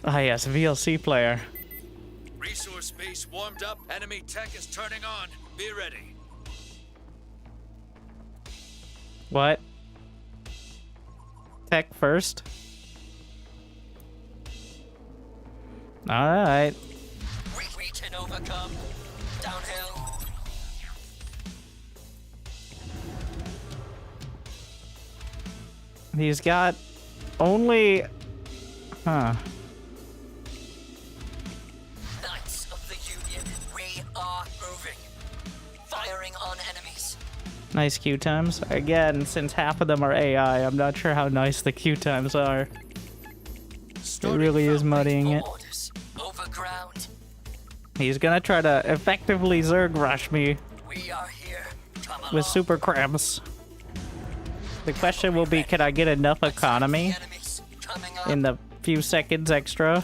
Ah yes, VLC player. Resource space warmed up. Enemy tech is turning on. Be ready. What? Tech first? Alright. We can overcome. Downhill. He's got only... Huh. Knights of the Union. We are moving. Firing on enemies. Nice queue times. Again, since half of them are AI, I'm not sure how nice the queue times are. It really is muddying For it. orders. Overground. He's gonna try to effectively Zerg rush me We are here. Come along. with super crabs. The question will be, can I get enough economy The enemies coming up. in the few seconds extra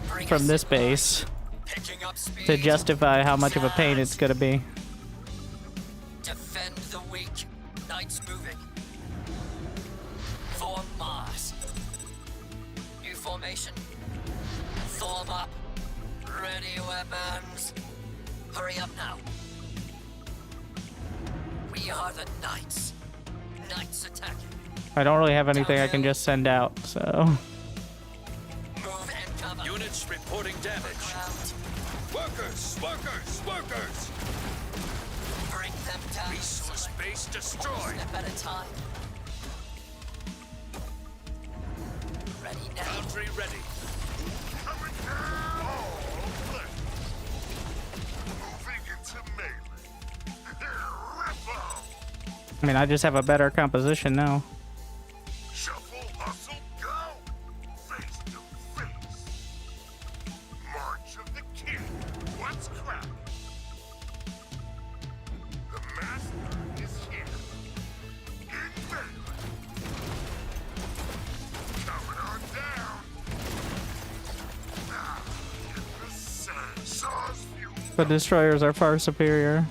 Bring us from this in line. base Picking up speed. to justify how much of a pain it's gonna be? Defend the weak. Knights moving. For Mars. New formation. Form up. Ready weapons. Hurry up now. We are the Knights. Knights attacking. I don't really have anything I can just send out, so... Move and cover. Units reporting damage. Ground. Workers! Workers! Workers! Bring them down. Resource base destroyed. Step at a time. Foundry ready. Coming down! All left. Moving into melee. Ripple! I mean, I just have a better composition now. Shuffle, hustle, go! Face to face. March of the King. What's cracking? The Master is here. In melee. Coming on down. Ah, in the sand. Saws fuel. The destroyers are far superior.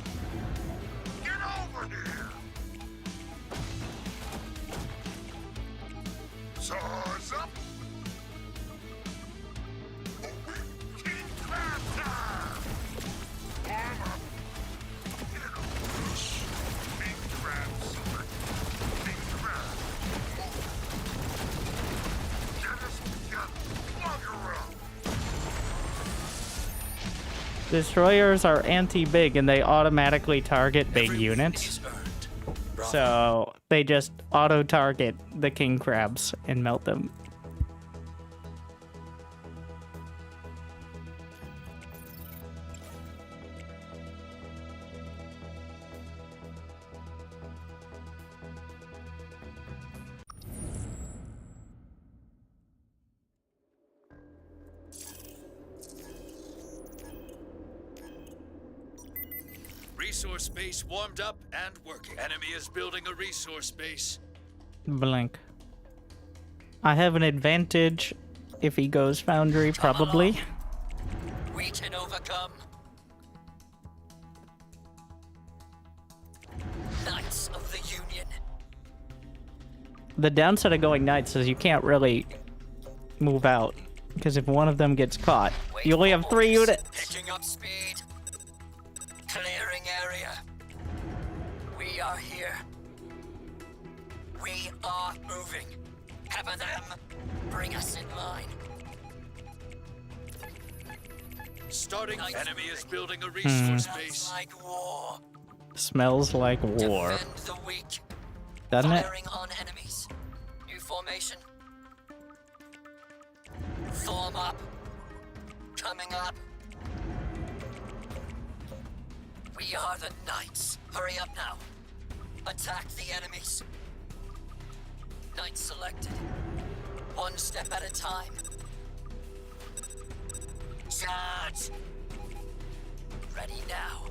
Get over here. Saws up. King crab time. Arm up. Get over. King crab select. King crab. Get us together. Bugger up. Destroyers are anti-big and they automatically target big Every units. is earned. Bravo. So they just auto-target the king crabs and melt them. Resource base warmed up and working. Enemy is building a resource base. Blink. I have an advantage if he goes Foundry, probably. We can overcome. Knights of the Union. The downside of going Knights is you can't really move out. Because if one of them gets caught, Wait you only for have 3 orders. units. Picking up speed. Clearing area. We are here. We are moving. Cover them. Bring us in line. Starting. Nice. Enemy is building a resource Smells base. like war. Smells like war. Defend the weak. Doesn't it? Firing on enemies. New formation. Form up. Coming up. We are the knights. Hurry up now. Attack the enemies. Knights selected. One step at a time. Charge. Ready now.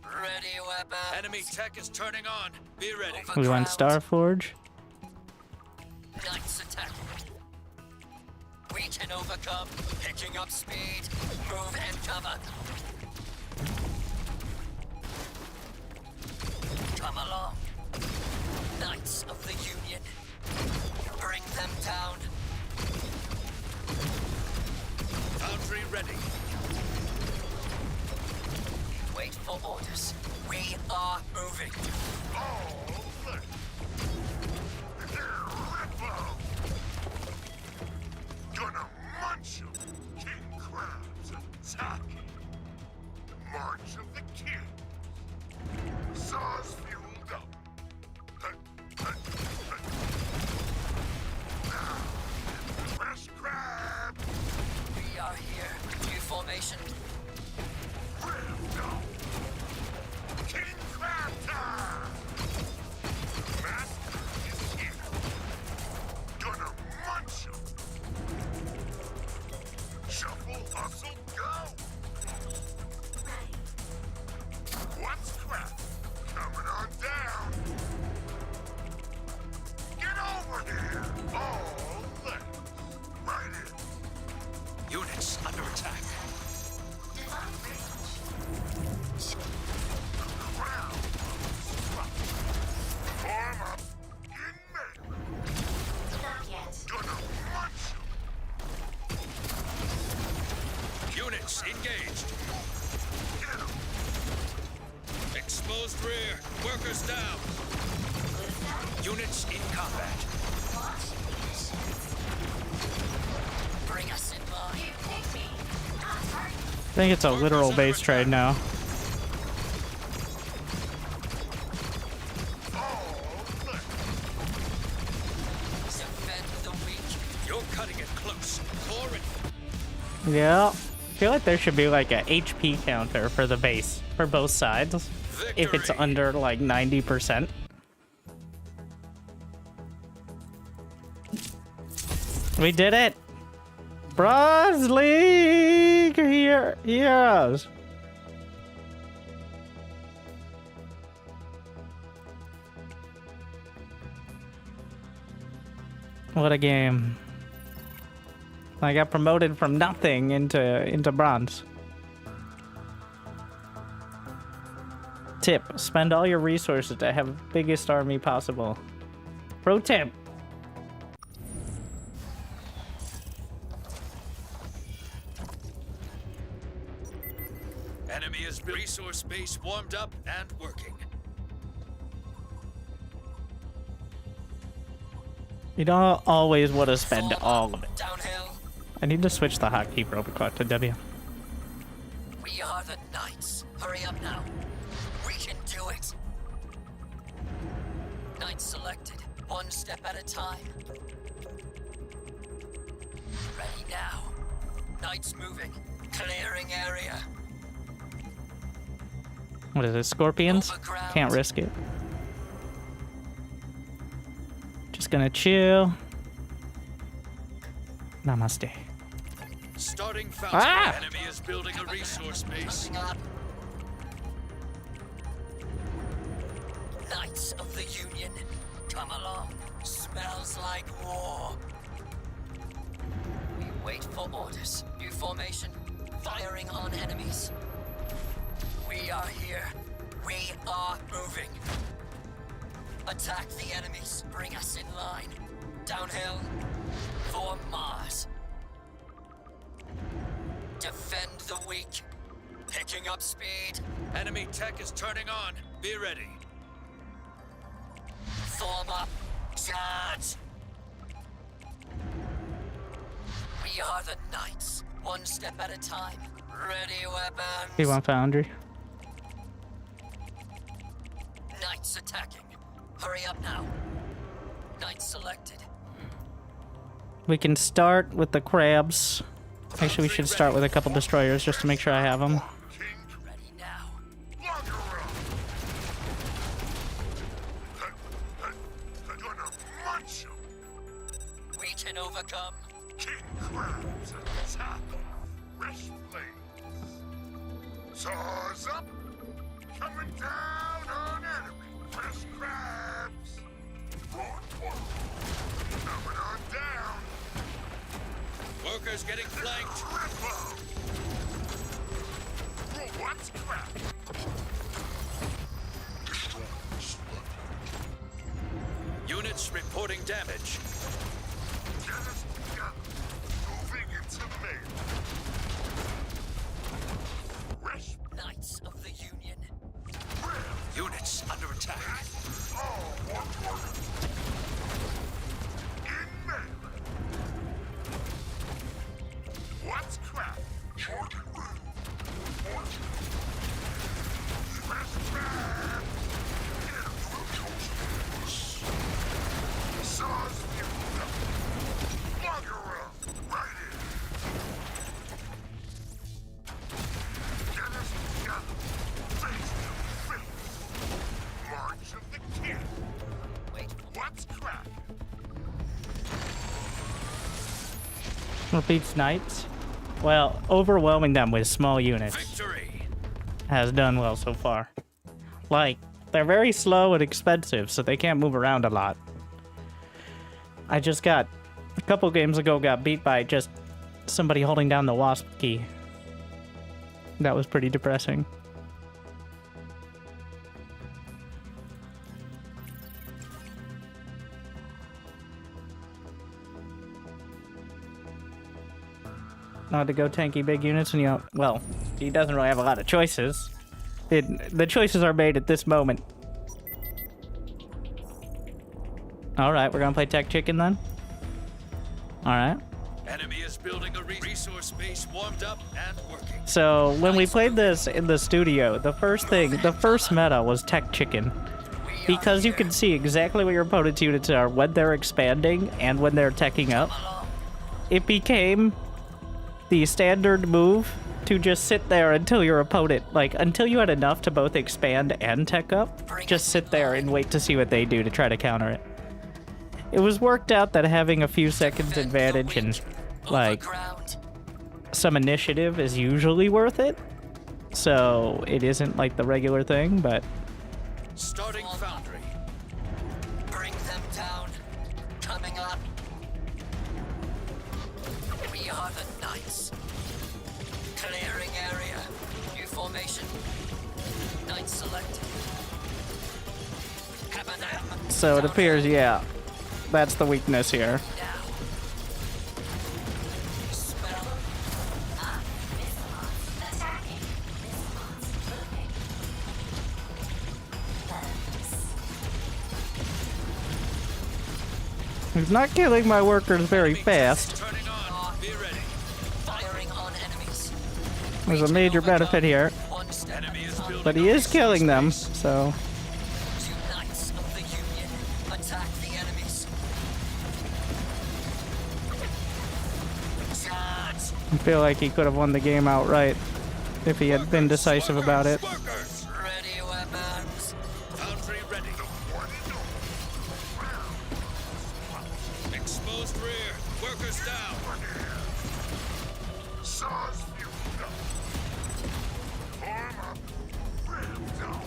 Ready, weapon. Enemy tech is turning on. Be ready. We want Starforge. Knights attack. We can overcome. Picking up speed. Move and cover. Come along. Knights of the Union. Bring them down. Foundry ready. Wait for orders. We are moving. All left. Ripple. Gonna munch 'em. King crabs attacking. March of the King. Saws fueled up. Fresh crab. We are here. New formation. Ripped up. King crab time. Master is here. Gonna munch 'em. Shuffle, hustle, go. What's crap? Coming on down. Get over here. All left. Right in. Units under attack. Crowd. Form up. In melee. Not yet. Gonna munch 'em. Units engaged. Get 'em. Exposed rear. Workers down. Units in combat. Bring us in line. You picked me. Not hard. I think it's a literal base trade now. All left. Defend the weak. close. Pour it. Yeah. I feel like there should be like a HP counter for the base for both sides. If it's Victory. under like 90%. We did it! Bronze League heroes! What a game. I got promoted from nothing into bronze. Tip, spend all your resources to have the biggest army possible. Pro tip. Enemy is resource base warmed up and working. You don't always want to spend all of it. Downhill. I need to switch the hotkey real quick to W. We are the knights. Hurry up now. We can do it. Knights selected. One step at a time. Ready now. Knights moving. Clearing area. What is it, scorpions? Overground. Can't risk it. Just gonna chill. Namaste. Starting fountain. Ah! Enemy is building a resource base. Coming up. Knights of the Union. Come along. Smells like war. We wait for orders. New formation. Firing on enemies. We are here. We are moving. Attack the enemies. Bring us in line. Downhill. For Mars. Defend the weak. Picking up speed. Enemy tech is turning on. Be ready. Form up. Charge. We are the knights. One step at a time. Ready weapons. P1 Foundry. Knights attacking. Hurry up now. Knights selected. We can start with the crabs. Actually, we should start with a couple destroyers just to make sure I have them. Ready now. Lock her up. They're gonna munch 'em. We can overcome. King crabs at the top. Fresh blades. Saws up. Coming down on enemy. Fresh crabs. Roaring water. Coming on down. Workers getting flanked. Triple. What's crap? Destroying slug. Units reporting damage. Get us together. Moving into main. Fresh Knights of the Union. crabs. Units under attack. All one target. In melee. What's crap? Target ready. March. Fresh crabs. Enemy will kill us. Saws fueled up. Log her up. Right in. Get us together. Face to face. March of the King. Wait. What's crap? Repeats knights. Well, overwhelming them with small units Victory. has done well so far. Like, they're very slow and expensive, so they can't move around a lot. I just got, a couple games ago, got beat by just somebody holding down the WASP key. That was pretty depressing. Not to go tanky big units, and you know, well, he doesn't really have a lot of choices. The choices are made at this moment. Alright, we're gonna play Tech Chicken then? Alright. Enemy is building a resource base warmed up and working. So, when we played this in the studio, the first meta was Tech Chicken. Because you can see exactly what your opponent's units are when they're expanding and when they're teching up. it became the standard move to just sit there until your opponent, like, until you had enough to both expand and tech up, just sit there and wait to see what they do to try to counter it. It was worked out that having a few seconds advantage and, like, some initiative is usually worth it. So it isn't like the regular thing, but... Starting foundry. Bring them down. Coming up. We are the Knights. Clearing area. New formation. Knights selected. So it appears, yeah, that's the weakness here. He's not killing my workers very fast. Turning on. Be ready. Firing on enemies. There's a major benefit here, Enemy is building but a he is resource killing them, base. so... You Knights of the Union. Attack the enemies. Charge. I feel like he could have won the game outright if he had been decisive about it. Workers. Ready weapons. Foundry ready. Exposed rear. Workers down. Saws you go. Arm up. Ram down.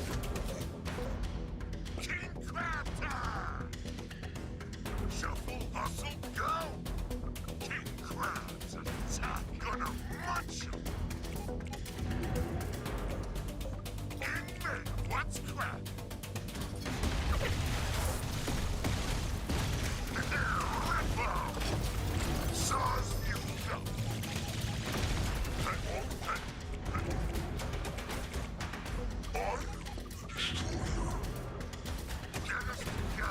King Crab time. Shuffle, hustle, go. King Crab's attack gonna munch you. Inmate, what's crab? Saws you go.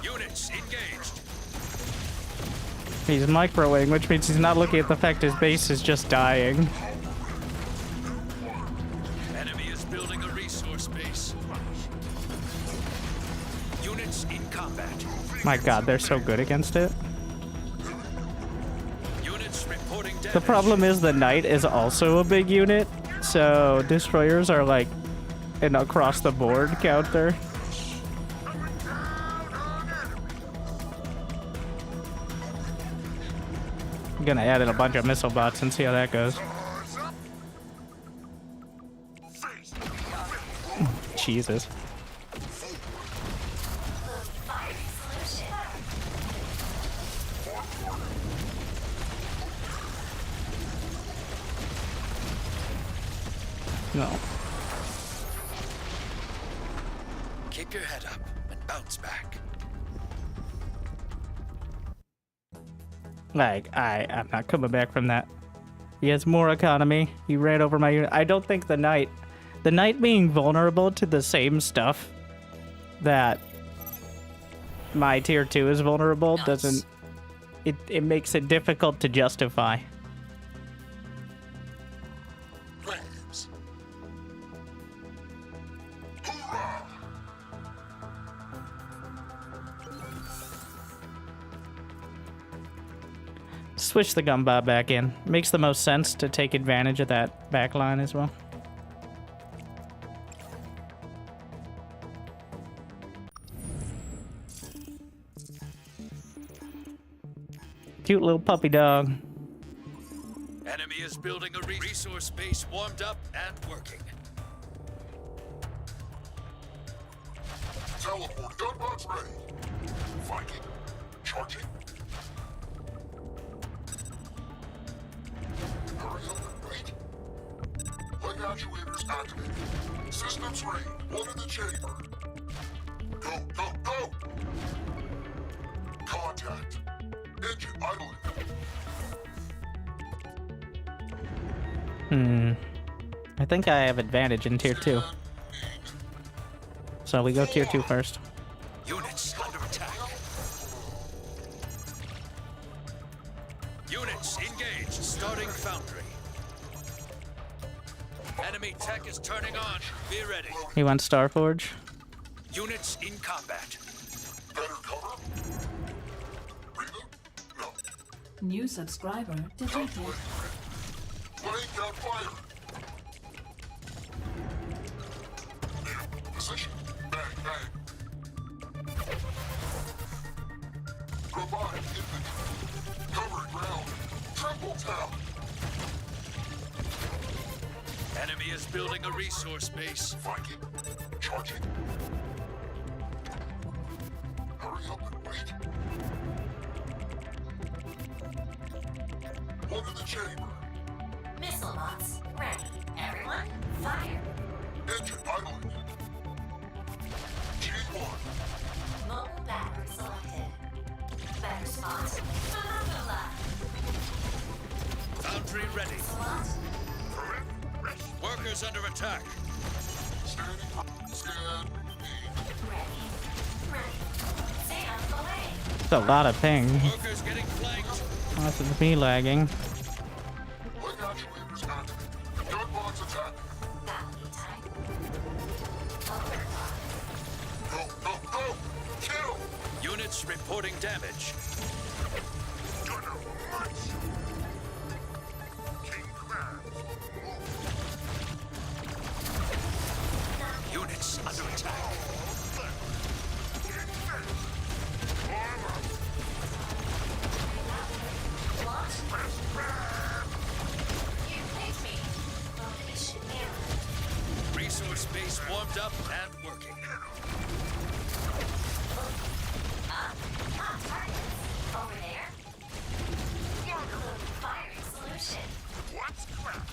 Units engaged. He's microwing, which means he's not looking at the fact his base is just dying. Enemy is building a resource base. Units in combat. My god, they're so good against it. Units reporting damage. The problem is the knight is also a big unit, so destroyers are like an across the board counter. I'm gonna add in a bunch of missile bots and see how that goes. Jesus. No. Keep your head up and bounce back. Like, I'm not coming back from that. He has more economy. He ran over my unit. I don't think the knight being vulnerable to the same stuff that my tier 2 is vulnerable doesn't, it makes it difficult to justify. Rams. Hoorah! Switch the gumbot back in. Makes the most sense to take advantage of that back line as well. Cute little puppy dog. Enemy is building a resource base warmed up and working. Teleport gunbots ready. Viking. Charging. Hurry up and wait. Leg actuators activated. Systems ready. One in the chamber. Go, go, go! Contact. Engine idling. I think I have advantage in tier 2. So we go tier 2 first. Units under attack. Units engaged. Starting foundry. Enemy tech is turning on. Be ready. He wants Starforge. Units in combat. Better cover? Rita? No. New subscriber detected. Laying down fire. Position. Bang, bang. Robotic infantry. Covering ground. Triple tap. Enemy is building a resource base. Viking. Charging. Hurry up and wait. One in the chamber. Missile bots ready. Everyone, fire. Engine idling. G1. Mobile battery selected. Better spot. Blah. Foundry ready. Spot. Correct. Rest. Workers under attack. Standing. Scan. Ready. Stay out of the way. It's a lot of ping. Workers getting flanked. Lots of me lagging. Leg actuators active. Gun box attack. Battery time. Go. Kill. Units reporting damage. Gonna munch. King crabs. Units under attack. You hit me. Motivation error. Resource base warmed up and working. Hot targets. Over there. Firing solution. What's crap?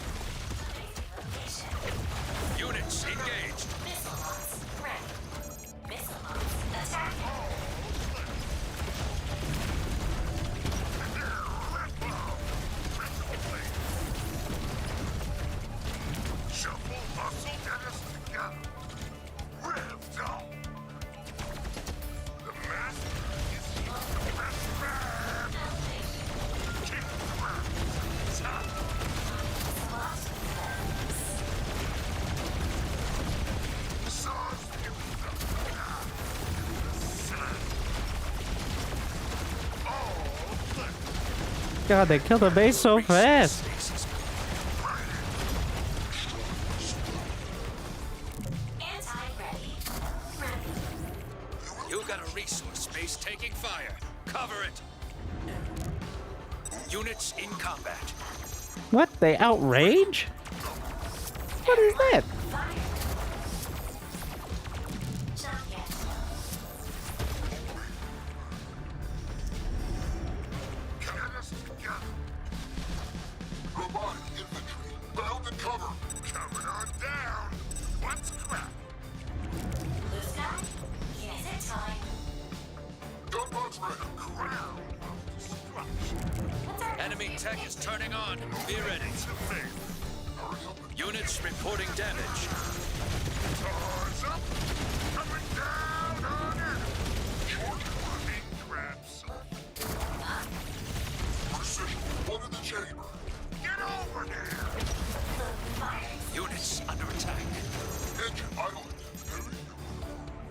Basic location. Units engaged. Missile bots ready. Missile bots attacking. Shuffle, hustle, get us together. Revved up. The master is here. Best man. King crab. Top. Sauce you God, they killed the base so fast. Anti-ready. Ready. You got a resource base taking fire. Cover it. Units in combat. What? They outrage? What is that? Fire. Not yet. get us together. Robotic infantry. Bound and cover. Coming on down. What's crap? Blue sky. Is it time? Gunbox ready. Crown of destruction. What's our Enemy tech is turning on. Be ready. Hurry up and Units reporting damage. Tars up. Coming down on it. King crabs. Precision. One in the chamber. Get over there. Units under attack. Engine idling.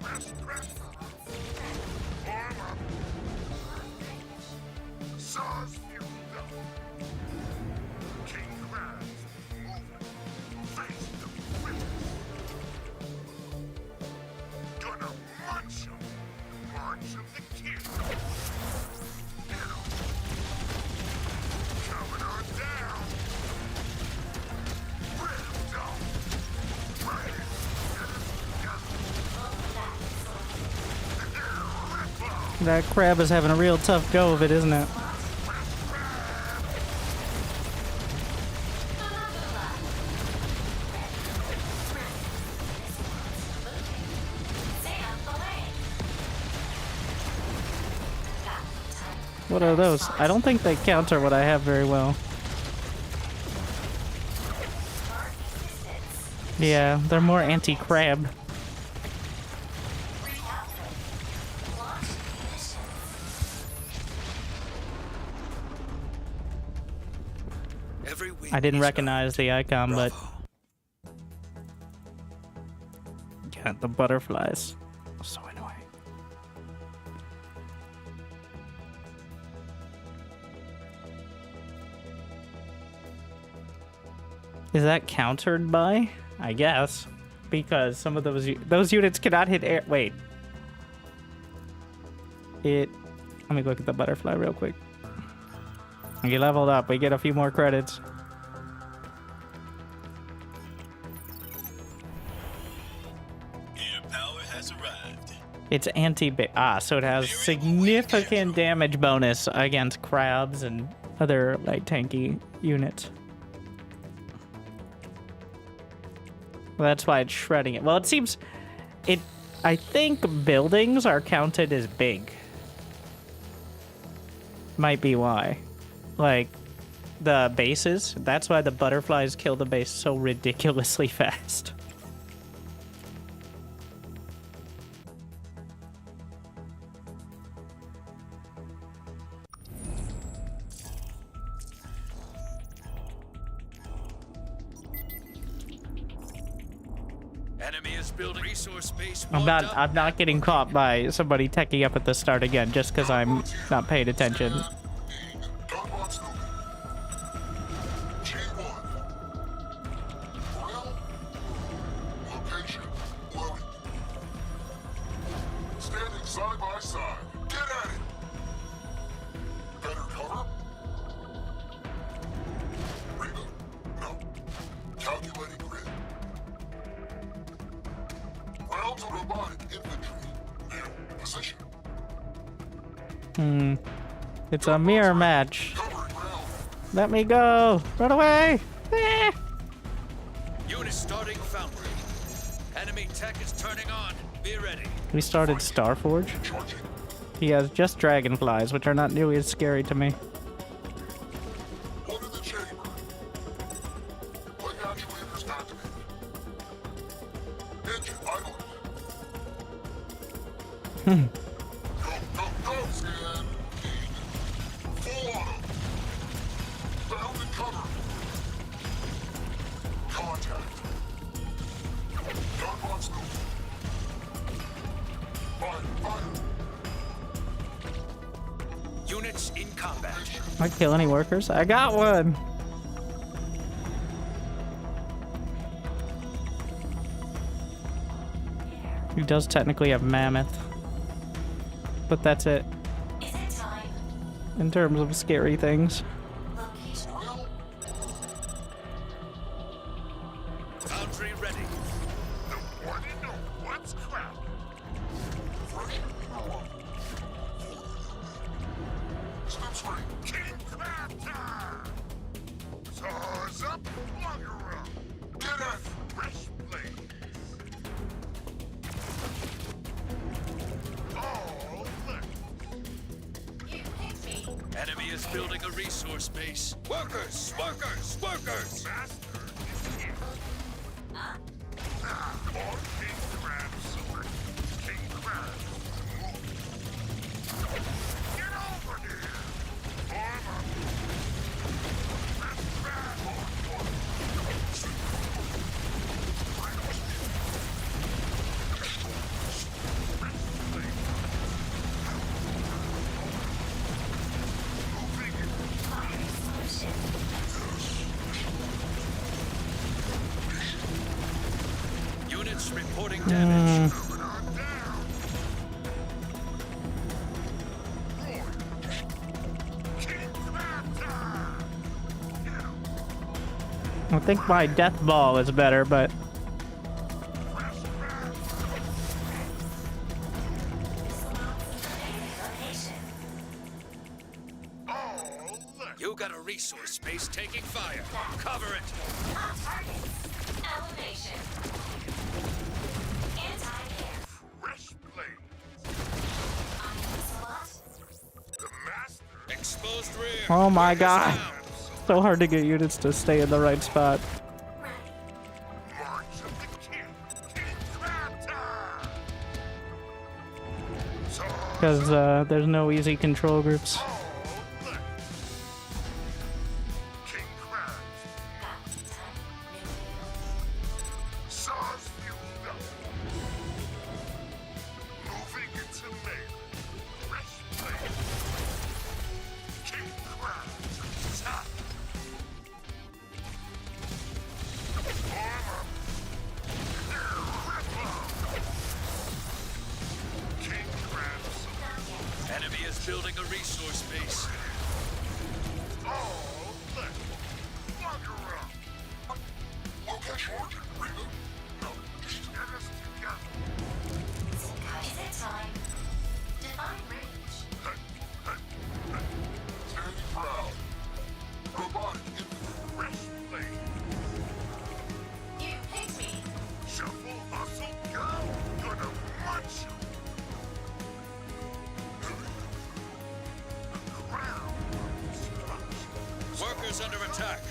Press. Arm up. Saws fueled up. King crabs. Moving. Face the whip. Gonna munch 'em. March of the king. Get 'em. Coming on down. Ripped up. Right. Get us together. Rip 'em. That crab is having a real tough go of it, isn't it? Stay out the way. What are those? I don't think they counter what I have very well. Yeah, they're more anti-crab. Every week I didn't is recognize the icon, but Bravo. got the butterflies. So annoying. Is that countered by? I guess. Because some of those units cannot hit air. Wait. Let me look at the butterfly real quick. We leveled up. We get a few more credits. Air power has arrived. It's so it has significant damage bonus against crabs and other light tanky units. Well, that's why it's shredding it. Well, it seems I think buildings are counted as big. Might be why. Like the bases, that's why the butterflies kill the base so ridiculously fast. Enemy is building resource base. I'm not getting caught by somebody teching up at the start again just because I'm not paying attention. Standing side by side. Get at it. Better cover. Reba. No. Calculating grid. Rounds of robotic infantry. Near position. It's a mirror match. Covering ground. Let me go. Run away. Eh. Unit starting foundry. Enemy tech is turning on. Be ready. We started Starforge. Charging. He has just dragonflies, which are not nearly as scary to me. One in the chamber. Leg actuators activated. Engine idling. Go, Scan. Full auto. Bound and cover. Contact. Gunbox moving. Fire. Units in combat. I kill any workers? I got one. He does technically have mammoth, but that's it Is it time? in terms of scary things. Location. Foundry ready. Nobody knows what's crap. Fresh power. Slipstream. King Crab time. Saws up, lug around. Get at fresh blades. All left. You picked me. Enemy is building a resource base. Workers! Master is here. All King Crab select. King Crab. Move. Get over here. Arm up. That's bad. Units reporting damage. I think my death ball is better, but Location. You got a resource base taking fire. Cover it. On target. Elevation. Anti-air. Fresh blade. Slot. The master. Exposed rear. oh my Workers god, down. so hard to get units to stay in the right spot. Ready. March of the King. King Crab time. Saws Because there's no easy control groups. all left. King Crabs. Got time. Saws fused up. Moving into melee. Fresh blade. King Crabs. Top. building a resource base. Oh, thanks. Bugger up. Location. Rita. No, just get us together. Is it time? Define range. Standing proud. Robotic infantry. Rest lane. You picked me. Shuffle, hustle, go. Gonna munch you. The ground. Workers under attack.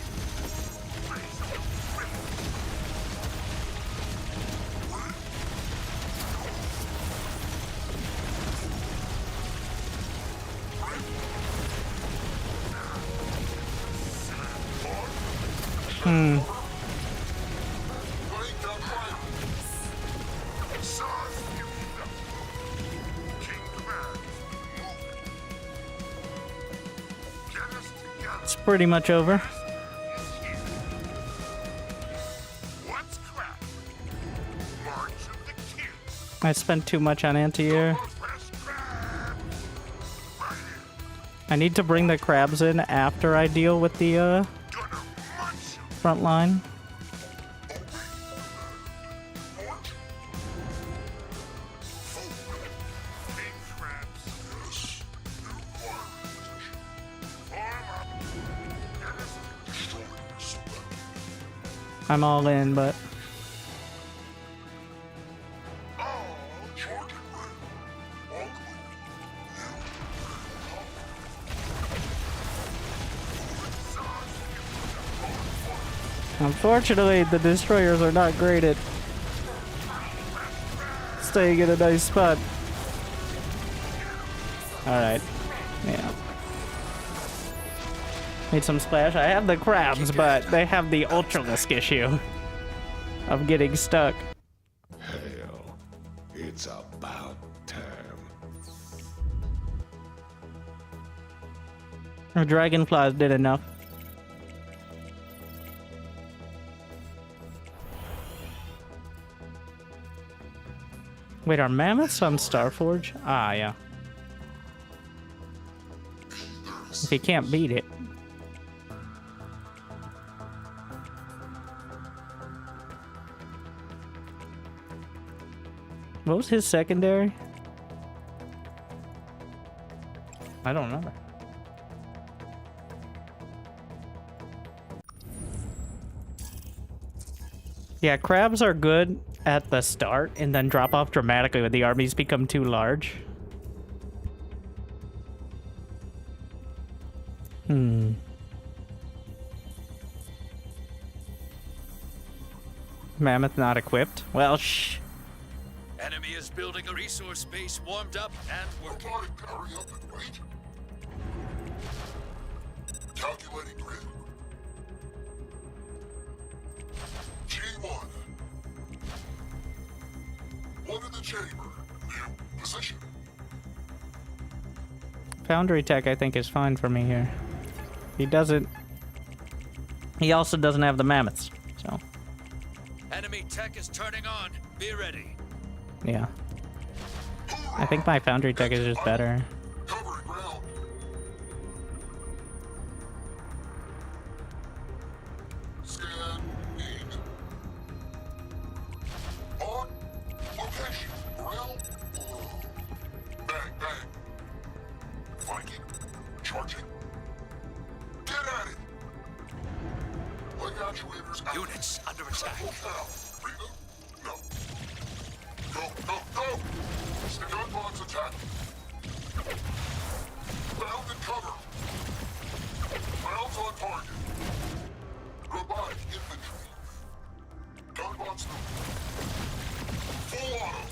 It's pretty much over. What's crap? March of the kids. I spent too much on anti-air. Fresh crab. Right here. I need to bring the crabs in after I deal with the Gonna munch you. front line. March. Big crabs. Yes. New water position. Arm up. Get us destroying select. I'm all in, but Oh, charging red. All unfortunately the destroyers are not great at staying in a nice spot. Alright. Yeah. Need some splash. I have the crabs, but they have the ultralisk issue of getting stuck. Hell, it's about time. The dragonflies did enough. Wait, are mammoths on Starforge? Ah, yeah. If you can't beat it. What was his secondary? I don't remember. Yeah, crabs are good at the start and then drop off dramatically when the armies become too large. Mammoth not equipped? Well, shh. Enemy is building a resource base warmed up and working. Robotic, hurry up and wait. Calculating grid. G1. One in the chamber. New position. Foundry tech, I think, is fine for me here. He doesn't... He also doesn't have the mammoths, so... Enemy tech is turning on. Be ready. Yeah. I think my foundry tech is just better. Covering ground. Scanning. On location. Rail. Bang, bang. Viking. Charging. Get at it. Leg actuators out. Units under attack. Now. Rita? No. Go, go, go! The gunbox attack. Bound and cover. Rounds on target. Robotic infantry. Gunbox full auto.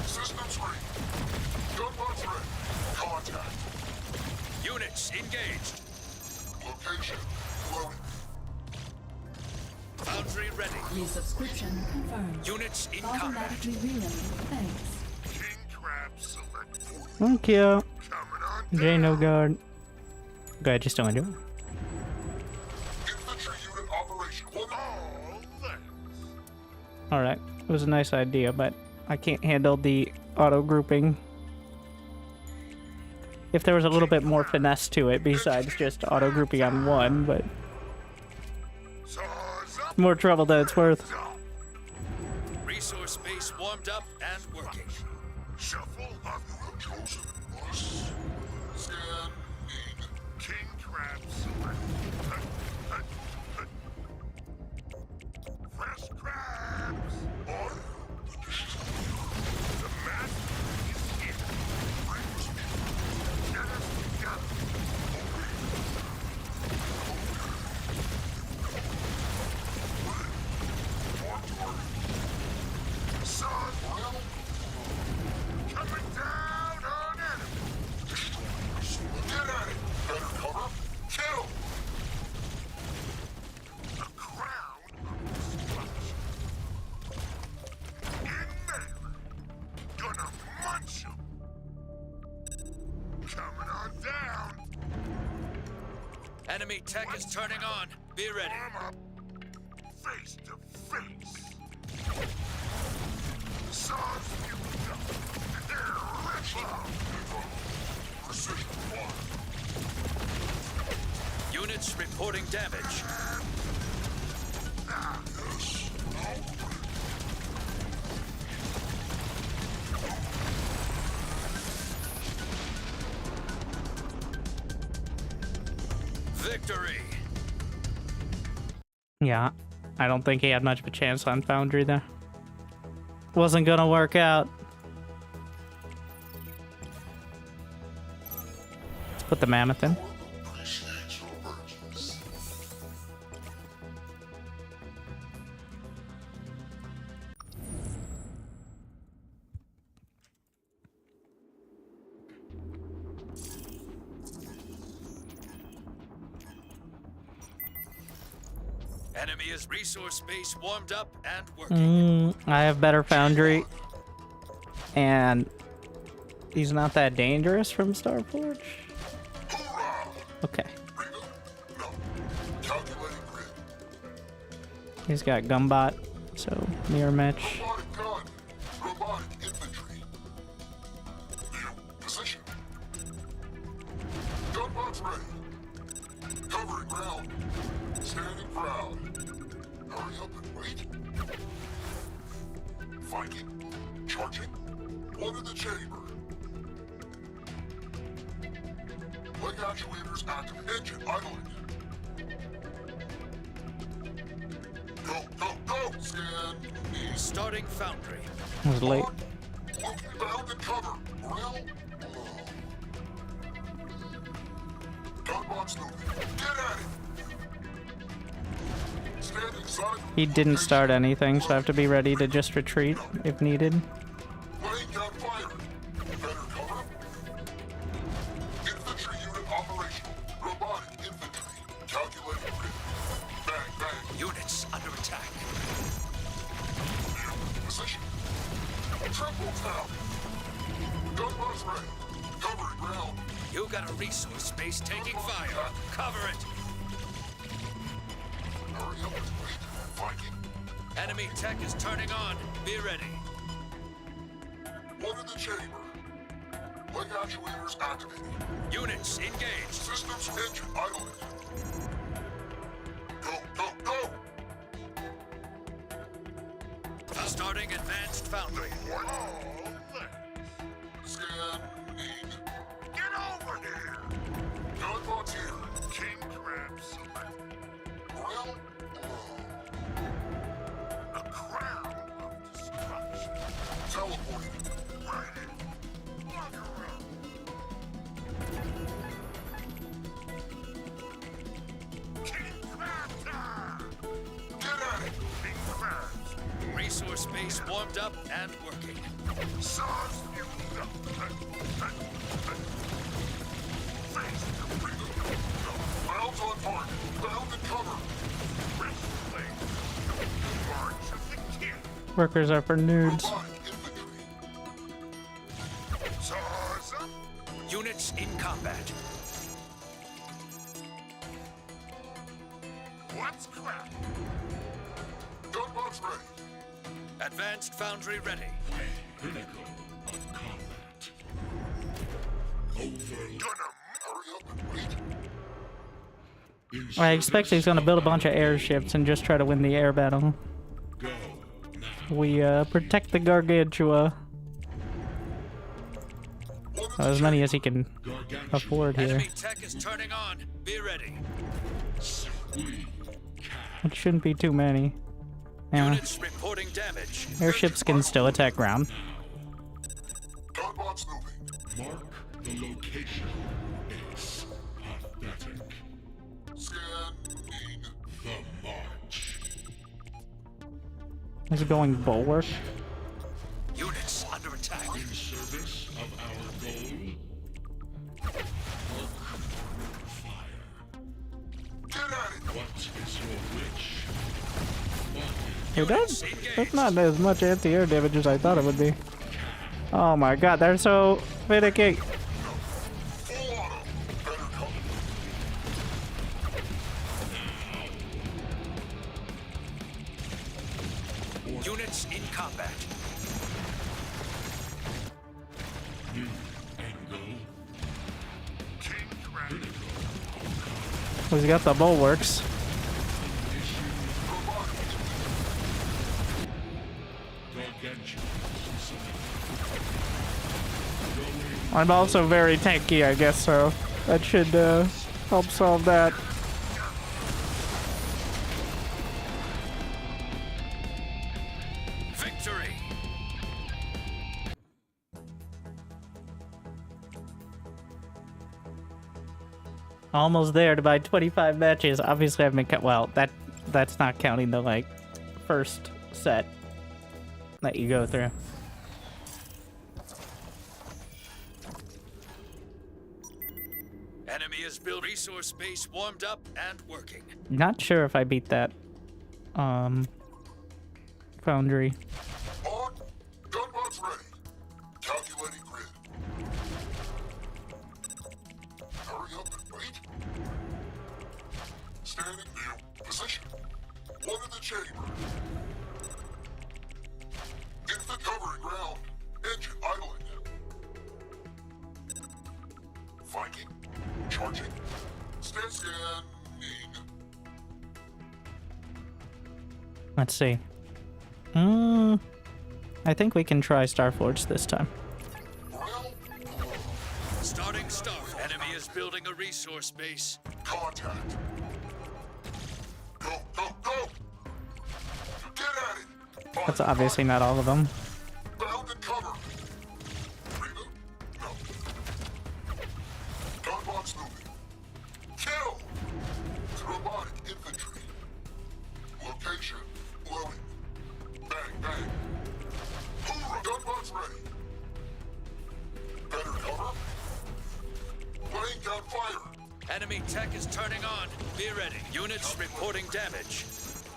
Systems ready. Gunbox ready. Contact. Units engaged. Location loaded. Foundry ready. Resubscription confirmed. Units in combat. Automatically reloading. Thanks. King Crab select 40. Thank you. Coming on Jay down. no guard. Good, just don't do it. Infantry unit operation. Oh, thanks. Alright. It was a nice idea, but I can't handle the auto grouping. if there was a little bit more finesse to it besides just auto grouping on one, but more trouble than it's worth. Resource space warmed up and working. Shuffle, have you chosen us? Scanning. King crab select. Fresh crabs. Order. The master is here. Get us together. Son, well, coming down on enemy. Get at it. Better cover. Kill. The crown of destruction. In there. Gonna munch 'em. Coming on down. Enemy tech is turning on. Be ready. Arm up. Face to face. Sauce you up. They're ready. Precision fire. Units reporting damage. Yes. Victory. Yeah, I don't think he had much of a chance on Foundry there. Wasn't gonna work out. Let's put the mammoth in. Appreciate your virtues. Enemy is resource space warmed up and working. I have better Foundry. And he's not that dangerous from Starforge. Hoorah! Okay. Rita? No. Calculating grid. He's got Gumbot, so mirror match. Robotic gun. Robotic infantry. New position. Gunbots ready. Covering ground. Standing proud. Hurry up and wait. Viking. Charging. One in the chamber. Leg actuators active. Engine idling. Go, go, go! Scan. East. Starting foundry. It was late. Looking bound and cover. Rail. Gunbots moving. Get at it. Standing side. He didn't start anything, so I have to be ready to just retreat if needed. Laying down fire. Better cover. Infantry unit operational. Robotic infantry. Calculating grid. Bang, bang. Units under attack. New position. Triple tap. Gunbots ready. Covering ground. You got a resource space taking fire. Cover it. Hurry up and wait. Viking. Enemy tech is turning on. Be ready. One in the chamber. Leg actuators activated. Units engaged. Systems engine idling. Go, go, go! Starting advanced foundry. What? Scan. Need. Get over there! Gunbots here. King crab select. Well, a crown of destruction. Teleporting. Right in. Walk around. King crab time! Get at it, King crabs! Resource space warmed up and working. Sauce fueled up. Face to freedom. Bounds on target. Bound and cover. Wrist blade. March of the king. Workers are for nerds. Robotic infantry. Sauce up. Units in combat. What's crack? Gunbots ready. Advanced foundry ready. Gonna hurry up and wait. I expect he's gonna build a bunch of airships and just try to win the air battle. Go now. We protect the Gargantua. As many as he can afford here. Enemy tech is turning on. Be ready. It shouldn't be too many. Yeah. Units reporting damage. Airships can still attack ground. Gunbots moving. Mark the location. It's pathetic. Scanning the march. Is it going bulwark? Units under attack. In service of our goal. Mark fire. Get at it. What is your wish? That's not as much anti-air damage as I thought it would be. Oh my god, they're so finicky. Units in combat. New angle. He's got the bulwarks. I'm also very tanky, I guess, so that should help solve that. Victory. Almost there to buy 25 matches. Obviously, I've been well. That's not counting the like first set that you go through. Enemy has built resource base warmed up and working. Not sure if I beat that foundry. On. Gunbots ready. Calculating grid. Hurry up and wait. Standing near position. One in the chamber. Infant covering ground. Engine idling. Viking. Charging. Stand scanning. Let's see. I think we can try Starforge this time. Starting start. Enemy is building a resource base. Contact. Go, go, go! Get at it! That's obviously not all of them. Bound and cover. Reboot? No. Gunbots moving. Kill! It's robotic infantry. Location. Loading. Bang, bang. Hoorah! Gunbots ready. Better cover. Laying down fire. Enemy tech is turning on. Be ready. Units reporting damage.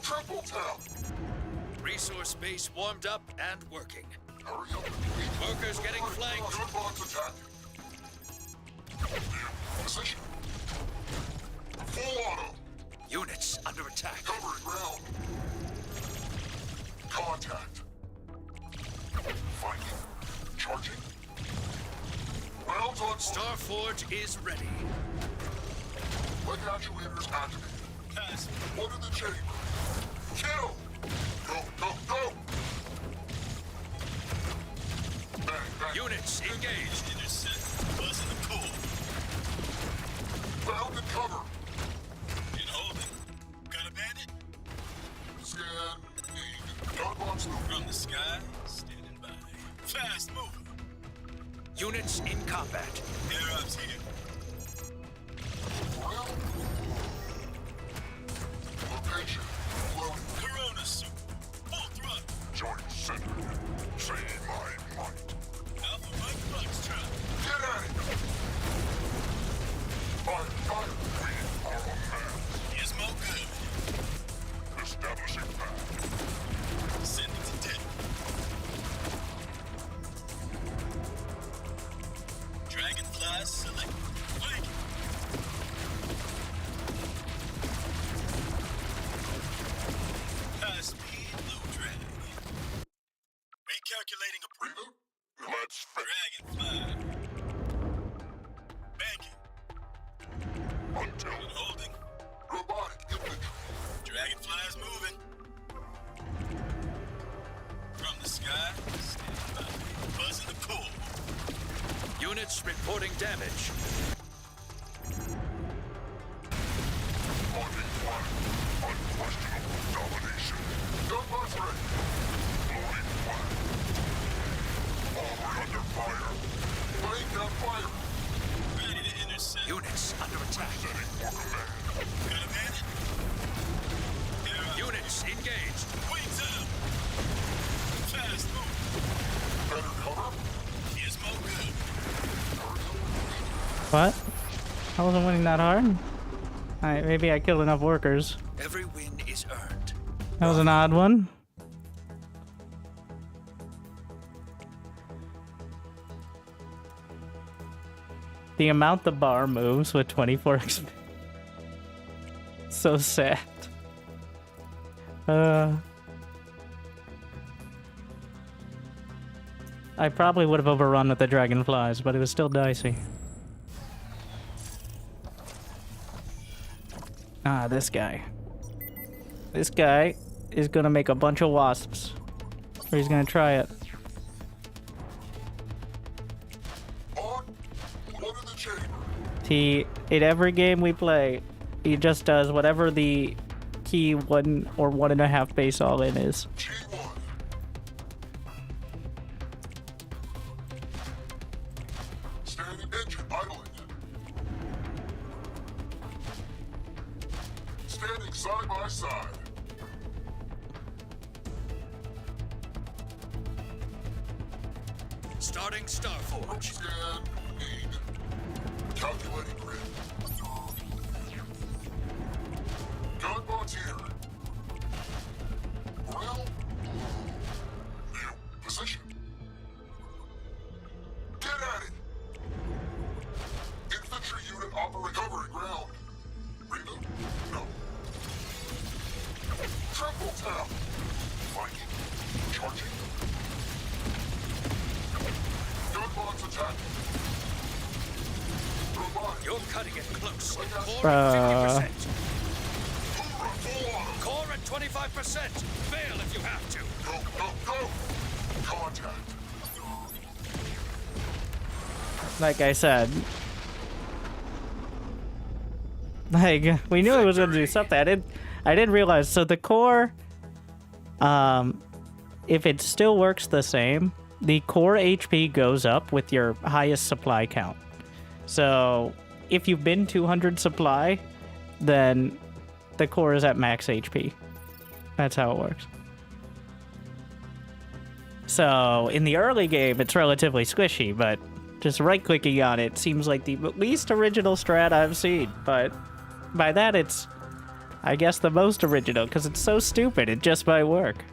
Triple tap. Resource base warmed up and working. Hurry up and wait. Workers getting flanked. Gunbots attack. New position. Full auto. Units under attack. Covering ground. Contact. Viking. Charging. Rounds on Starforge is ready. Leg actuators activated. Pass. One in the chamber. Kill! Go, go, go! Bang, bang. Units engaged. Intercept. Buzz in the core. Bound and cover. In holding. Got a bandit? Scanning. Gunbots from the sky. Standing by. Fast mover. Units in combat. Air ups here. Location. Loading. Corona suit. Full throttle. Joint center. Say my might. Alpha Mike Foxtrot. Get at it. Fire, fire. We are a man. Gizmo good. Establishing path. Sending to deck. Dragonfly select. Wake. High speed, low drag. Recalculating a reboot. Let's Dragonfly. Dragonfly's moving. From the sky, standing by, buzzing the core. Units reporting damage. Loading one. Unquestionable domination. Gunbots ready. Loading one. Armor under fire. Laying down fire. Ready to intercept. Units under attack. Setting for command. Got a bandit? Units engaged. Wings up. Fast move. Better cover. Here's my good. What? I wasn't winning that hard. Alright, maybe I killed enough workers. Every win is earned. That was an odd one. The amount the bar moves with 24 XP. So sad. I probably would have overrun with the dragonflies, but it was still dicey. Ah, this guy. This guy is gonna make a bunch of wasps. Or he's gonna try it. On. One in the chamber. In every game we play, he just does whatever the key 1 or 1.5 base all in is. G1. Standing engine idling. Standing side by side. Starting Starforge. Scan. Need. Calculating grid. Gunbots here. Well. New position. Get at it. Infantry unit operating covering ground. Reboot? No. Triple tap. Viking. Charging. Gunbots attack. Revive. You're cutting it close. Core Bruh. at 50%. Hoorah, full auto. Core at 25%. Fail if you have to. Go, go, go. Contact. Like I said. Like, we knew it was gonna do something. I didn't realize. So the core, if it still works the same, the core HP goes up with your highest supply count. So if you've been 200 supply, then the core is at max HP. That's how it works. So in the early game, it's relatively squishy, but just right-clicking on it seems like the least original strat I've seen. But by that, it's, I guess, the most original, because it's so stupid, it just might work.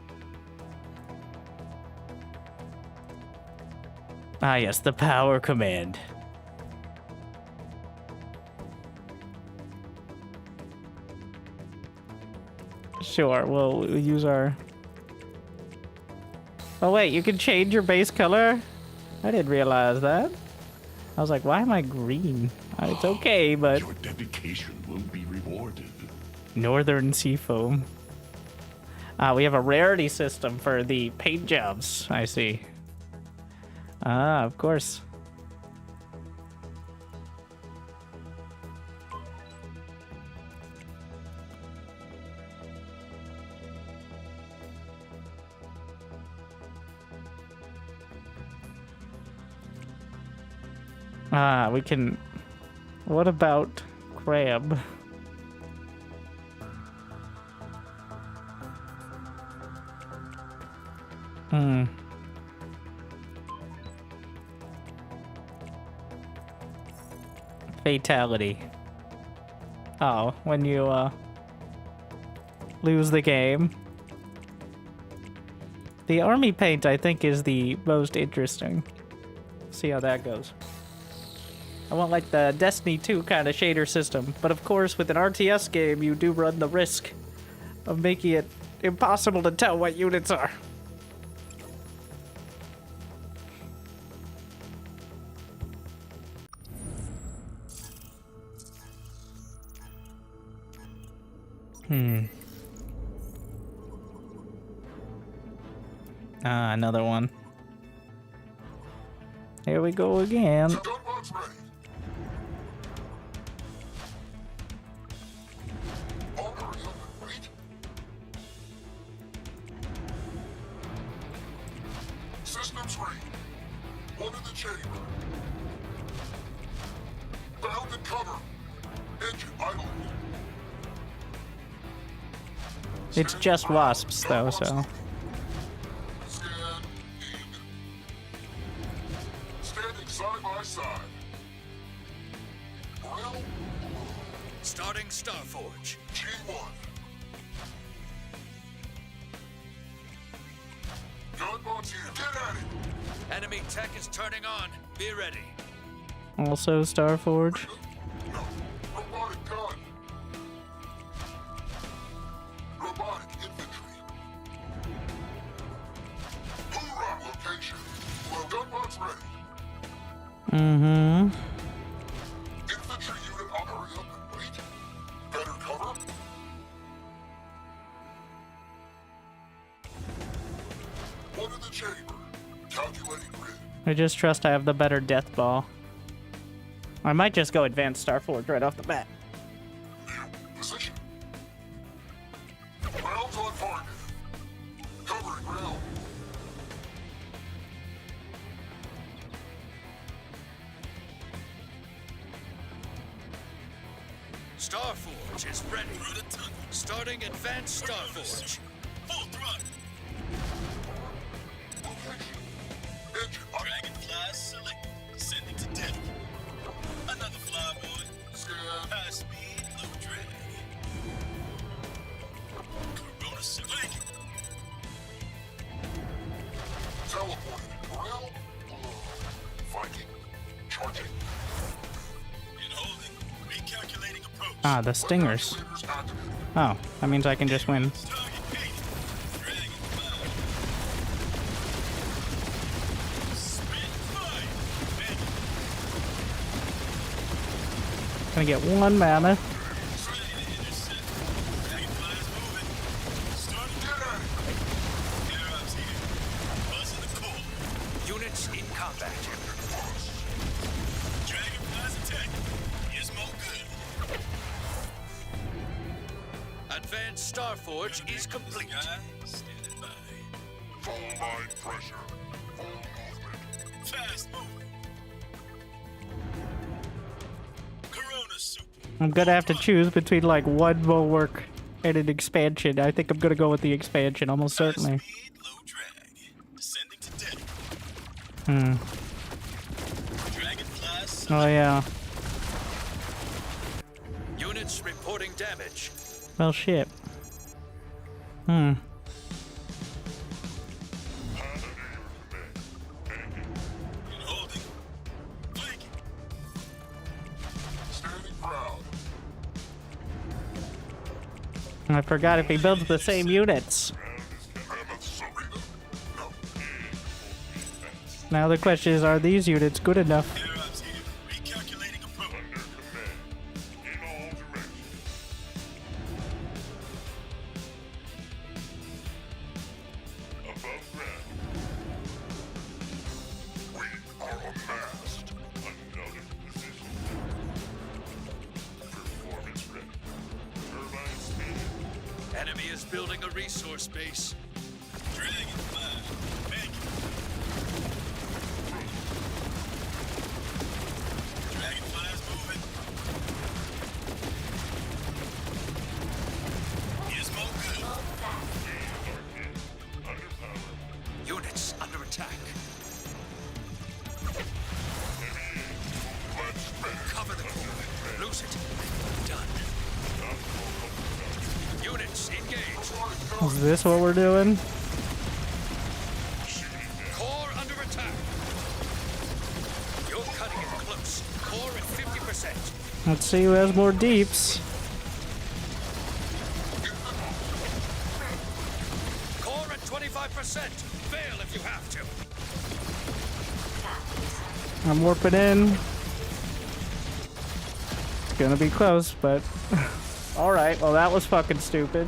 Ah yes, the power command. Sure, we'll use our... Oh wait, you can change your base color? I didn't realize that. I was like, why am I green? It's okay, but... Your dedication will be rewarded. Northern Seafoam. We have a rarity system for the paint jobs, I see. Ah, of course. We can... What about crab? Fatality. Oh, when you, lose the game. The army paint, I think, is the most interesting. See how that goes. I want like the Destiny 2 kind of shader system, but of course with an RTS game you do run the risk of making it impossible to tell what units are. Ah, another one. Here we go again. Gunbox ready. All hurry up and wait. Systems ready. One in the chamber. Bound and cover. Engine idling. It's just wasps, though, so. Scan. Aim. Standing side by side. Rail. Starting Starforge. G1. Gunbox here. Get at it. Enemy tech is turning on. Be ready. Also Starforge. No. Robotic gun. Robotic infantry. Hoorah location. Well, gunbox ready. Mm-hmm. Infantry unit, I'll hurry up and wait. Better cover. One in the chamber. Calculating grid. I just trust I have the better death ball. I might just go advanced Starforge right off the bat. New position. Rounds on target. Covering ground. Starforge is ready. Starting advanced Starforge. Full throttle. Location. Engine. Dragonfly select. Sending to death. Another flyboy. Scan. High speed, low drag. Corona select. Teleported. Rail. Viking. Charging. In holding. Recalculating approach. Ah, the stingers. Calculators activated. Oh, that means I can just win. Target painted. Dragonfly. Spit fire. Bang. Gonna get one mana. Ready to intercept. Dragonfly's moving. Starting. Get at it. Air ops here. Buzzing the core. Units in combat. Dragonfly's attacking. Gizmo good. Advanced Starforge is complete. Guy standing by. Full line pressure. Full movement. Fast moving. Corona super. I'm gonna have to choose between like one bulwark and an expansion. I think I'm gonna go with the expansion, almost certainly. High speed, low drag. Descending to death. Hmm. Dragonfly select. Oh yeah. Units reporting damage. Well, shit. Hmm. In holding. Flanking. Standing proud. I forgot if he builds the same units. Mammoth Serena. No. Now the question is, are these units good enough? Air ops here. Recalculating approach. In all directions. Above ground. We are amassed. Another position. Performance ready. Turbine speed. Enemy is building a resource base. Dragonfly. Bang. Dragonfly's moving. Gizmo good. Underpowered. Units under attack. Cover the core. Lose it. Done. Units engaged. Is this what we're doing? Core under attack. You're cutting it close. Core at 50%. Let's see who has more deeps. Core at 25%. Fail if you have to. I'm warping in. It's gonna be close, but... Alright, well that was fucking stupid.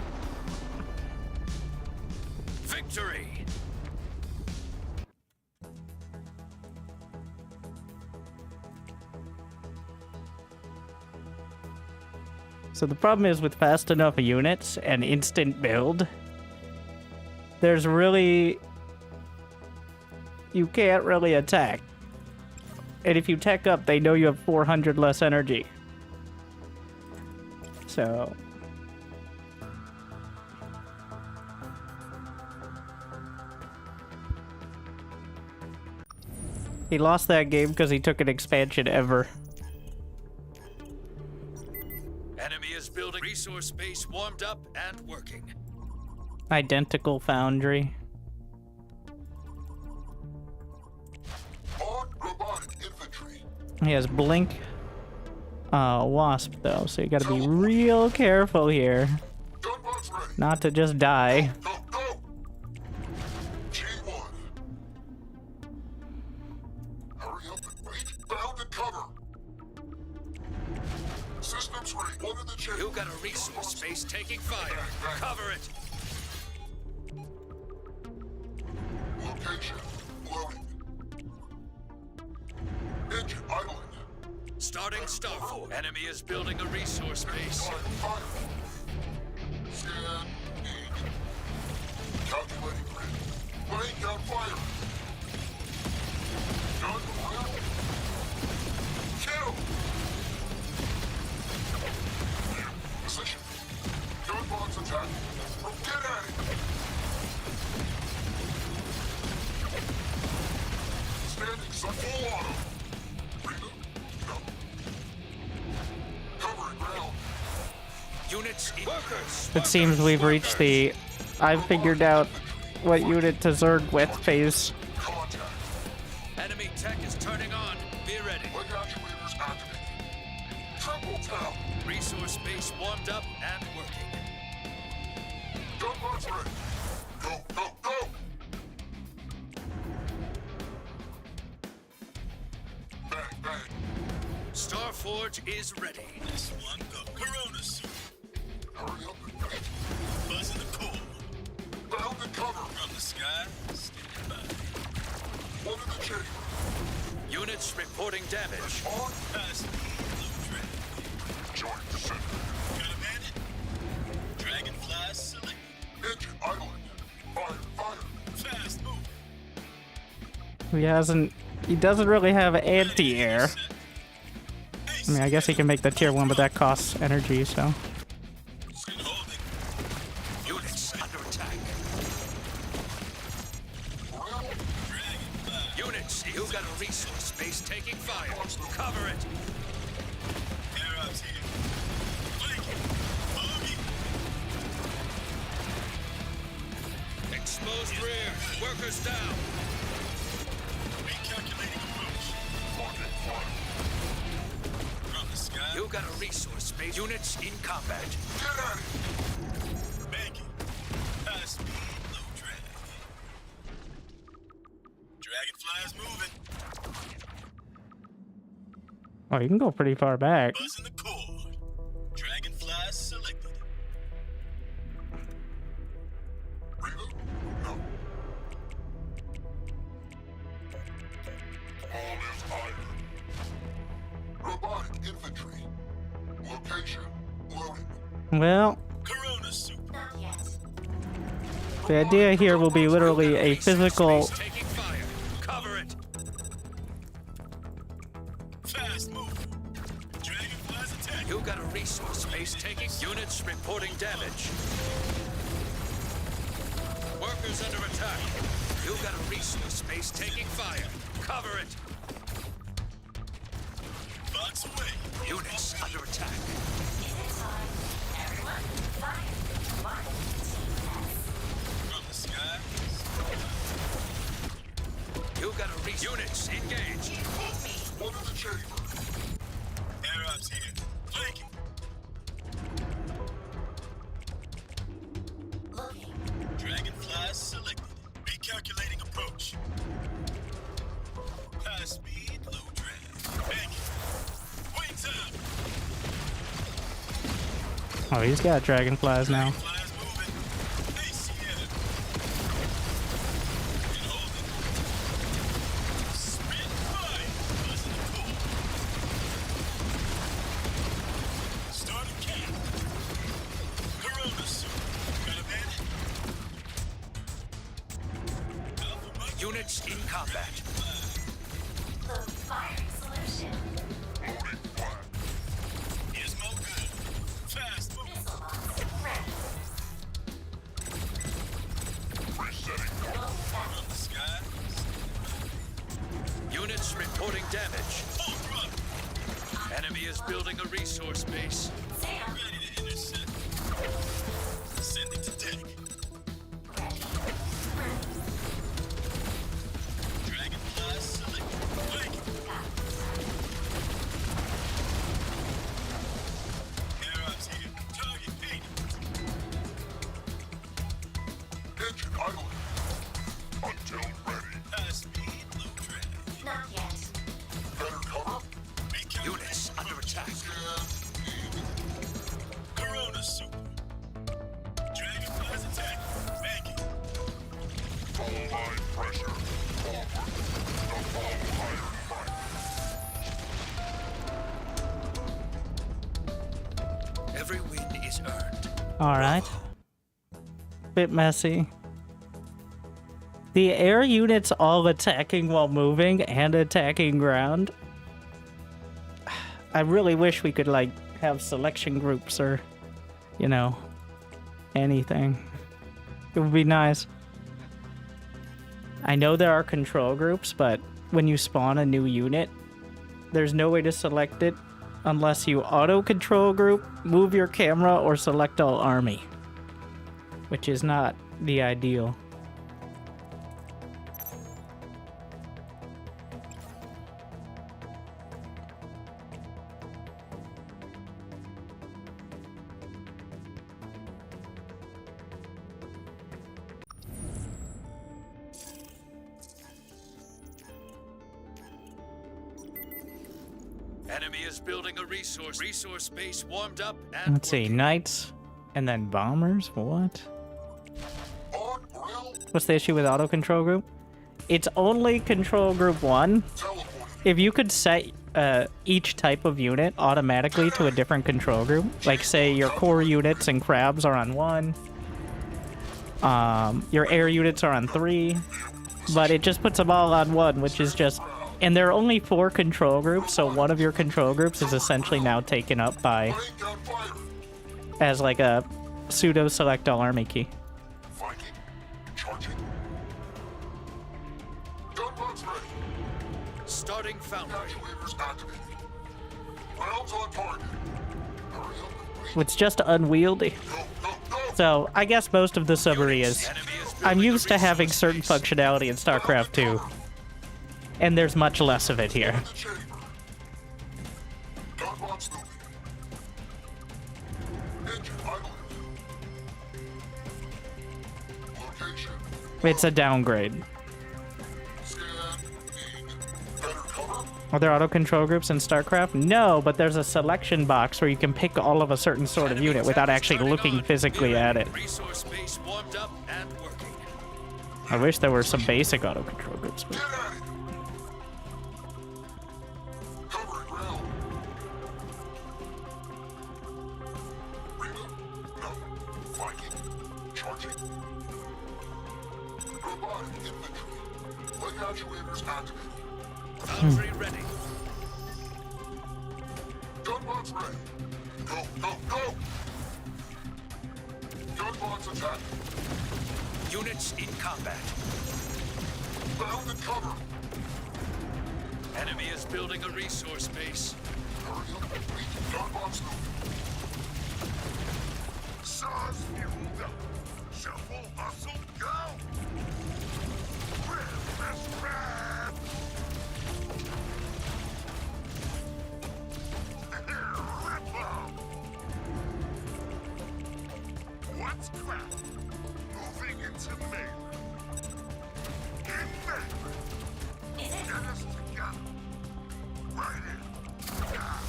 Victory. So the problem is with fast enough units and instant build, there's really... You can't really attack. And if you tech up, they know you have 400 less energy. So... He lost that game because he took an expansion ever. Enemy is building resource base warmed up and working. Identical foundry. On robotic infantry. He has blink wasp though, so you gotta be real careful here. Gunbots ready. Not to just die. Go, go! G1. Hurry up and wait. Bound and cover. Systems ready. One in the chamber. You got a resource base taking fire. Cover it. Location. Loading. Engine idling. Starting Starfall. Enemy is building a resource base. Fire. Scan. Need. Calculating grid. Laying down fire. Gun fire. Kill. Position. Gunbots attack. Get at it. Standing sub full auto. Reload. No. Covering ground. Units in workers. It seems we've reached the I've figured out what unit to Zerg with phase. Contact. Enemy tech is turning on. Be ready. Leg actuators activated. Triple tap. Resource base warmed up and working. Gunbots ready. Go, go, go! Bang, bang. Starforge is ready. This one go. Corona suit. Hurry up and wait. Buzz in the core. Bound and cover. From the sky, stand by. One in the chamber. Units reporting damage. On. Past me, low drag. Join the center. Got a bandit? Dragonfly select. Engine idling. Fire, fire. Fast move. He doesn't really have anti-air. I mean, I guess he can make the tier 1, but that costs energy, so. Units under attack. Units, you got a resource base taking fire. Cover it. Air ups here. Blanket. Bogey. Exposed rear. Workers down. Recalculating approach. From the sky. You got a resource base. Units in combat. Get at it. Banking. High speed, low drag. Dragonfly's moving. Oh, you can go pretty far back. Buzz in the cord. Dragonfly selected. Reload. No. All is iron. Robotic infantry. Location. Loading. Well, Corona suit. Not yet. the idea here will be literally a physical... Base taking fire. Cover it. Fast move. Dragonfly's attack. You got a resource base taking. Units reporting damage. Workers under attack. You got a resource base taking fire. Cover it. Box away. Units under attack. Everyone, fire. One, From the sky. You got a units engaged. take me. One in the chamber. Air ups here. Flanking. Looking. Dragonfly selected. Recalculating approach. High speed, low drag. Banking. Wings up. Oh, he's got dragonflies now. Dragonfly's moving. ACM. And holding. Spit fire. Buzz in the core. Starting camp. Units in combat. The firing solution. Loading flat. Gizmo good. Fast move. Missile launch ready. Resetting. Go back. From the sky. Units reporting damage. Full throttle. Enemy is building a resource base. Sam, Ready to intercept. Sending to deck. ready. Dragonfly select. Wake. Arrows here. Target painted. Engine idling. Until ready. High speed, low drag. Not yet. Better cover. Units under attack. Corona super. Dragonflies attack. Thank you. Follow line pressure. Forward. The full iron fight. Every win is earned. Alright. Bit messy. The air units all attacking while moving and attacking ground. I really wish we could, like, have selection groups or, you know, anything. It would be nice. I know there are control groups, but when you spawn a new unit, there's no way to select it unless you auto-control group, move your camera, or select all army. Which is not the ideal. Enemy is building a resource base warmed up and Let's see, knights and then bombers? What? On grill. What's the issue with auto control group? It's only control group 1. Teleporting. If you could set each type of unit automatically to a different control group, like say your core units and crabs are on 1, your air units are on 3, but it just puts them all on 1, which is just... And there are only 4 control groups, so one of your control groups is essentially now taken up by... Laying down fire. as like a pseudo select all army key. Viking. Charging. Gunbox ready. starting foundry. Actuators activated. Rounds on target. Hurry up. It's just unwieldy. Go, go, go. So I guess most of the summary is Enemy is I'm building a used to having resource certain base. functionality in StarCraft 2, and there's much less of it here. The chamber. Gunbox moving. Engine idling. Location. It's a downgrade. Scan. Need. Better cover. Are there auto control groups in StarCraft? No, but there's a selection box where you can pick all of a certain sort of unit without actually looking physically at it. Resource base warmed up and working. I wish there were some basic auto control groups. But... Get at it. Covering ground. Reba. No. Viking. Charging. Robotic infantry. Leg actuators activated. Foundry ready. Gunbox ready. Go, go, go! Gunbox attack. Units in combat. Bound and cover. Enemy is building a resource base. Hurry up. Wait. Gunbox moving. Saws fueled up. Shuffle, hustle, go! Grab, let's grab! What's crap? Moving into melee. In melee. Get us together. Right in. Ah,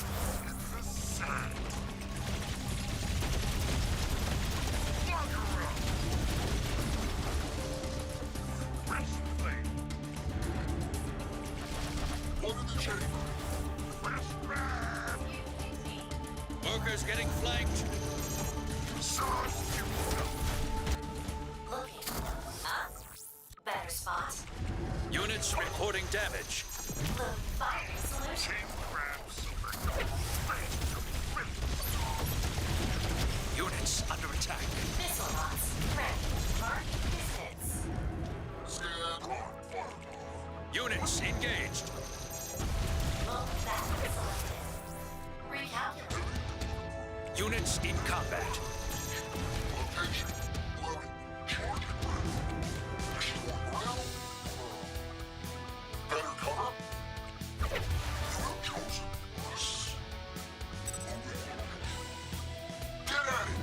in the side. Bugger up. Fresh flame. One in the chamber. Fresh grab. Workers getting flanked. Sauce fueled up. Looking up. Better spot. Units reporting damage. Load firing solution. Units under attack. Missile launch ready. Mark distance. Scan fire. Units engaged. Load battery selected. Recalculate. Units in combat. Location. Loading. Charging. Destroy ground. Better cover. You have chosen us. Get at it.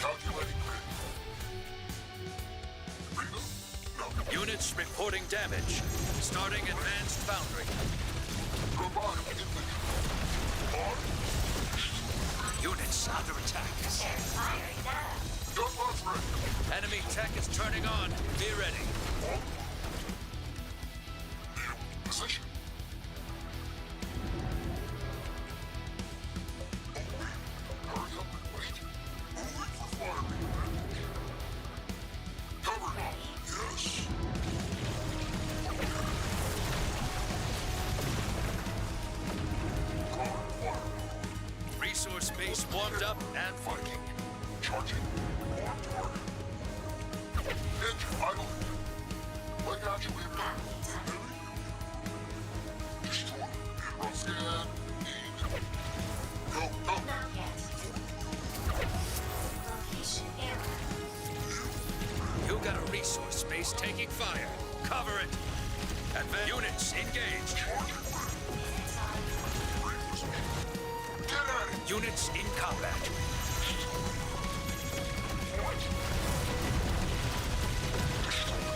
Calculating grid. Rita? No. Units reporting damage. Starting advanced foundry. Provide infantry. On. Units under attack. Share firing data. Gunbots ready. Enemy tech is turning on. Be ready. Position. Hurry up and wait. Moving for firing range. Cover. Ready. Yes. Guard fire. Resource base warmed up and working. Charging. On target. Engine idle. Leg actuator. Destroy. Scan. Need. Go. Not yet. Location error. You got a resource base taking fire. Cover it. Units engaged. Get at it. Units in combat.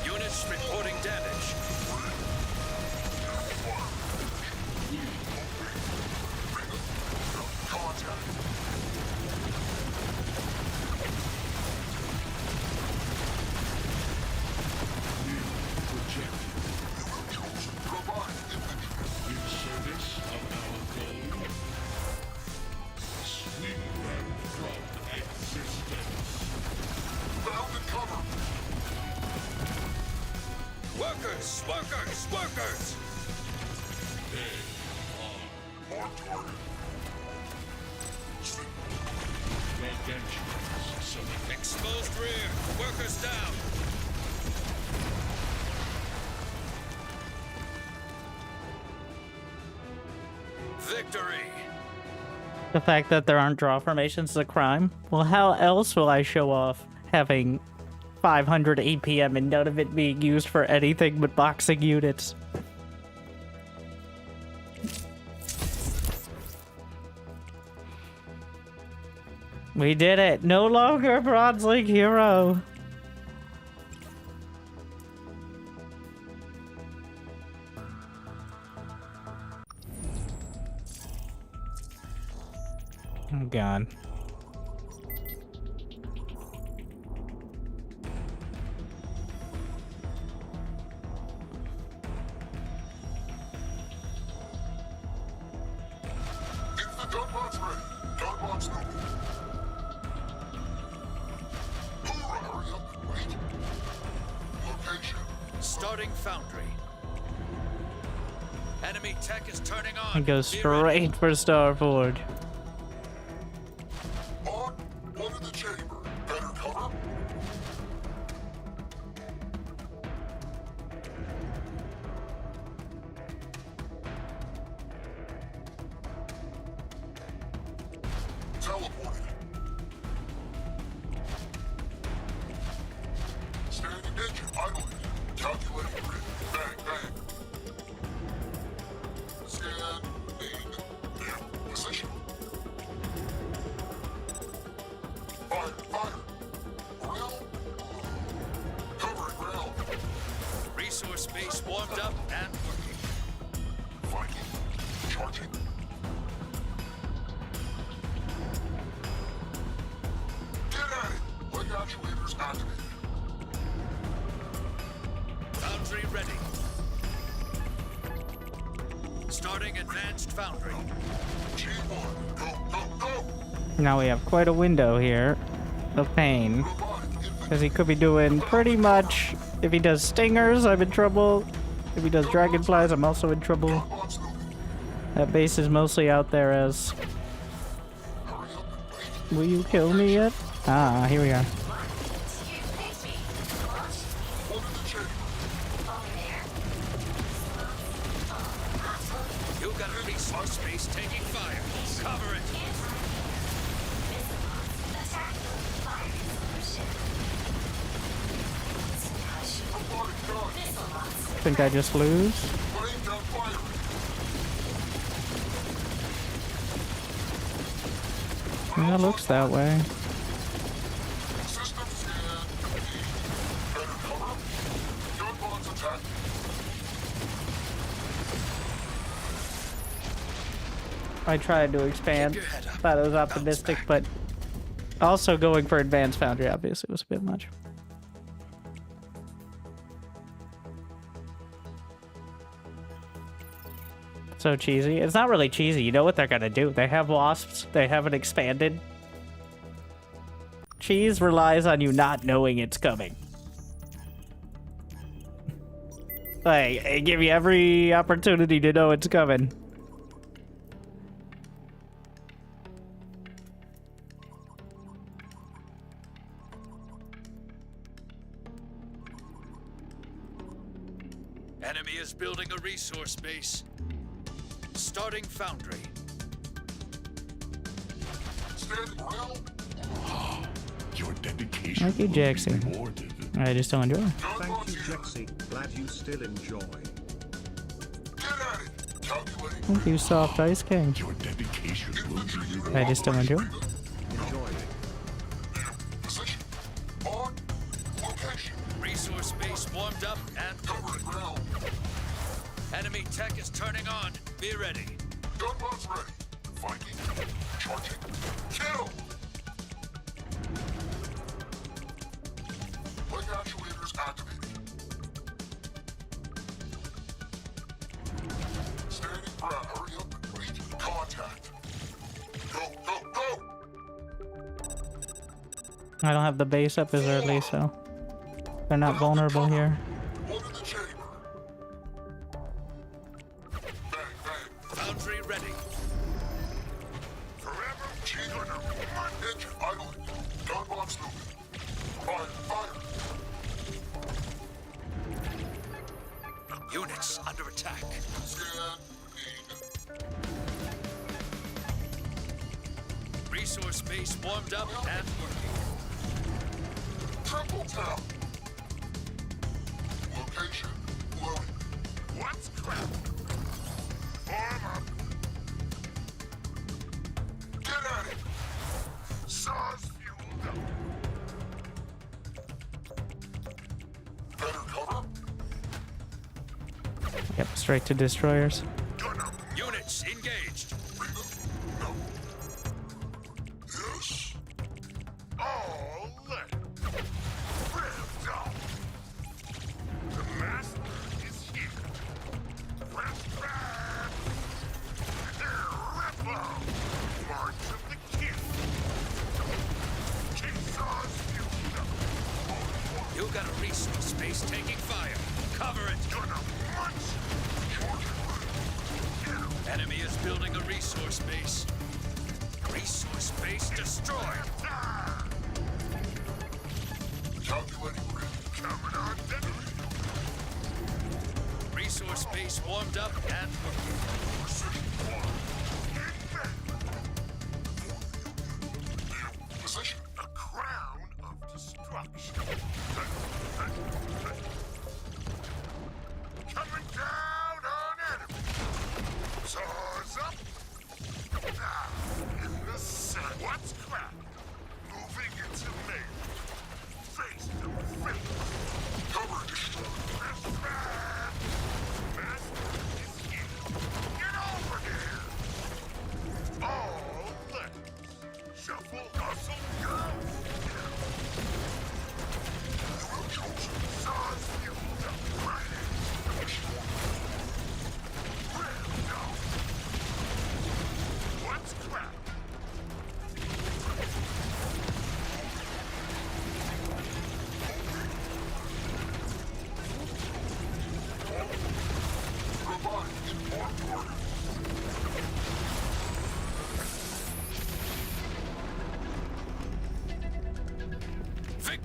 Units reporting damage. Contact. Provide infantry. In service of our goal, sweep them from existence. Found and cover. Workers! Workers! Workers! On target. Redemptions select. Exposed rear. Workers down. Victory! The fact that there aren't draw formations is a crime. Well, how else will I show off having 500 APM and none of it being used for anything but boxing units? We did it! No longer a Bronze League hero! Oh god. It's the gunbots ready. Gunbots moving. Hoorah! Hurry up and wait. Location. Starting foundry. Enemy tech is turning on. And go Be ready. straight for Starford. On. One in the chamber. Better cover. Teleported. Standing engine idling. Calculating grid. Bang, bang. Scan. Need. New. Position. Fire, fire. Ground. Covering ground. Resource base warmed up and working. Viking. Charging. Get at it! Leg actuators activated. Foundry ready. Starting advanced foundry. G1. Go, go, go! Now we have quite a window here of pain. Revive infantry. Because he could be doing pretty much... If he does stingers, I'm in trouble. If he does dragonflies, I'm also in trouble. That base is mostly out there as... Will you kill me yet? Ah, here we are. You got a resource base taking fire. Cover it. Think I just lose? Yeah, it looks that way. I tried to expand. Thought it was optimistic, but also going for advanced foundry obviously was a bit much. So cheesy. It's not really cheesy. You know what they're gonna do. They have wasps. They haven't expanded. Cheese relies on you not knowing it's coming. Like, they give you every opportunity to know it's coming. Enemy is building a resource base. Starting foundry. Your dedication. Thank you, Jackson. I just don't enjoy. Thank you, Jaxie. Glad you still enjoy. Thank you, Soft Ice King. Your dedication will do you I just don't enjoy. Enjoy. Resource base warmed up and enemy tech is turning on. Be ready. Gunbots ready. Viking. Charging. Kill! Leg actuators activated. Standing ground. Hurry up and wait. Contact. Go, go, go! I don't have the base up as early, so they're not vulnerable here. One in the chamber. Bang, bang. Foundry ready. Forever cheater. Engine idling. Gunbots moving. Fire, fire. Units under attack. Scan. Need. Resource base warmed up and working. Triple tap. Location. Loading. What's crap? Arm up. Get at it. Saws fueled up. Better cover. Yep, straight to destroyers. Gun up. Units engaged. Reload. No. Yes. All lit. Ripped off. The master is here. Fresh grab. Ripple. March of the kid. Chainsaws fueled up. You got a resource base taking fire. Cover it. Gonna munch. Enemy is building a resource base. Resource base destroyed. Calculating grid. Coming on detonate. Resource base warmed up and working. Precision one. Position. A crown of destruction. Coming down on enemy. Saws up. Now in the sun. What's crap? Moving into main. Face to face. Cover destroy. Master is here. Get over here. All legs. Shuffle, hustle, go.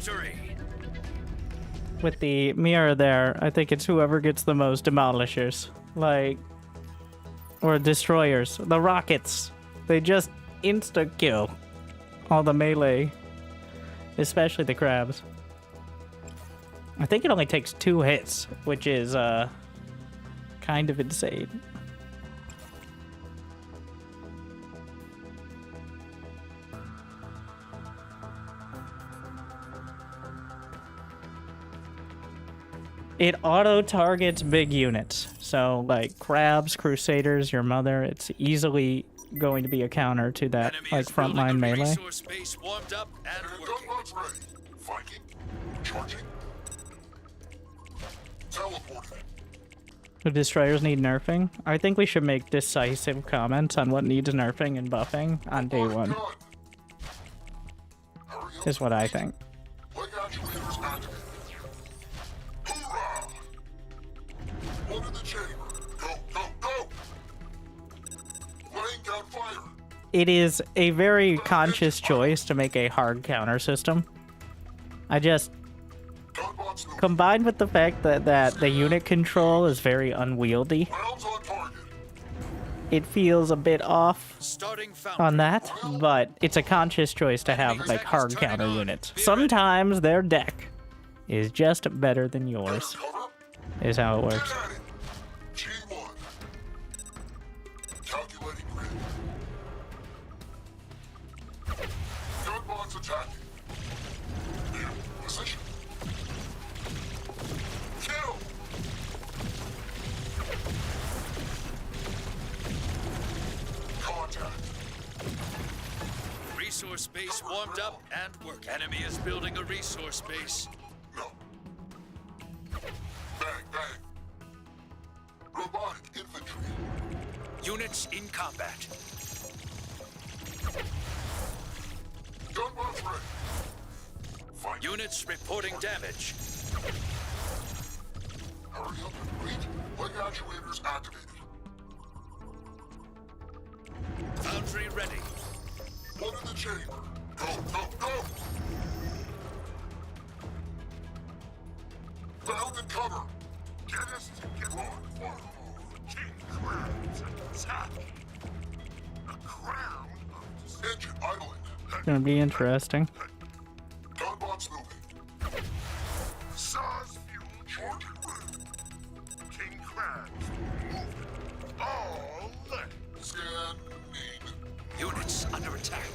victory. With the mirror there, I think it's whoever gets the most demolishers. Like, or destroyers. The rockets. They just insta-kill all the melee. Especially the crabs. I think it only takes 2 hits, which is, kind of insane. It auto-targets big units. So, like, crabs, crusaders, your mother, it's easily going to be a counter to that, Enemy like, is building frontline a melee. resource base warmed up and working. Gunboat's ready. Viking. Charging. Teleporting. The destroyers need nerfing. I think we should make decisive comments on what needs nerfing and buffing on day 1, Hurry up. is what I think. Leg actuators activated. Hoorah! One in the chamber. Go, go, go! Laying down fire. It is a very conscious choice to make a hard counter system. I just, Gunboat's moving. combined with the fact that the unit control is very unwieldy, Rounds on target. it feels a bit off Starting foundry. on that, but it's a conscious choice to have, like, hard counter units. Sometimes their deck is just better than yours, Cover. is how it Get works. at it. G1. Calculating grid. Gunboat's attacking. In position. Kill! Contact. Resource base warmed up and working. Enemy is building a resource base. No. Bang, bang. Robotic infantry. Units in combat. Gunboat's ready. Fight. Units reporting damage. Hurry up and wait. Leg actuators activated. Foundry ready. One in the chamber. Go, go, go! Found and cover. Get us to get on. King crowns attack. A crown of engine idling. It's gonna be interesting. Gunboat's moving. Saws fuel charging. King crabs moving. All left. Scanning. Units under attack.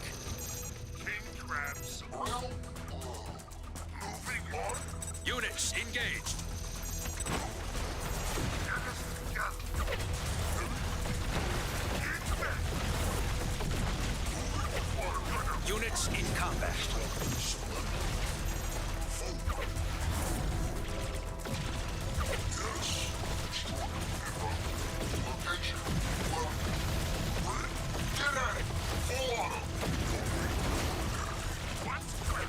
King crabs. Realm blow. Moving on. Units engaged. Get us together. Get back. Units in combat. Location. Get at it. Full auto. What's that?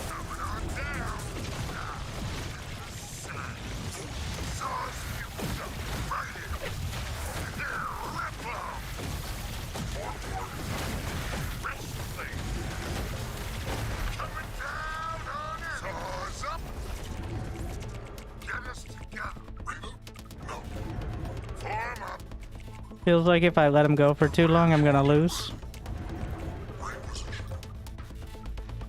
Coming on down. Saws fueled up. Right in. There, rip 'em. Forward. Wrestling. Coming down on it. Saws up. Get us together. Reboot? No. Form up. Feels like if I let him go for too long, I'm gonna lose. Reposition.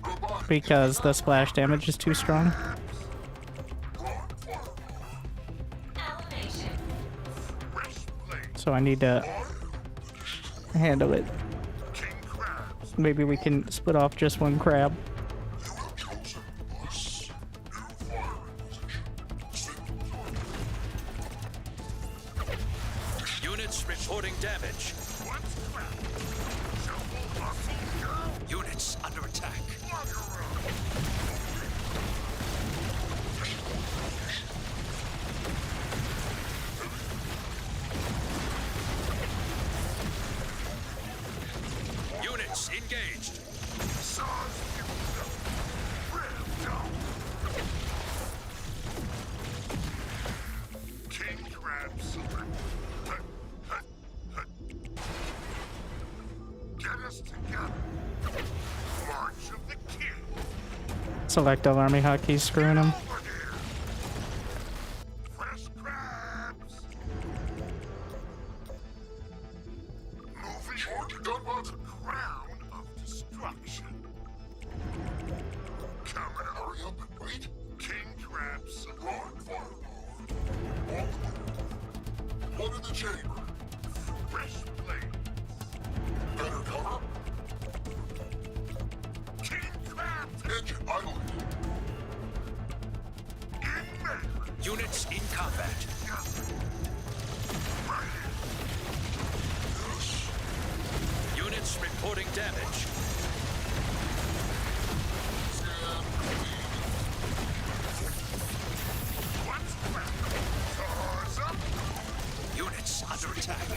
Robotic. Because the splash damage is too strong. Elevation. So I need to handle it. King crabs. Maybe we can split off just one crab. You have chosen us. New fire position. Units reporting damage. What's crap? Jumble muscle go. Units under attack. Units engaged. Saws fueled up. Ripped up. King crabs. Get us together. March of the King. select all army hotkeys screwing him. Fresh crabs. Moving short. Gunbots. Crown of destruction. Camera, hurry up and wait. King traps. Guard firepower. One in the chamber. Fresh blades. Better cover. King traps. Engine idling. In measure. Units in combat. Units reporting damage. Units under attack.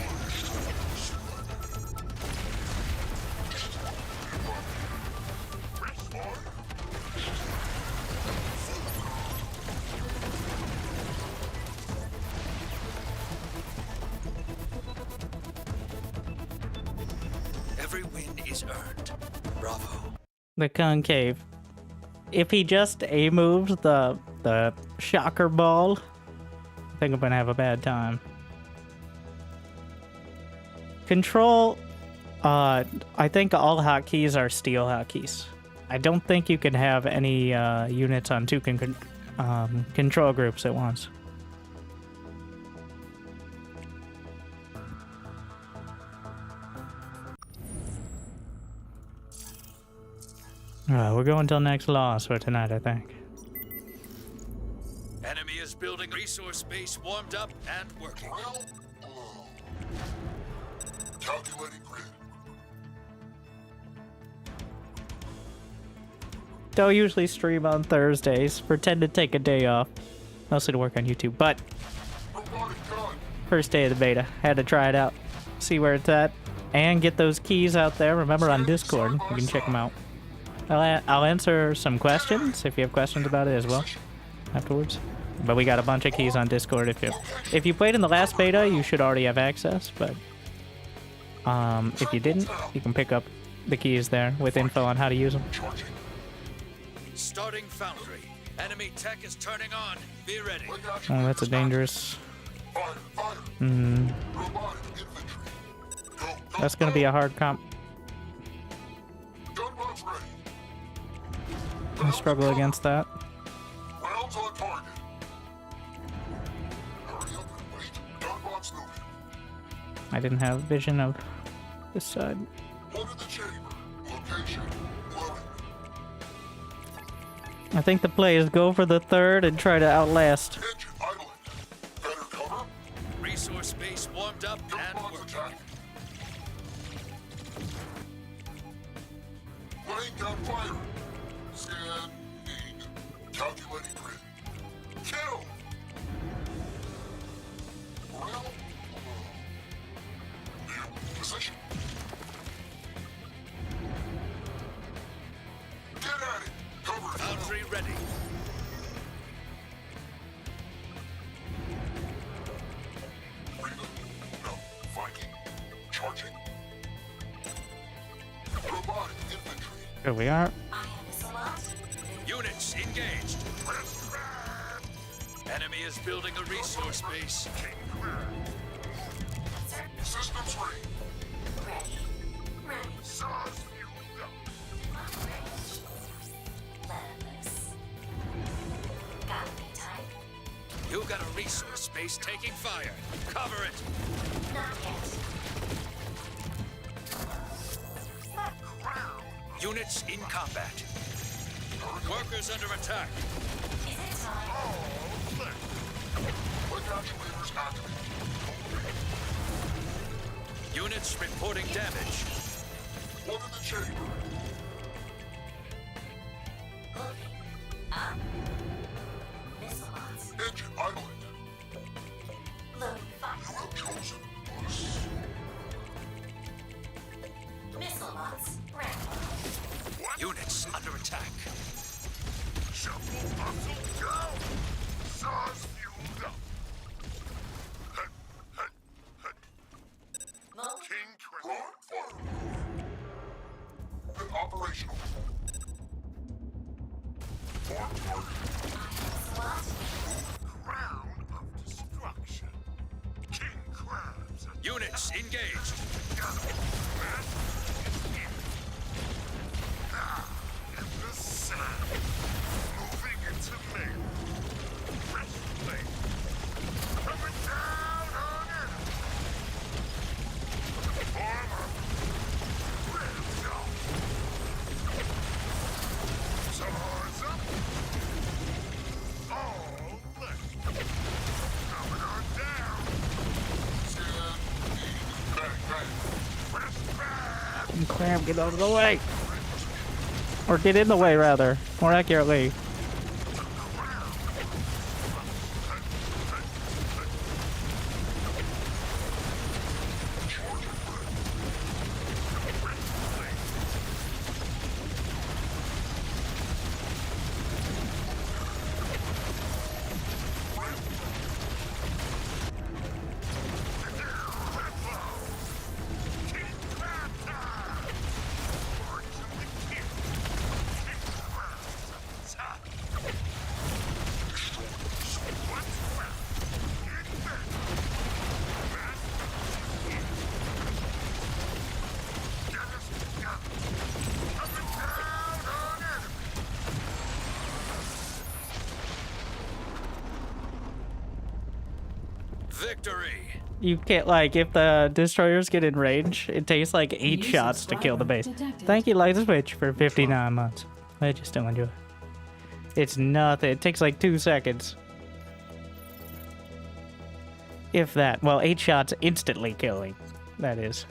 Every win is earned. Bravo. The concave. If he just A moves the shocker ball, I think I'm gonna have a bad time. Control, I think all hotkeys are steel hotkeys. I don't think you can have any units on two control groups at once. We're going till next loss for tonight, I think. Enemy is building resource base warmed up and working. Well, calculating grid. Don't usually stream on Thursdays. Pretend to take a day off. Mostly to work on YouTube, but Robotic gun. first day of the beta. Had to try it out. See where it's at. And get those keys out there. Remember on Discord, you can check them out. I'll answer some questions if you have questions about it as well afterwards. But we got a bunch of keys on Discord. If you played in the last beta, you should already have access. But if you didn't, you can pick up the keys there with info on how to use them. Starting foundry. Enemy tech is turning on. Be ready. Oh, that's a dangerous. Fire, fire. Robotic infantry. Go, go, That's gonna be a hard comp. Gunbots ready. I struggle against that. Rounds on target. Hurry up and wait. Gunbots moving. I didn't have vision of this side. One in the chamber. Location. Loading. I think the play is go for the third and try to outlast. Engine idling. Better cover. Resource base warmed up and Gunbots working. attack. Laying down fire. Scanning. Calculating grid. Kill. Well, position. Get at it. Cover it. Foundry ready. Freedom. No. Viking. Charging. Robotic infantry. Here we are. I am Missile-Bot. Units engaged. Enemy is building a resource base. Systems ready. Ready. Ready. Size fueled up. Let it loose. Got me tight. You got a resource base taking fire. Cover it. Not yet. Units in combat. Workers under attack. Is it time? Quick actuators activated. Units reporting damage. One in the chamber. Moving. Up. Missile-Bots. Engine idling. Loading You fire. have chosen us. Missile-Bots. Ready. Units under attack. Shuffle, muscle, go! Size fueled up. Move. King Guard fire. Operational. engaged. In the sand. Moving into melee. Breastplate. Coming down on enemy. Armor. Ripped off. Some horns up. All left. Coming on down. Skin. Bang, bang. Breast grab. Clam, get out of the way. Or get in the way, rather. More accurately. Victory. You can't, like, if the destroyers get in range, it takes like 8 New shots to kill the base. subscriber detected. Thank you, Light Switch, for 59 months. I just don't enjoy it. It's nothing. It takes like 2 seconds. If that. Well, 8 shots instantly killing. That is.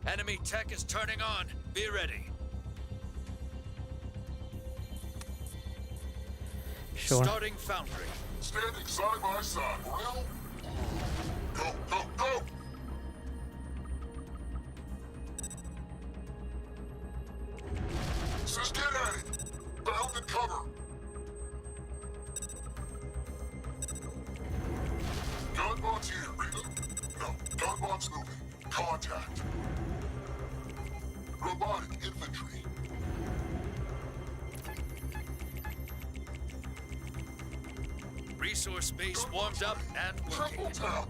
Enemy tech is turning on. Be ready. Sure. Starting foundry. Standing side by side. Well, go, go, go! Says get at it! Bound and cover! Gunbot's here, Rita. No, gunbot's moving. Contact. Robotic infantry. Resource base warmed up and working. Triple tap.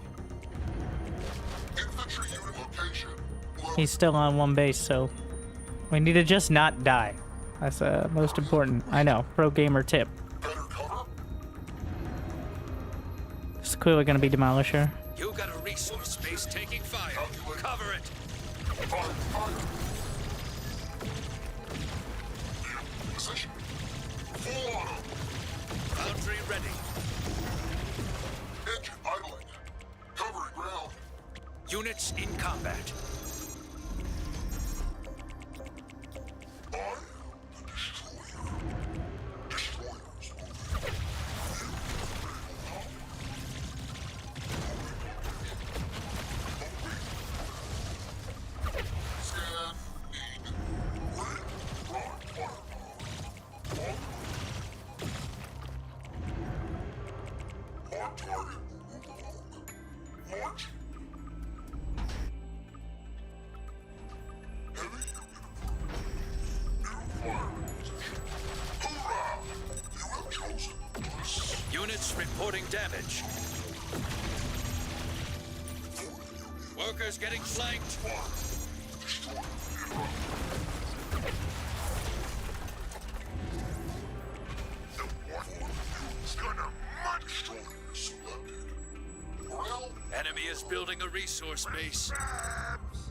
Infantry unit location. He's still on 1 base, so we need to just not die. That's most important. I know. Pro gamer tip. Better cover. It's clearly going to be Demolisher. You got a resource base taking fire. Cover it. Fire, fire. Position. Full auto. Foundry ready. Engine idling. Covering ground. Units in combat. I am the destroyer. Destroyers moving. Scan. Need. Red. Broad firepower. On target. Move along. March. Heavy unit approved. New fire position. Hoorah! You have chosen us. Units reporting damage. Workers getting flanked. Destroyer interrupted. The one gonna munch destroyer selected. Morale Enemy is building a resource base. crabs.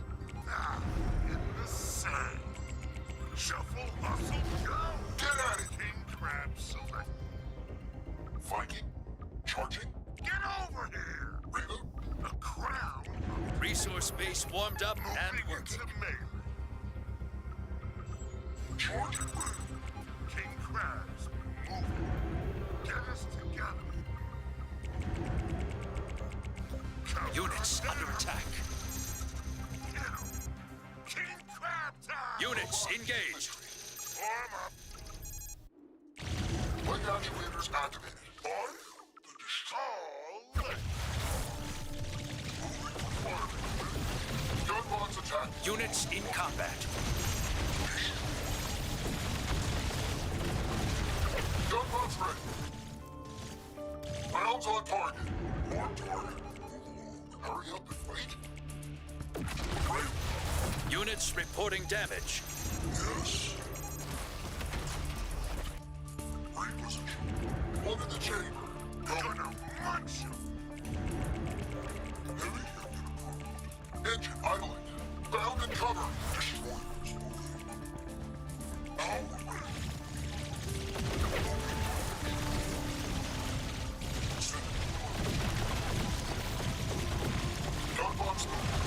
In the sand. Shuffle, hustle, go. Get at it. King crab select. Viking. Charging. Get over here. Rita. A crown. Resource base warmed up and Moving working. into melee. Charging. King crabs. Moving. Get us together. Units under attack. Kill. King crab time. Units engaged. Arm up. Leg actuators activated. I am the destroyer. attack. Units in combat. Gunbots ready. Rounds on target. On target. Hurry up and wait. Great. Units reporting damage. Yes. Reposition. One in the chamber. Gonna munch him. Heavy unit approved. Engine idling. Bound and cover. Destroyers moving. Now we're ready. Gunbots loaded.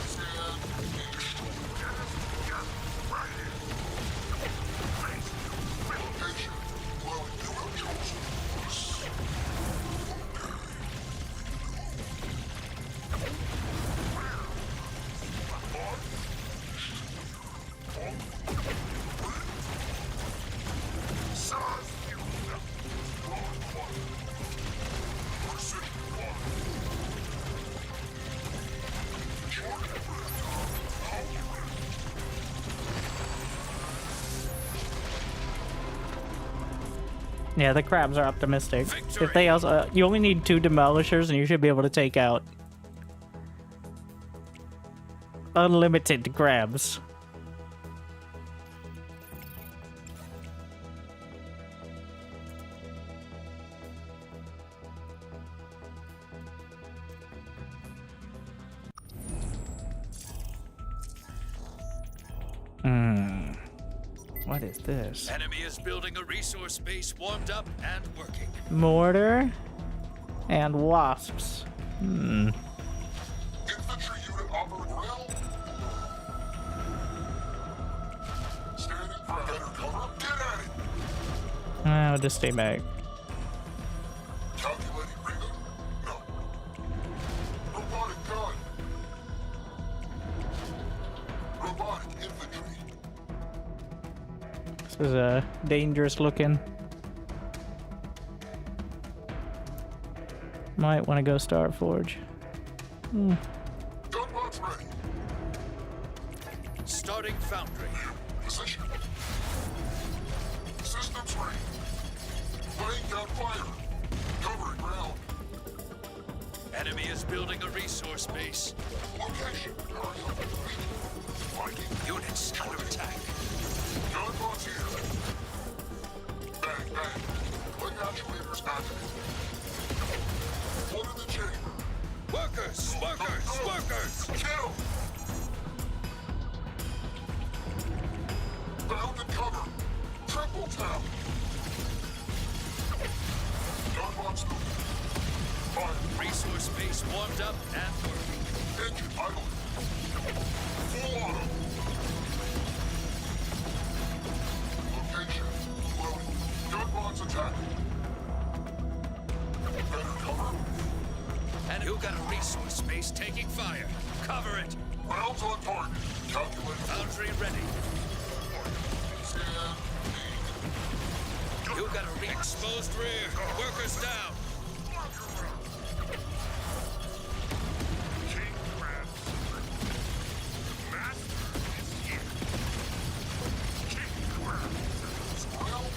Stand and destroy. Right in. Location. Well, you have chosen us. Yeah, the crabs are optimistic. If they also, you only need 2 demolishers and you should be able to take out unlimited crabs. What is this? Enemy is building a resource base warmed up and working. Mortar and wasps. Infantry unit operating well. Standing for better cover. Get at it. I'll just stay back. Calculating reload. No. Robotic gun. Robotic infantry. This is dangerous looking. Might want to go Starforge. Gunbots ready. Starting foundry. Position. Systems ready. Laying down fire. Covering ground. Enemy is building a resource base. Location. Hurry up and wait. Fighting. Units under attack. Gunbots here. Bang, bang. Click actuators activated. One in the chamber. Workers! Workers! Workers! Kill! Bound and cover. Triple tap. Gunbots moving. Fire. Resource base warmed up and working. Engine idling. Full auto. Location. Loading. Gunbots attacking. Better cover. And you got a resource base taking fire. Cover it. Rounds on target. Calculating. Foundry ready. Stand. You got a exposed rear. Workers down. King Crabs. Master is here. King Crabs. Squirrel.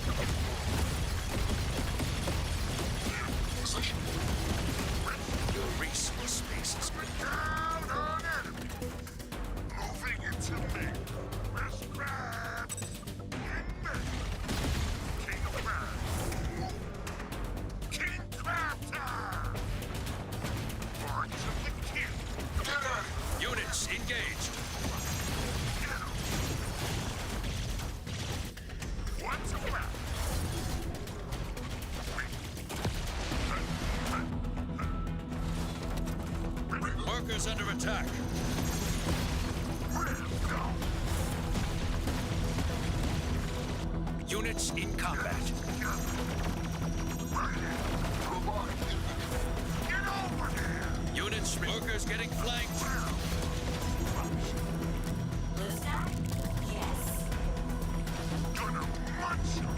Position. Your resource base is Down on enemy. Moving into me. Best crab. In me. King Crab. King Crab time. March of the king. Get at it. units engaged. Get 'em. What's around? Workers under attack. Units in combat. Robotic infantry. Get over here. Units, workers getting flanked. Blue sky? Yes. Gonna munch you.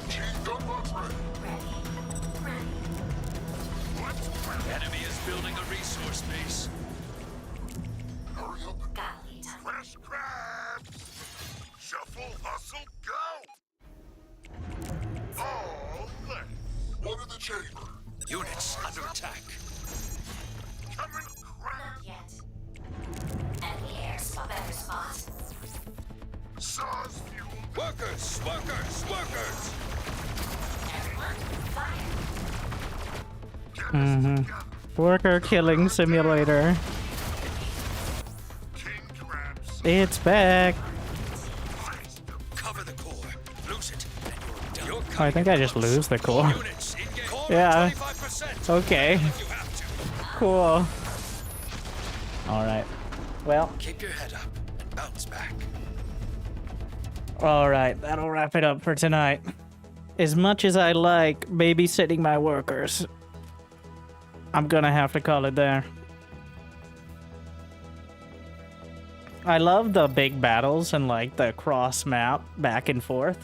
Chief gunbots ready. Ready. Ready. Let's ready. Enemy is building a resource base. Hurry up and Got lead time. Crush crabs! Shuffle, hustle, go! All left. One in the chamber. Units under attack. Coming crab. Not yet. Enemy air spot. Better spot. Saws fuel. Workers! Workers! Workers! Everyone, fire. Mm-hmm. Worker killing simulator. King crabs. It's back. Cover the core. Lose it, and you're done. Oh, I think I just lose the core. Units engage. Core Yeah. 25%. Okay. If you have to. Cool. Alright. Well, Keep your head up and bounce back. alright. That'll wrap it up for tonight. As much as I like babysitting my workers, I'm gonna have to call it there. I love the big battles and like the cross map back and forth,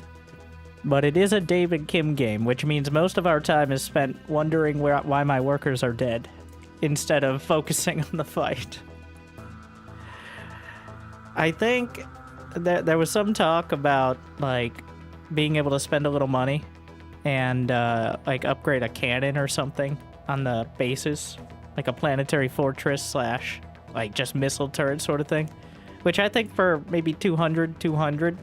but it is a David Kim game, which means most of our time is spent wondering why my workers are dead instead of focusing on the fight. I think there was some talk about like being able to spend a little money and like upgrade a cannon or something on the bases, like a planetary fortress slash like just missile turret sort of thing, which I think for maybe 200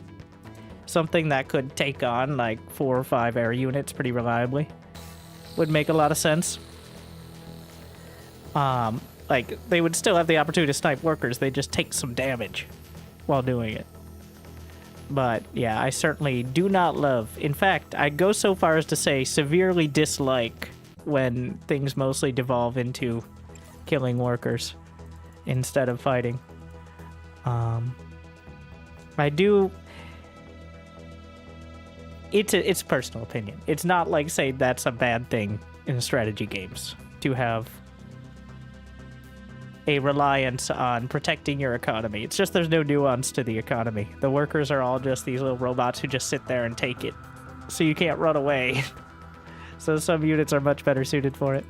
something that could take on like 4 or 5 air units pretty reliably would make a lot of sense. Like they would still have the opportunity to snipe workers, they just take some damage while doing it. But yeah, I certainly do not love, in fact, I'd go so far as to say severely dislike when things mostly devolve into killing workers instead of fighting. I do. It's personal opinion. It's not like say that's a bad thing in strategy games to have a reliance on protecting your economy. It's just there's no nuance to the economy. The workers are all just these little robots who just sit there and take it, so you can't run away. So some units are much better suited for it.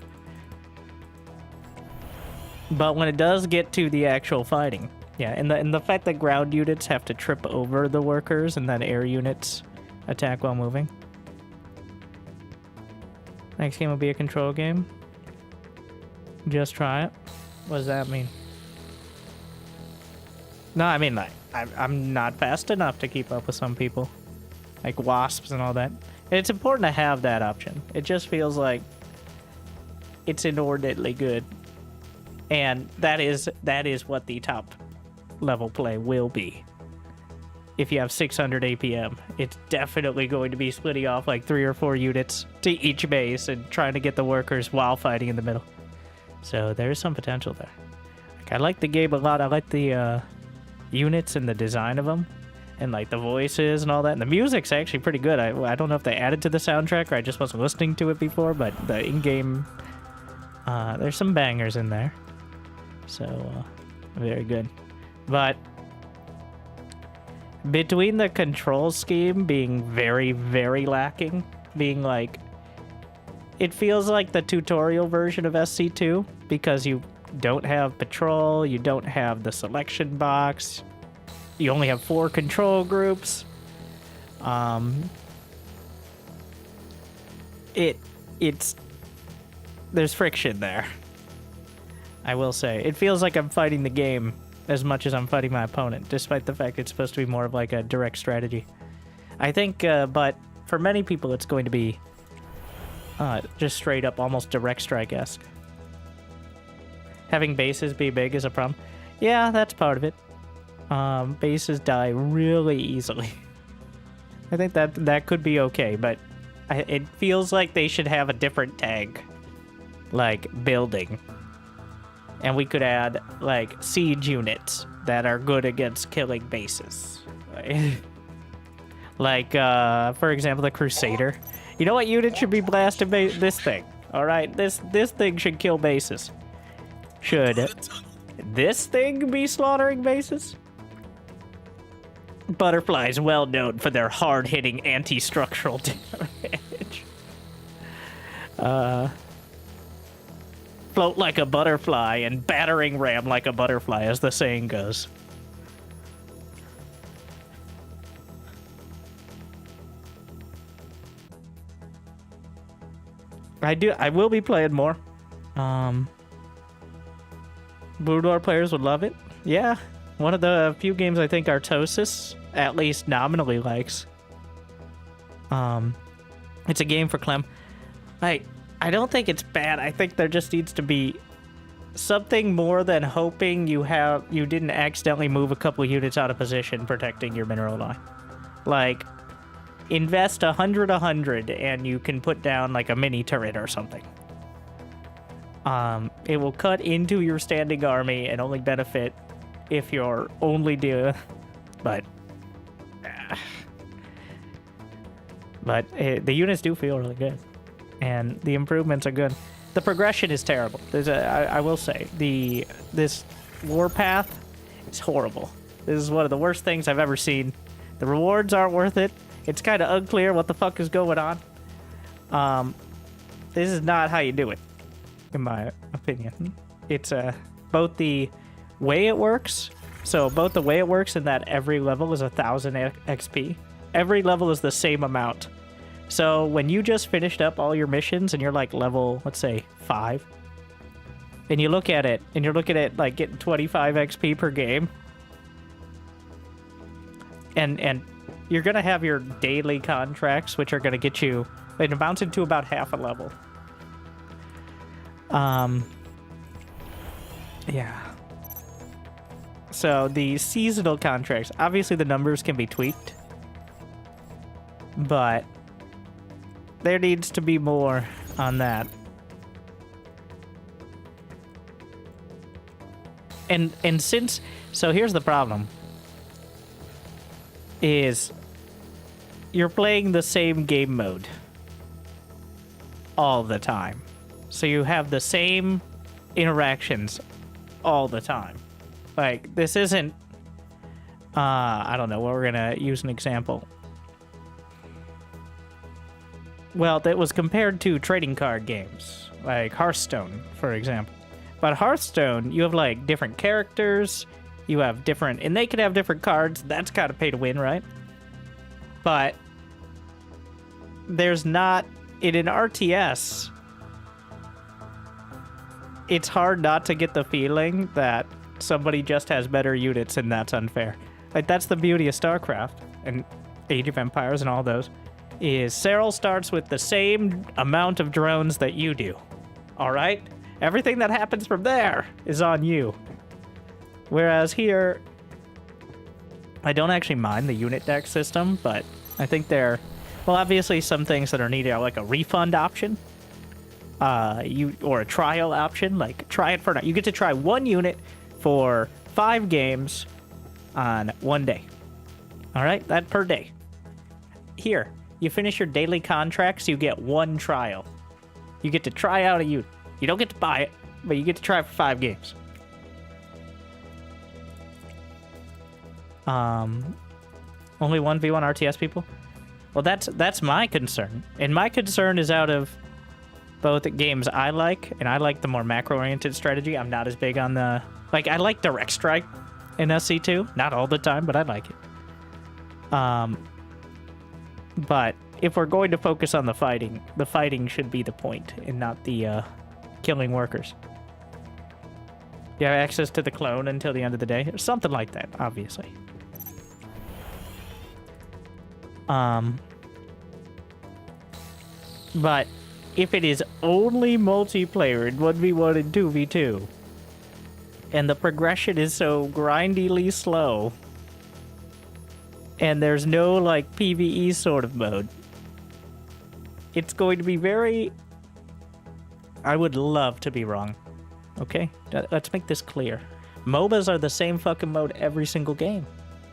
But when it does get to the actual fighting, yeah, and the fact that ground units have to trip over the workers and then air units attack while moving. Next game will be a control game. Just try it. What does that mean? No, I mean, like, I'm not fast enough to keep up with some people. Like wasps and all that. And it's important to have that option. It just feels like it's inordinately good. And that is what the top level play will be. If you have 600 APM, it's definitely going to be splitting off like 3 or 4 units to each base and trying to get the workers while fighting in the middle. So there's some potential there. Like, I like the game a lot. I like the units and the design of them, and like the voices and all that. And the music's actually pretty good. I don't know if they added to the soundtrack or I just wasn't listening to it before, but the in-game, there's some bangers in there. So very good. But between the control scheme being very, very lacking, being like, it feels like the tutorial version of SC2 because you don't have patrol, you don't have the selection box, you only have 4 control groups. There's friction there. I will say. It feels like I'm fighting the game as much as I'm fighting my opponent, despite the fact it's supposed to be more of like a direct strategy. I think, but for many people it's going to be just straight up almost direct strike-esque. Having bases be big is a problem. Yeah, that's part of it. Bases die really easily. I think that could be okay, but it feels like they should have a different tag. Like, building. And we could add, like, siege units that are good against killing bases. Like, for example, the Crusader. You know what unit should be blasting this thing? Alright, this thing should kill bases. Should this thing be slaughtering bases? Butterflies well known for their hard-hitting anti-structural damage. Float like a butterfly and battering ram like a butterfly, as the saying goes. I will be playing more. Boudoir players would love it. Yeah. One of the few games I think Artosis at least nominally likes. It's a game for Clem. I don't think it's bad. I think there just needs to be something more than hoping you didn't accidentally move a couple units out of position protecting your mineral line. Like, invest 100 and you can put down like a mini turret or something. It will cut into your standing army and only benefit if you're only but the units do feel really good, and the improvements are good. The progression is terrible. I will say this warpath is horrible. This is one of the worst things I've ever seen. The rewards aren't worth it. It's kind of unclear what the fuck is going on. This is not how you do it, in my opinion. It's both the way it works. So both the way it works in that every level is 1,000 XP. Every level is the same amount. So when you just finished up all your missions and you're like level, let's say 5, and you look at it and you're looking at like getting 25 XP per game, and you're gonna have your daily contracts, which are gonna get you, it amounts to about half a level. Yeah. So the seasonal contracts, obviously the numbers can be tweaked, but there needs to be more on that. And since, so here's the problem, is you're playing the same game mode all the time. So you have the same interactions all the time. Like, this isn't, I don't know, we're gonna use an example. Well, that was compared to trading card games, like Hearthstone, for example. But Hearthstone, you have, like, different characters, you have different, and they can have different cards, that's kind of pay to win, right? But there's not, in an RTS, it's hard not to get the feeling that somebody just has better units and that's unfair. Like, that's the beauty of StarCraft and Age of Empires and all those, is Cyril starts with the same amount of drones that you do. Alright? Everything that happens from there is on you. Whereas here, I don't actually mind the unit deck system, but I think well, obviously some things that are needed are like a refund option. Or a trial option, like try it for now. You get to try one unit for 5 games on 1 day. All right, that per day. Here, you finish your daily contracts, you get 1 trial. You get to try out a unit. You don't get to buy it, but you get to try it for 5 games. Only 1v1 RTS people? Well, that's my concern. And my concern is out of both games I like, and I like the more macro-oriented strategy. I'm not as big on the... Like, I like Direct Strike in SC2. Not all the time, but I like it. But if we're going to focus on the fighting should be the point, and not the killing workers. You have access to the clone until the end of the day. Or something like that, obviously. But if it is only multiplayer in 1v1 and 2v2, and the progression is so grindily slow, and there's no, like, PvE sort of mode, it's going to be very... I would love to be wrong. Okay? Let's make this clear. MOBAs are the same fucking mode every single game.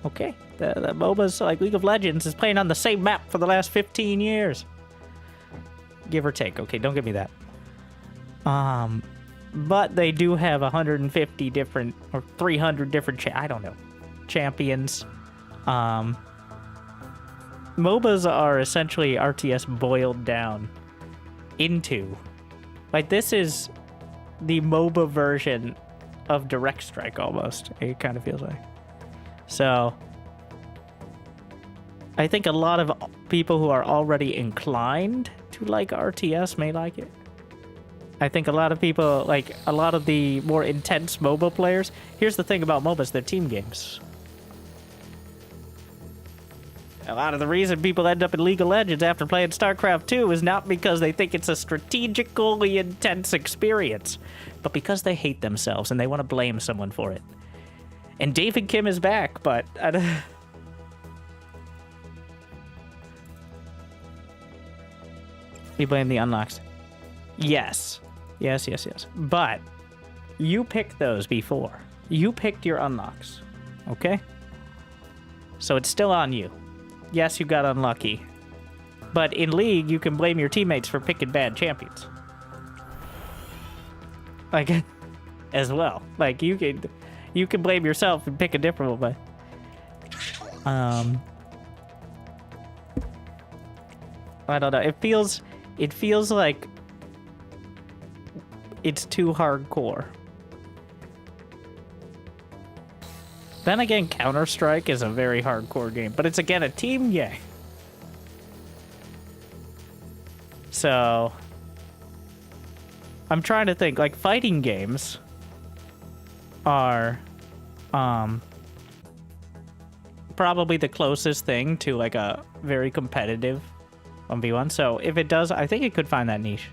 Okay? The MOBAs, like League of Legends, is playing on the same map for the last 15 years. Give or take. Okay, don't give me that. But they do have 150 different, or 300 different, I don't know, champions. MOBAs are essentially RTS boiled down into, like, this is the MOBA version of Direct Strike almost, it kind of feels like. So, I think a lot of people who are already inclined who like RTS may like it. I think a lot of people, like a lot of the more intense MOBA players. Here's the thing about MOBAs, they're team games. A lot of the reason people end up in League of Legends after playing StarCraft 2 is not because they think it's a strategically intense experience, but because they hate themselves and they want to blame someone for it. And David Kim is back, but... You blame the unlocks. Yes. Yes. But you picked those before. You picked your unlocks. Okay? So it's still on you. Yes, you got unlucky. But in League, you can blame your teammates for picking bad champions. Like, as well. Like, you can blame yourself and pick a different one, but... I don't know. It feels like it's too hardcore. Then again, Counter-Strike is a very hardcore game, but it's again a team game. So I'm trying to think, like fighting games are probably the closest thing to like a very competitive 1v1. So if it does, I think it could find that niche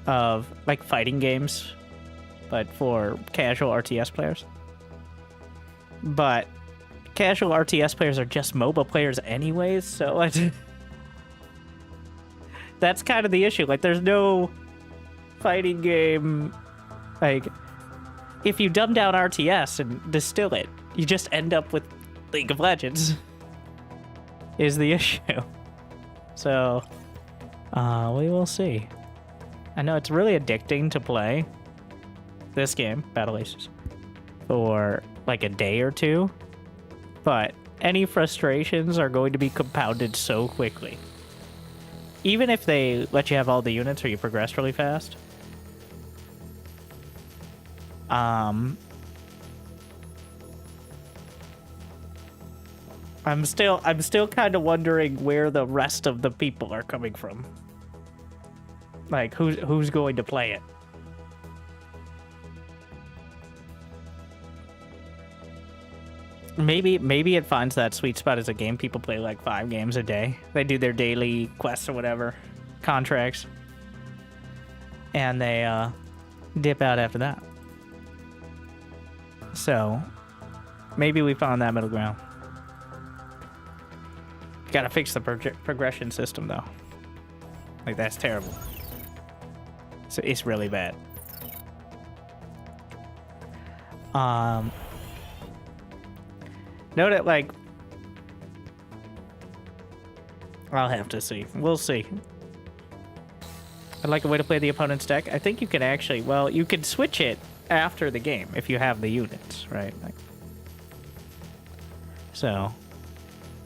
of like fighting games, but for casual RTS players. But casual RTS players are just MOBA players anyways, so that's kind of the issue. Like, there's no fighting game. Like, if you dumb down RTS and distill it, you just end up with League of Legends, is the issue. So, we will see. I know it's really addicting to play this game, Battle Aces, for like a day or two, but any frustrations are going to be compounded so quickly. Even if they let you have all the units or you progress really fast. I'm still kind of wondering where the rest of the people are coming from. Like, who's going to play it? Maybe it finds that sweet spot as a game. People play like 5 games a day. They do their daily quests or whatever, contracts, and they dip out after that. So maybe we found that middle ground. Gotta fix the progression system though. Like, that's terrible. So it's really bad. Note it, like, I'll have to see. We'll see. I'd like a way to play the opponent's deck. I think you can actually, well, you can switch it after the game if you have the units, right? Like, so,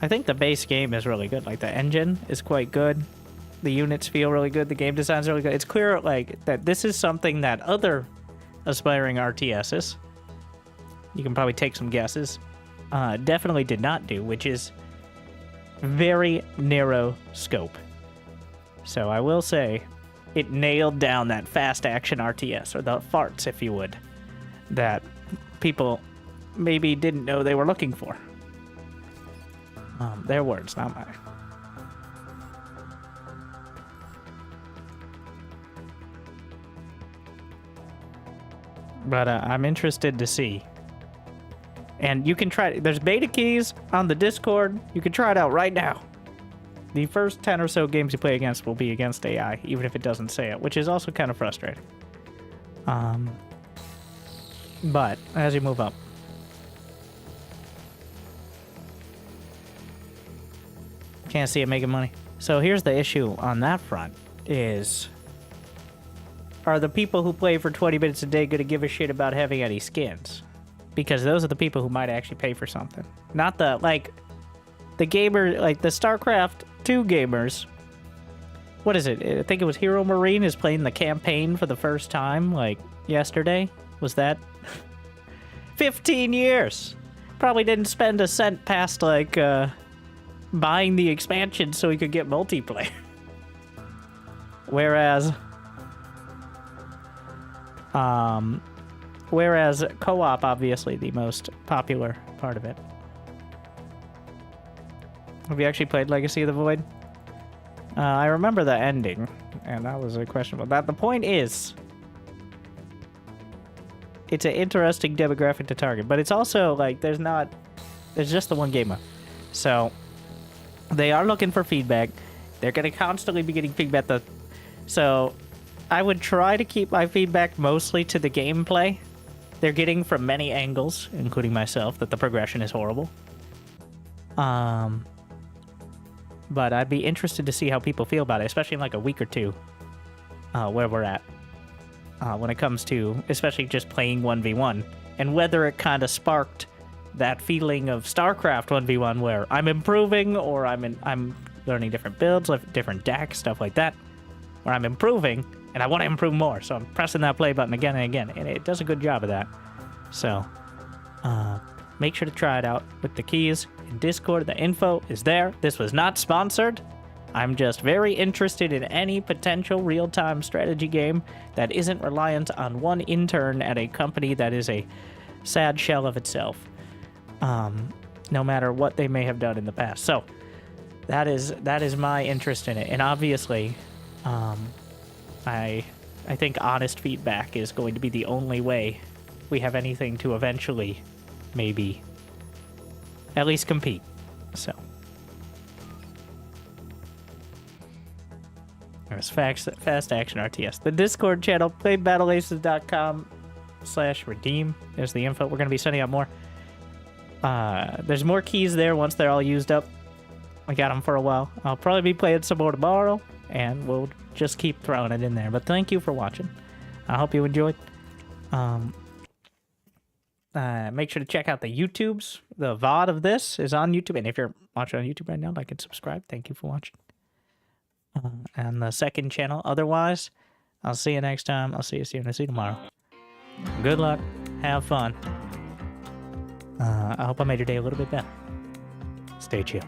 I think the base game is really good. Like, the engine is quite good. The units feel really good. The game design's really good. It's clear, like, that this is something that other aspiring RTSs, you can probably take some guesses, definitely did not do, which is very narrow scope. So I will say it nailed down that fast action RTS, or the farts, if you would, that people maybe didn't know they were looking for. Their words, not mine. But I'm interested to see. And you can try, there's beta keys on the Discord. You can try it out right now. The first 10 or so games you play against will be against AI, even if it doesn't say it, which is also kind of frustrating. But as you move up, can't see it making money. So here's the issue on that front is, are the people who play for 20 minutes a day going to give a shit about having any skins? Because those are the people who might actually pay for something. Not the, like, the gamer, like the StarCraft 2 gamers. What is it? I think it was Hero Marine is playing the campaign for the first time, like, yesterday. Was that? 15 years! Probably didn't spend a cent past, like, buying the expansion so he could get multiplayer. Whereas co-op, obviously, the most popular part of it. Have you actually played Legacy of the Void? I remember the ending, and that was a questionable. The point is, it's an interesting demographic to target, but it's also like there's just the one game mode. So they are looking for feedback. They're going to constantly be getting feedback. So I would try to keep my feedback mostly to the gameplay. They're getting from many angles, including myself, that the progression is horrible. But I'd be interested to see how people feel about it, especially in like a week or two, where we're at. When it comes to, especially just playing 1v1, and whether it kind of sparked that feeling of StarCraft 1v1 where I'm improving, or I'm learning different builds, different decks, stuff like that, where I'm improving, and I want to improve more, so I'm pressing that play button again and again, and it does a good job of that. So, make sure to try it out with the keys in Discord. The info is there. This was not sponsored. I'm just very interested in any potential real-time strategy game that isn't reliant on one intern at a company that is a sad shell of itself, no matter what they may have done in the past. So that is my interest in it, and obviously, I think honest feedback is going to be the only way we have anything to eventually maybe at least compete. So. There's Fast Action RTS. The Discord channel, playbattleaces.com/redeem. There's the info. We're going to be sending out more. There's more keys there once they're all used up. I got them for a while. I'll probably be playing some more tomorrow, and we'll just keep throwing it in there. But thank you for watching. I hope you enjoyed. Make sure to check out the YouTubes. The VOD of this is on YouTube. And if you're watching on YouTube right now, like and subscribe. Thank you for watching. And the second channel. Otherwise, I'll see you next time. I'll see you soon. I'll see you tomorrow. Good luck. Have fun. I hope I made your day a little bit better. Stay chill.